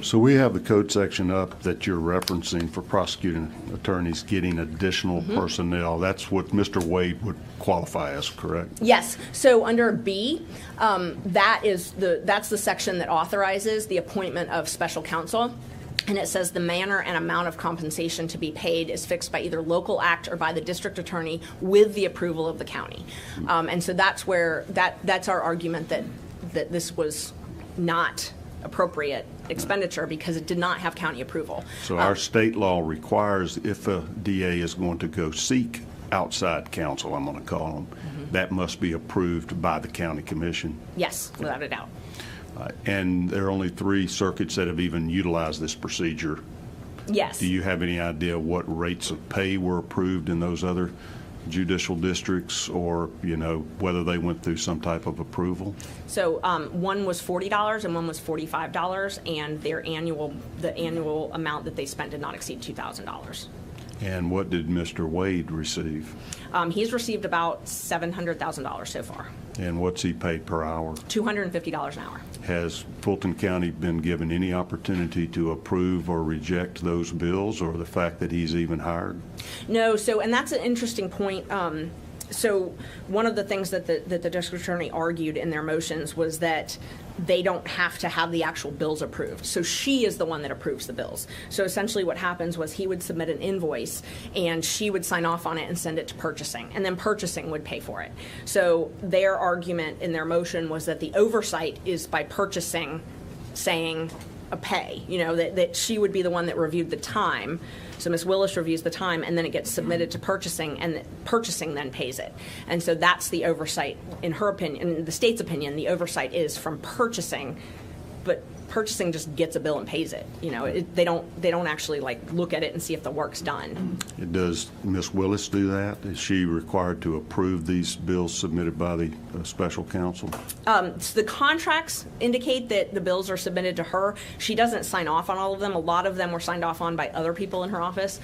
So we have the code section up that you're referencing for prosecuting attorneys getting additional personnel. That's what Mr. Wade would qualify as, correct? Yes. So under B, that's the section that authorizes the appointment of special counsel. And it says the manner and amount of compensation to be paid is fixed by either local act or by the district attorney with the approval of the county. And so that's where that's our argument that this was not appropriate expenditure because it did not have county approval. So our state law requires, if a DA is going to go seek outside counsel, I'm going to call them, that must be approved by the county commission? Yes, without a doubt. And there are only 3 circuits that have even utilized this procedure. Yes. Do you have any idea what rates of pay were approved in those other judicial districts, or whether they went through some type of approval? So one was $40 and one was $45, and the annual amount that they spent did not exceed $2,000. And what did Mr. Wade receive? He's received about $700,000 so far. And what's he paid per hour? $250 an hour. Has Fulton County been given any opportunity to approve or reject those bills, or the fact that he's even hired? No, and that's an interesting point. So one of the things that the district attorney argued in their motions was that they don't have to have the actual bills approved. So she is the one that approves the bills. So essentially what happens was he would submit an invoice and she would sign off on it and send it to purchasing, and then purchasing would pay for it. So their argument in their motion was that the oversight is by purchasing saying a pay, that she would be the one that reviewed the time. So Ms. Willis reviews the time, and then it gets submitted to purchasing, and purchasing then pays it. And so that's the oversight, in her opinion. In the state's opinion, the oversight is from purchasing, but purchasing just gets a bill and pays it. They don't actually look at it and see if the work's done. Does Ms. Willis do that? Is she required to approve these bills submitted by the special counsel? So the contracts indicate that the bills are submitted to her. She doesn't sign off on all of them. A lot of them were signed off on by other people in her office,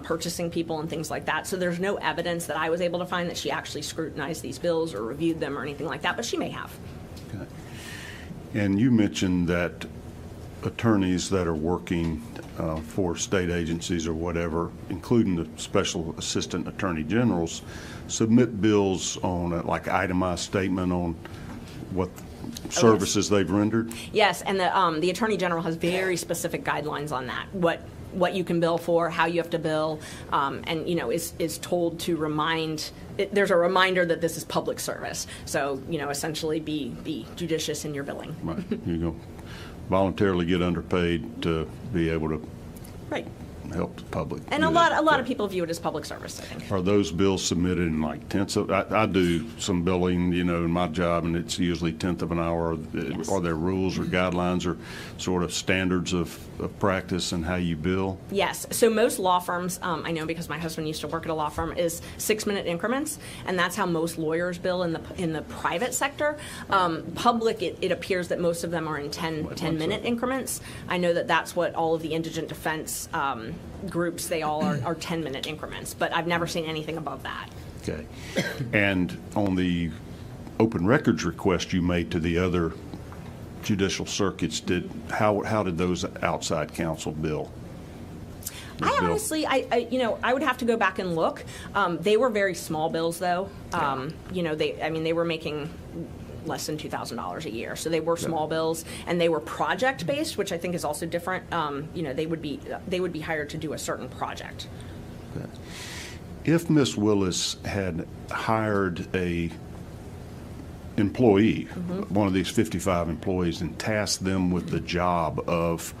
purchasing people and things like that. So there's no evidence that I was able to find that she actually scrutinized these bills or reviewed them or anything like that, but she may have. Okay. And you mentioned that attorneys that are working for state agencies or whatever, including the special assistant attorney generals, submit bills on itemized statement on what services they've rendered? Yes, and the attorney general has very specific guidelines on that. What you can bill for, how you have to bill, and is told to remind. There's a reminder that this is public service. So essentially, be judicious in your billing. Right. You go voluntarily get underpaid to be able to help the public. And a lot of people view it as public service, I think. Are those bills submitted in tenths of? I do some billing, in my job, and it's usually tenth of an hour. Yes. Are there rules or guidelines or sort of standards of practice and how you bill? Yes. So most law firms, I know because my husband used to work at a law firm, is 6-minute increments, and that's how most lawyers bill in the private sector. Public, it appears that most of them are in 10-minute increments. I know that that's what all of the indigent defense groups, they all are 10-minute increments, but I've never seen anything above that. Okay. And on the open records request you made to the other judicial circuits, how did those outside counsel bill? I honestly, I would have to go back and look. They were very small bills, though. They were making less than $2,000 a year, so they were small bills, and they were project based, which I think is also different. They would be hired to do a certain project. Okay. If Ms. Willis had hired a employee, one of these 55 employees, and task them with the job of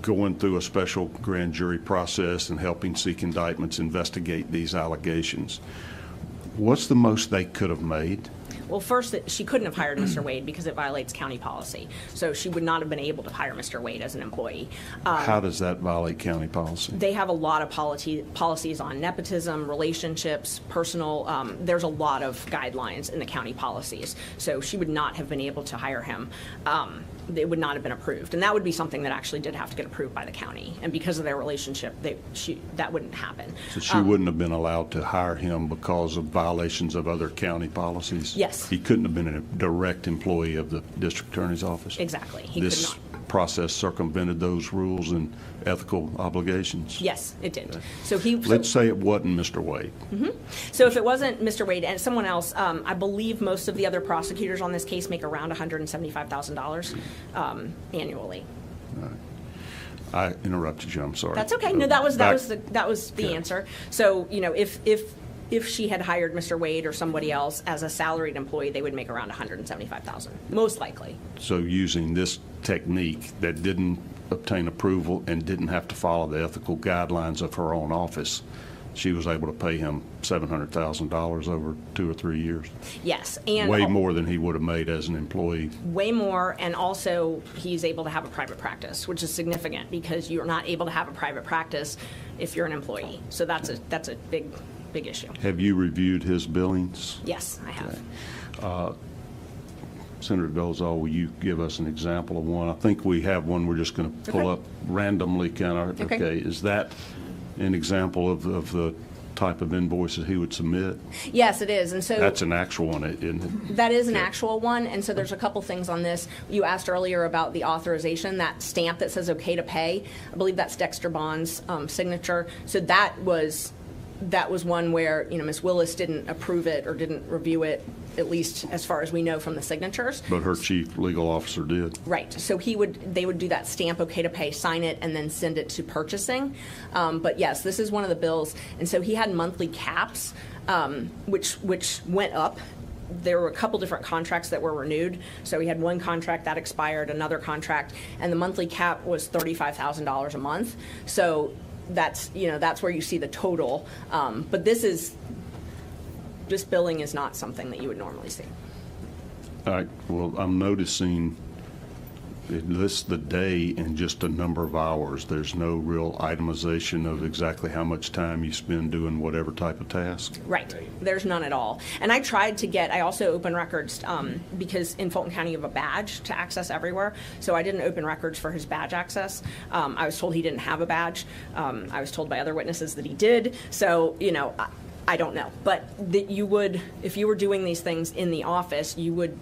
going through a special grand jury process and helping seek indictments, investigate these allegations, what's the most they could have made? Well, first, she couldn't have hired Mr. Wade because it violates county policy. So she would not have been able to hire Mr. Wade as an employee. How does that violate county policy? They have a lot of policies on nepotism, relationships, personal. There's a lot of guidelines in the county policies. So she would not have been able to hire him. It would not have been approved. And that would be something that actually did have to get approved by the county. And because of their relationship, that wouldn't happen. So she wouldn't have been allowed to hire him because of violations of other county policies? Yes. He couldn't have been a direct employee of the district attorney's office? Exactly. He could This not. process circumvented those rules and ethical obligations? Yes, it did. Let's say it wasn't Mr. Wade. So if it wasn't Mr. Wade and someone else, I believe most of the other prosecutors on this case make around $175,000 annually. I interrupted you, I'm sorry. That's okay. No, that was the answer. So, if she had hired Mr. Wade or somebody else as a salaried employee, they would make around $175,000, most likely. So using this technique that didn't obtain approval and didn't have to follow the ethical guidelines of her own office, she was able to pay him $700,000 over 2 or 3 years. Yes, and way more than he would have made as an employee. Way more, and also he's able to have a private practice, which is significant because you're not able to have a private practice if you're an employee. So that's a big issue. Have you reviewed his billings? Yes, I have. Senator Dolezal, will you give us an example of one? I think we have one we're just going to pull up randomly, kind of. Okay. Is that an example of the type of invoices he would submit? Yes, it is. And so that's an actual one, isn't it? That is an actual one. And so there's a couple things on this. You asked earlier about the authorization, that stamp that says okay to pay. I believe that's Dexter Bond's signature. So that was one where, Ms. Willis didn't approve it or didn't review it, at least as far as we know from the signatures. But her chief legal officer did. Right. So they would do that stamp okay to pay, sign it, and then send it to purchasing. But yes, this is one of the bills. And so he had monthly caps, which went up. There were a couple different contracts that were renewed. So he had one contract that expired, another contract, and the monthly cap was $35,000 a month. So that's where you see the total. But this billing is not something that you would normally see. All right. Well, I'm noticing it lists the day and just a number of hours. There's no real itemization of exactly how much time you spend doing whatever type of task. Right. There's none at all. And I also open records because in Fulton County you have a badge to access everywhere. So I didn't open records for his badge access. I was told he didn't have a badge. I was told by other witnesses that he did. So, I don't know. But that you would, if you were doing these things in the office, you would.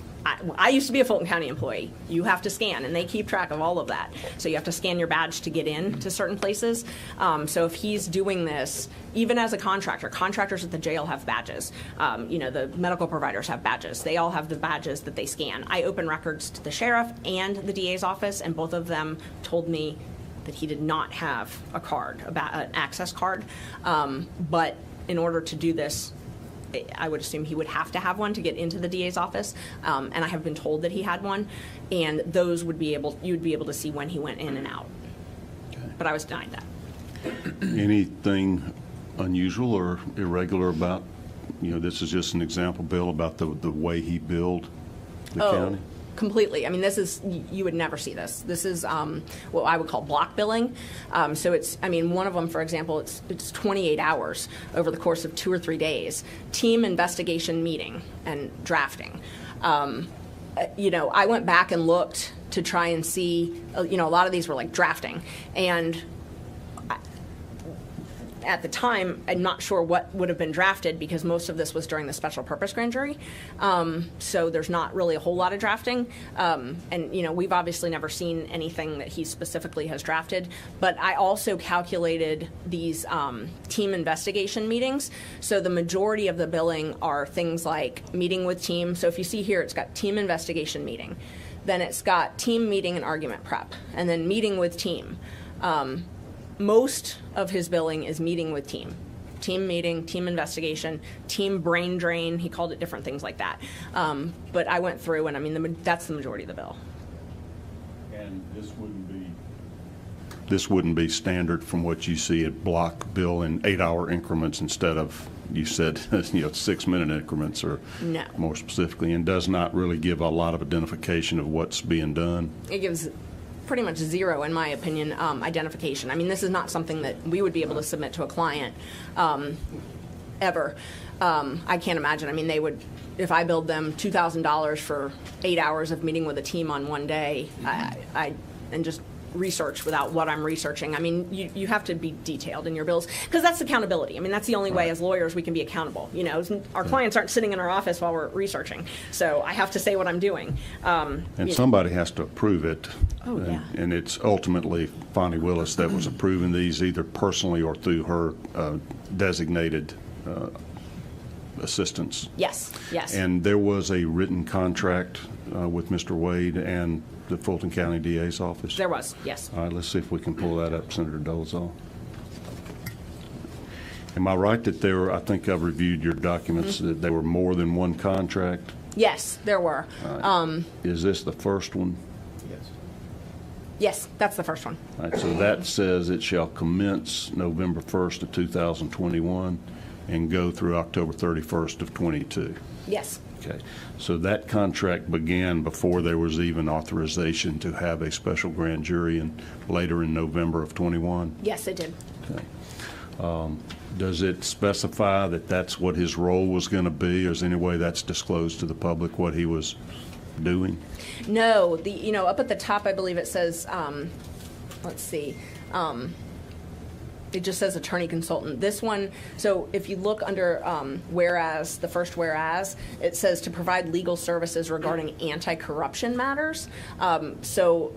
I used to be a Fulton County employee. You have to scan, and they keep track of all of that. So you have to scan your badge to get in to certain places. So if he's doing this, even as a contractor, contractors at the jail have badges. The medical providers have badges. They all have the badges that they scan. I open records to the sheriff and the DA's office, and both of them told me that he did not have a card, an access card. But in order to do this, I would assume he would have to have one to get into the DA's office, and I have been told that he had one, and those you'd be able to see when he went in and out. Okay. But I was denied that. Anything unusual or irregular about, this is just an example, Bill, about the way he billed the county? Completely. I mean, you would never see this. This is what I would call block billing. So one of them, for example, it's 28 hours over the course of 2 or 3 days. Team investigation meeting and drafting. I went back and looked to try and see, a lot of these were like drafting. And at the time, I'm not sure what would have been drafted because most of this was during the special purpose grand jury. So there's not really a whole lot of drafting. And we've obviously never seen anything that he specifically has drafted. But I also calculated these team investigation meetings. So the majority of the billing are things like meeting with team. So if you see here, it's got team investigation meeting. Then it's got team meeting and argument prep. And then meeting with team. Most of his billing is meeting with team. team meeting, team investigation, team brain drain. He called it different things like that. But I went through, and I mean, that's the majority of the bill. And this wouldn't be standard from what you see at block bill in 8-hour increments instead of, you said, 6-minute increments, or No. more specifically, and does not really give a lot of identification of what's being done. It gives pretty much zero, in my opinion, identification. I mean, this is not something that we would be able to submit to a client ever. I can't imagine. I mean, they would, if I billed them $2,000 for 8 hours of meeting with a team on one day, and just research without what I'm researching. I mean, you have to be detailed in your bills, because that's accountability. I mean, that's the only way as lawyers we can be accountable. Our clients aren't sitting in our office while we're researching, so I have to say what I'm doing. And somebody has to approve it. Oh, yeah. And it's ultimately Fani Willis that was approving these, either personally or through her designated assistants. Yes. And there was a written contract with Mr. Wade and the Fulton County DA's office? There was, yes. All right, let's see if we can pull that up, Senator Dolezal. Am I right that there were, I think I've reviewed your documents, that there were more than one contract? Yes, there were. Is this the first one? Yes, that's the first one. All right, so that says it shall commence November 1st of 2021 and go through October 31st of 22. Yes. Okay, so that contract began before there was even authorization to have a special grand jury, and later in November of 21? Yes, it did. Okay. Does it specify that that's what his role was going to be, or is there any way that's disclosed to the public what he was doing? No, up at the top, I believe it says, let's see, it just says attorney consultant. This one, so if you look under whereas, the first whereas, it says to provide legal services regarding anti-corruption matters. The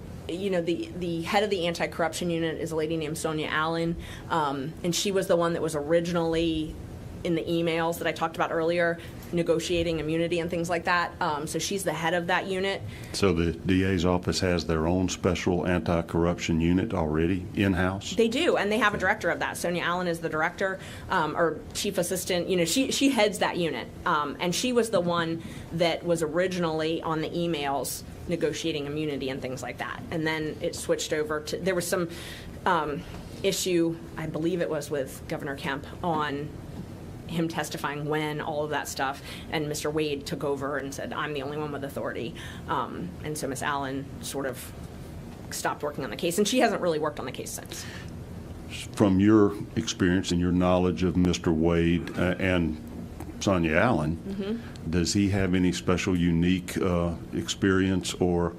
head of the anti-corruption unit is a lady named Sonia Allen, and she was the one that was originally in the emails that I talked about earlier, negotiating immunity and things like that. So she's the head of that unit. So the DA's office has their own special anti-corruption unit already in-house? They do, and they have a director of that. Sonia Allen is the director, or chief assistant. She heads that unit, and she was the one that was originally on the emails negotiating immunity and things like that. And then it switched over to, there was some issue, I believe it was with Governor Kemp, on him testifying when, all of that stuff, and Mr. Wade took over and said, I'm the only one with authority. And so Ms. Allen sort of stopped working on the case, and she hasn't really worked on the case since. From your experience and your knowledge of Mr. Wade and Sonia Allen, does he have any special unique experience or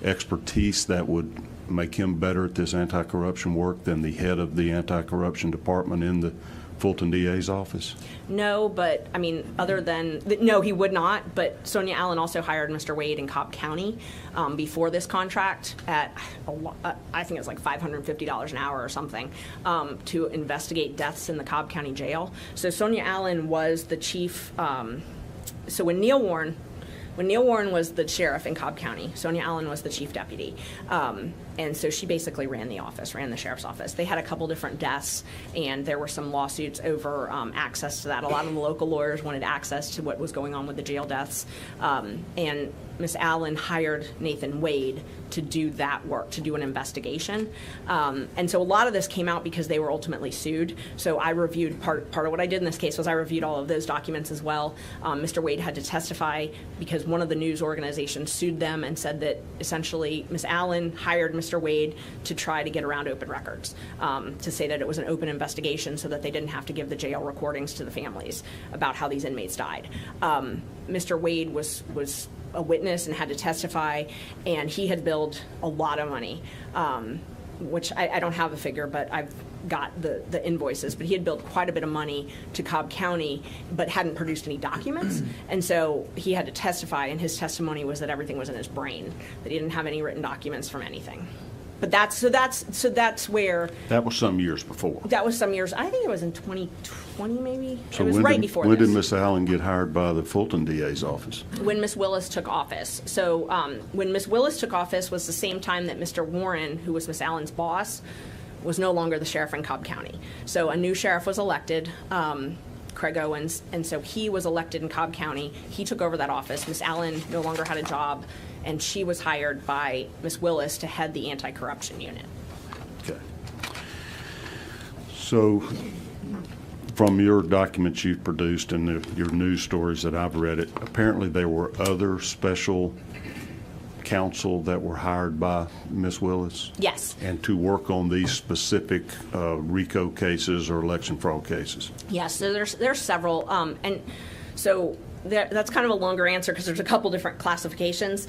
expertise that would make him better at this anti-corruption work than the head of the anti-corruption department in the Fulton DA's office? No, but I mean, no, he would not. But Sonia Allen also hired Mr. Wade in Cobb County before this contract at, I think it was like $550 an hour or something, to investigate deaths in the Cobb County Jail. So Sonia Allen was the chief. So when Neil Warren was the sheriff in Cobb County, Sonia Allen was the chief deputy. And so she basically ran the sheriff's office. They had a couple different deaths, and there were some lawsuits over access to that. A lot of the local lawyers wanted access to what was going on with the jail deaths. And Ms. Allen hired Nathan Wade to do that work, to do an investigation. And so a lot of this came out because they were ultimately sued. So I reviewed, part of what I did in this case was I reviewed all of those documents as well. Mr. Wade had to testify because one of the news organizations sued them and said that essentially Ms. Allen hired Mr. Wade to try to get around open records, to say that it was an open investigation so that they didn't have to give the jail recordings to the families about how these inmates died. Mr. Wade was a witness and had to testify, and he had billed a lot of money, which I don't have the figure, but I've got the invoices, but he had billed quite a bit of money to Cobb County, but hadn't produced any documents, and so he had to testify, and his testimony was that everything was in his brain, that he didn't have any written documents from anything. But that's where that was some years before. That was some years. I think it was in 2020, maybe. So it was right before this. When did Miss Allen get hired by the Fulton DA's office? When Miss Willis took office. So when Miss Willis took office was the same time that Mr. Warren, who was Miss Allen's boss, was no longer the sheriff in Cobb County. So a new sheriff was elected, Craig Owens, and so he was elected in Cobb County. He took over that office. Miss Allen no longer had a job, and she was hired by Miss Willis to head the anti-corruption unit. Okay. So from your documents you've produced and your news stories that I've read, apparently there were other special counsel that were hired by Ms. Willis? Yes. And to work on these specific RICO cases or election fraud cases? Yes, so there's several, and so that's kind of a longer answer because there's a couple different classifications.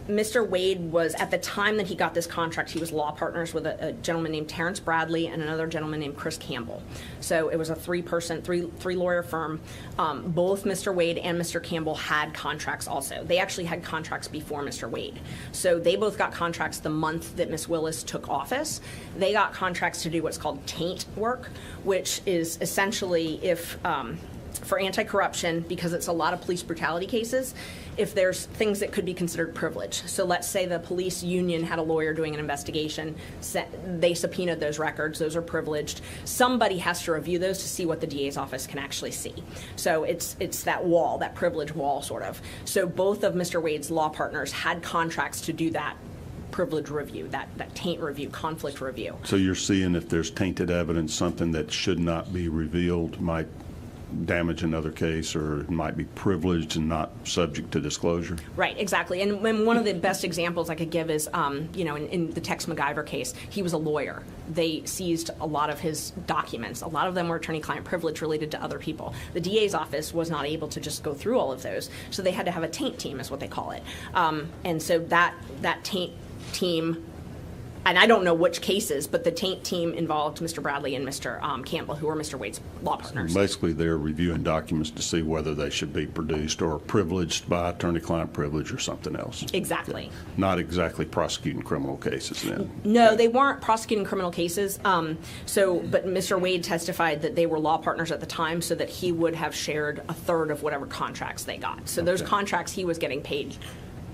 Mr. Wade was, at the time that he got this contract, he was law partners with a gentleman named Terrence Bradley and another gentleman named Chris Campbell. So it was a three lawyer firm. Both Mr. Wade and Mr. Campbell had contracts also. They actually had contracts before Mr. Wade. So they both got contracts the month that Ms. Willis took office. They got contracts to do what's called taint work, which is essentially if, for anti-corruption, because it's a lot of police brutality cases, if there's things that could be considered privilege. So let's say the police union had a lawyer doing an investigation, they subpoenaed those records, those are privileged. Somebody has to review those to see what the DA's office can actually see. So it's that wall, that privilege wall sort of. So both of Mr. Wade's law partners had contracts to do that privilege review, that taint review, conflict review. So you're seeing if there's tainted evidence, something that should not be revealed might damage another case, or it might be privileged and not subject to disclosure? Right, exactly. And one of the best examples I could give is, in the Tex MacGyver case, he was a lawyer. They seized a lot of his documents. A lot of them were attorney-client privilege related to other people. The DA's office was not able to just go through all of those, so they had to have a taint team, is what they call it. And so that taint team, and I don't know which cases, but the taint team involved Mr. Bradley and Mr. Campbell, who were Mr. Wade's law partners. So basically, they're reviewing documents to see whether they should be produced or privileged by attorney-client privilege or something else. Exactly. Not exactly prosecuting criminal cases then. No, they weren't prosecuting criminal cases. But Mr. Wade testified that they were law partners at the time, so that he would have shared a third of whatever contracts they got. So those contracts, he was getting paid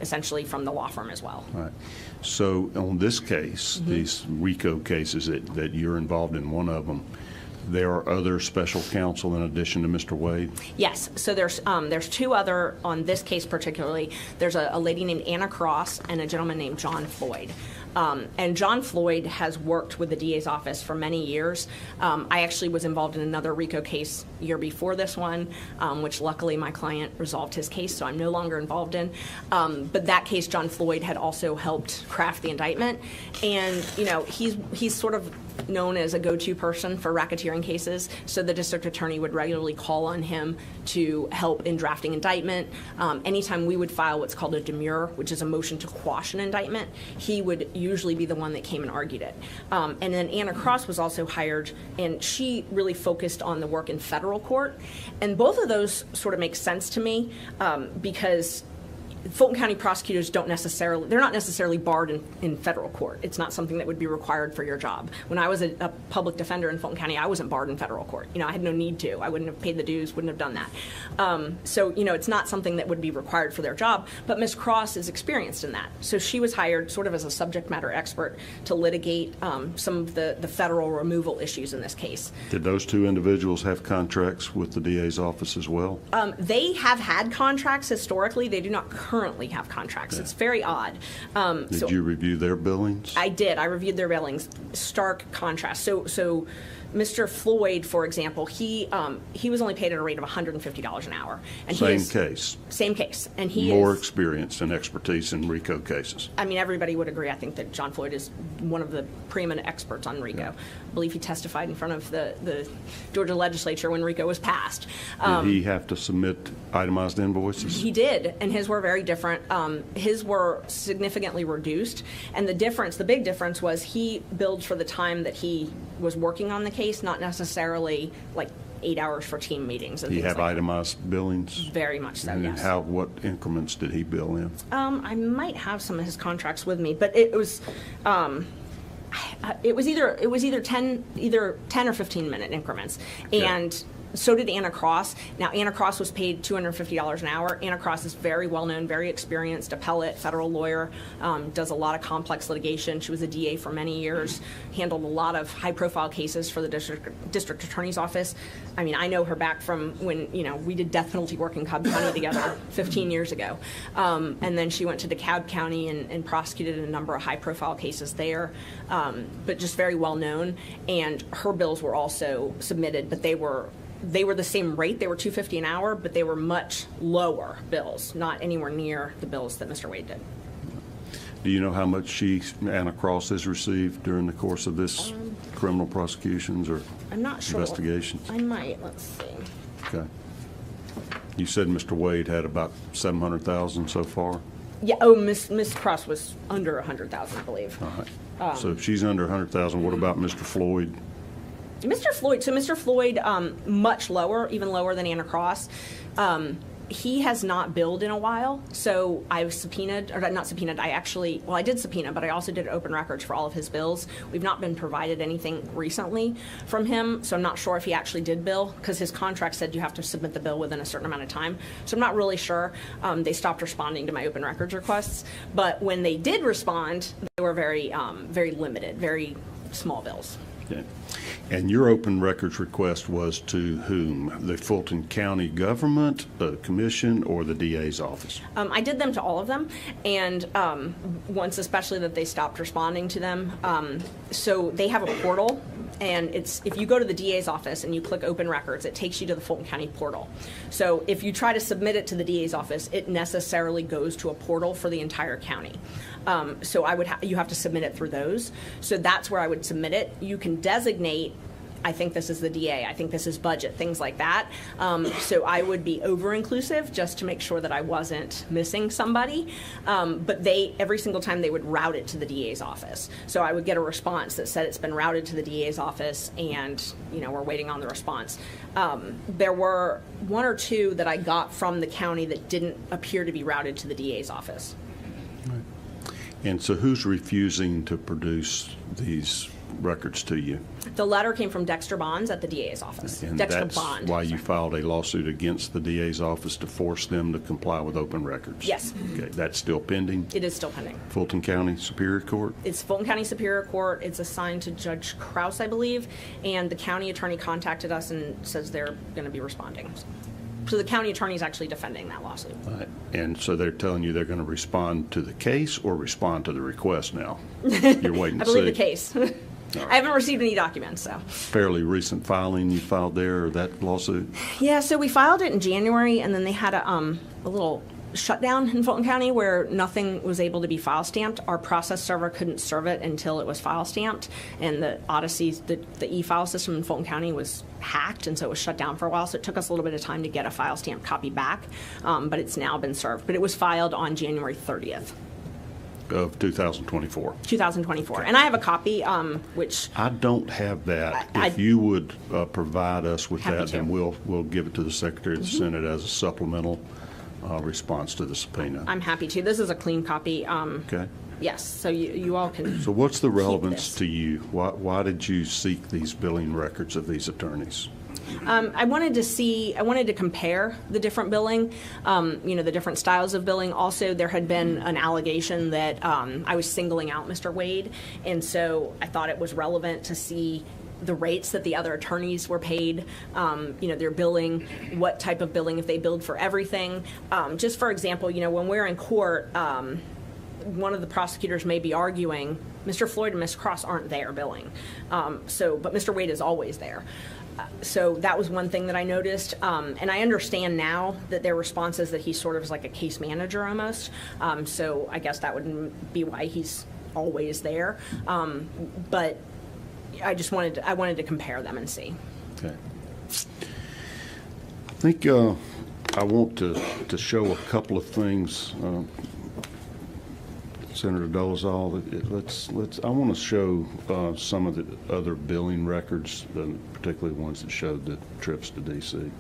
essentially from the law firm as well. Right. So on this case, these RICO cases that you're involved in, one of them, there are other special counsel in addition to Mr. Wade? Yes. So there's two other, on this case particularly, there's a lady named Anna Cross and a gentleman named John Floyd. And John Floyd has worked with the DA's office for many years. I actually was involved in another RICO case year before this one, which luckily my client resolved his case, so I'm no longer involved in. But that case, John Floyd had also helped craft the indictment. And, he's sort of known as a go-to person for racketeering cases, so the district attorney would regularly call on him to help in drafting indictment. Anytime we would file what's called a demur, which is a motion to quash an indictment, he would usually be the one that came and argued it. And then Anna Cross was also hired, and she really focused on the work in federal court. And both of those sort of make sense to me because Fulton County prosecutors they're not necessarily barred in federal court. It's not something that would be required for your job. When I was a public defender in Fulton County, I wasn't barred in federal court. I had no need to. I wouldn't have paid the dues, wouldn't have done that. So it's not something that would be required for their job, but Ms. Cross is experienced in that. So she was hired sort of as a subject matter expert to litigate some of the federal removal issues in this case. Did those two individuals have contracts with the DA's office as well? They have had contracts historically. They do not currently have contracts. It's very odd. Did you review their billings? I did. I reviewed their billings. Stark contrast. So Mr. Floyd, for example, he was only paid at a rate of $150 an hour. And Same case. Same case. And he more experience and expertise in RICO cases. I mean, everybody would agree. I think that John Floyd is one of the preeminent experts on RICO. Yeah. I believe he testified in front of the Georgia legislature when RICO was passed. Did he have to submit itemized invoices? He did, and his were very different. His were significantly reduced, and the big difference was he billed for the time that he was working on the case, not necessarily like 8 hours for team meetings. And Did he have like itemized billings? Very much so, and yes. What increments did he bill in? I might have some of his contracts with me, but it was either 10 or 15 minute increments, and So did Anna Cross. Now, Anna Cross was paid $250 an hour. Anna Cross is very well-known, very experienced, appellate, federal lawyer, does a lot of complex litigation. She was a DA for many years, handled a lot of high-profile cases for the district attorney's office. I mean, I know her back from when, we did death penalty work in Cobb County together 15 years ago. And then she went to DeKalb County and prosecuted a number of high-profile cases there, but just very well-known. And her bills were also submitted, but they were the same rate. They were $250 an hour, but they were much lower bills, not anywhere near the bills that Mr. Wade did. Do you know how much Anna Cross has received during the course of this criminal prosecutions or I'm not sure. Investigations? I might. Let's see. Okay. You said Mr. Wade had about $700,000 so far? Yeah. Oh, Miss Cross was under $100,000, I believe. All right. So if she's under $100,000, what about Mr. Floyd? Mr. Floyd, much lower, even lower than Anna Cross. He has not billed in a while, so I was subpoenaed, or not subpoenaed, I did subpoena, but I also did open records for all of his bills. We've not been provided anything recently from him, so I'm not sure if he actually did bill, because his contract said you have to submit the bill within a certain amount of time. So I'm not really sure. They stopped responding to my open records requests, but when they did respond, they were very, very limited, very small bills. Okay. And your open records request was to whom? The Fulton County government, the commission, or the DA's office? I did them to all of them, and once especially that they stopped responding to them. So they have a portal, and if you go to the DA's office and you click open records, it takes you to the Fulton County portal. So if you try to submit it to the DA's office, it necessarily goes to a portal for the entire county. So you have to submit it through those. So that's where I would submit it. You can designate, I think this is the DA, I think this is budget, things like that. So I would be over-inclusive just to make sure that I wasn't missing somebody. But every single time they would route it to the DA's office. So I would get a response that said it's been routed to the DA's office and, we're waiting on the response. There were one or two that I got from the county that didn't appear to be routed to the DA's office. And so who's refusing to produce these records to you? The letter came from Dexter Bonds at the DA's office. And Dexter that's Bond. why you filed a lawsuit against the DA's office to force them to comply with open records? Yes. Okay, that's still pending? It is still pending. Fulton County Superior Court? It's Fulton County Superior Court. It's assigned to Judge Krause, I believe, and the county attorney contacted us and says they're going to be responding. So the county attorney is actually defending that lawsuit. Right. And so they're telling you they're going to respond to the case or respond to the request now? You're waiting to see. I believe the case. I haven't received any documents, so. Fairly recent filing you filed there, or that lawsuit? Yeah, so we filed it in January, and then they had a little shutdown in Fulton County where nothing was able to be file stamped. Our process server couldn't serve it until it was file stamped, and the Odyssey, the e-file system in Fulton County was hacked, and so it was shut down for a while. So it took us a little bit of time to get a file stamped copy back, but it's now been served. But it was filed on January 30th. Of 2024. 2024. Okay. And I have a copy, which... I don't have that. If you would provide us with that, then we'll give it to the Secretary of the Senate as a supplemental response to the subpoena. I'm happy to. This is a clean copy. Okay. Yes, so you all can. So what's the relevance to you? Why did you seek these billing records of these attorneys? I wanted to compare the different billing, the different styles of billing. Also, there had been an allegation that I was singling out Mr. Wade, and so I thought it was relevant to see the rates that the other attorneys were paid, their billing, what type of billing, if they billed for everything. Just for example, when we're in court, one of the prosecutors may be arguing, Mr. Floyd and Ms. Cross aren't there billing, but Mr. Wade is always there. So that was one thing that I noticed, and I understand now that their response is that he sort of is like a case manager almost, so I guess that would be why he's always there, but I wanted to compare them and see. Okay. I think I want to show a couple of things. Senator Dolezal, I want to show some of the other billing records, particularly ones that showed the trips to D.C.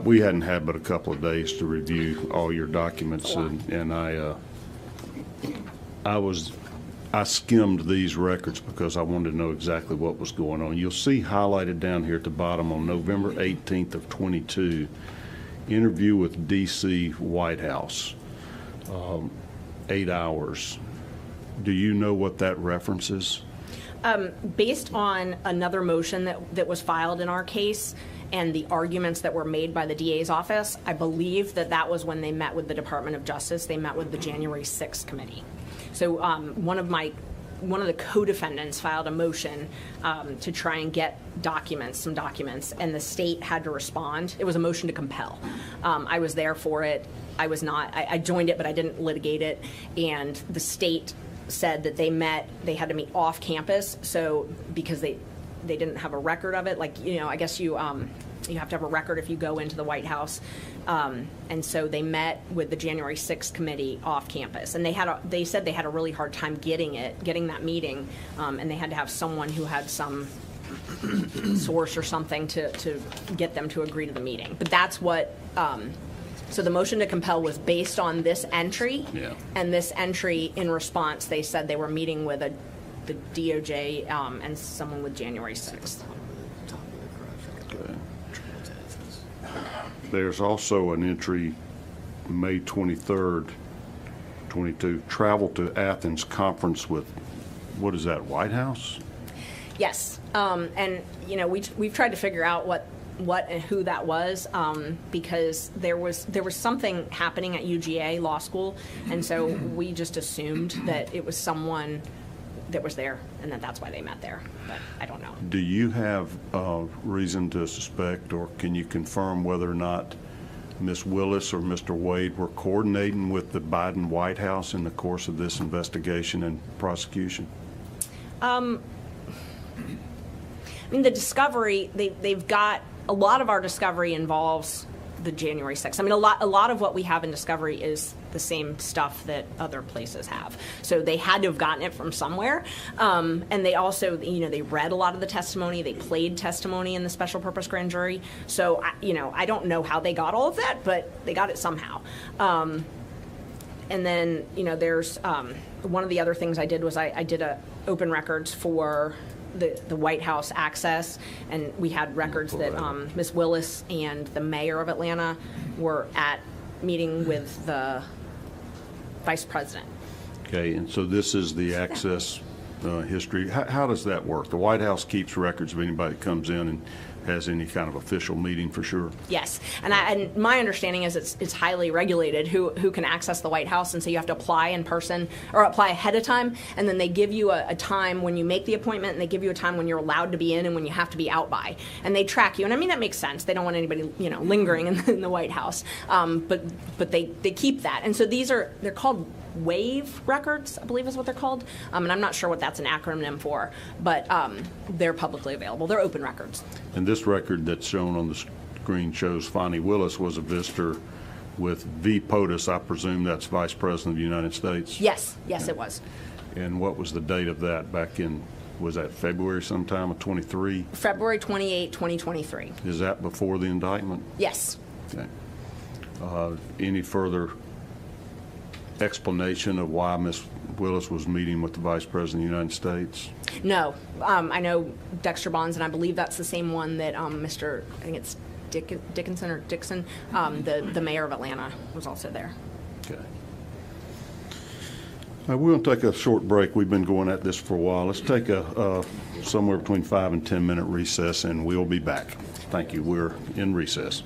We hadn't had but a couple of days to review all your documents, and I was I skimmed these records because I wanted to know exactly what was going on. You'll see highlighted down here at the bottom on November 18th of 22, interview with D.C. White House, 8 hours. Do you know what that references? Based on another motion that was filed in our case and the arguments that were made by the DA's office, I believe that was when they met with the Department of Justice. They met with the January 6th committee. So one of the co-defendants filed a motion to try and get some documents, and the state had to respond. It was a motion to compel. I was there for it. I was not. I joined it, but I didn't litigate it. And the state said that they had to meet off campus, so because they didn't have a record of it. Like, I guess you have to have a record if you go into the White House. And so they met with the January 6th committee off campus, and they said they had a really hard time getting that meeting, and they had to have someone who had some source or something to get them to agree to the meeting. But that's what. So the motion to compel was based on this entry, and this entry in response, they said they were meeting with the DOJ and someone with January 6th. Okay. There's also an entry, May 23rd, 22, travel to Athens conference with, what is that, White House? Yes, and we've tried to figure out what and who that was, because there was something happening at UGA Law School, and so we just assumed that it was someone that was there, and that's why they met there. But I don't know. Do you have reason to suspect, or can you confirm whether or not Ms. Willis or Mr. Wade were coordinating with the Biden White House in the course of this investigation and prosecution? I mean, the discovery, they've got a lot of our discovery involves the January 6th. I mean, a lot of what we have in discovery is the same stuff that other places have. So they had to have gotten it from somewhere. And they also, they read a lot of the testimony. They played testimony in the special purpose grand jury. So, I don't know how they got all of that, but they got it somehow. And then, there's one of the other things I did was I did a open records for the White House access, and we had records that Ms. Willis and the mayor of Atlanta were at meeting with the vice president. Okay, and so this is the access history. How does that work? The White House keeps records of anybody that comes in and has any kind of official meeting, for sure? Yes, and my understanding is it's highly regulated who can access the White House, and so you have to apply in person or apply ahead of time, and then they give you a time when you make the appointment, and they give you a time when you're allowed to be in and when you have to be out by, and they track you. And I mean, that makes sense. They don't want anybody lingering in the White House, but they keep that. And so they're called WAVE records, I believe is what they're called, and I'm not sure what that's an acronym for, but they're publicly available. They're open records. And this record that's shown on the screen shows Fani Willis was a visitor with V. POTUS. I presume that's Vice President of the United States? Yes, it was. And what was the date of that back in, was that February sometime of 23? February 28, 2023. Is that before the indictment? Yes. Okay. Any further explanation of why Ms. Willis was meeting with the Vice President of the United States? No. I know Dexter Bonds, and I believe that's the same one that Mr. I think it's Dixon, the mayor of Atlanta, was also there. Okay. We're going to take a short break. We've been going at this for a while. Let's take a somewhere between 5 and 10 minute recess, and we'll be back. Thank you. We're in recess.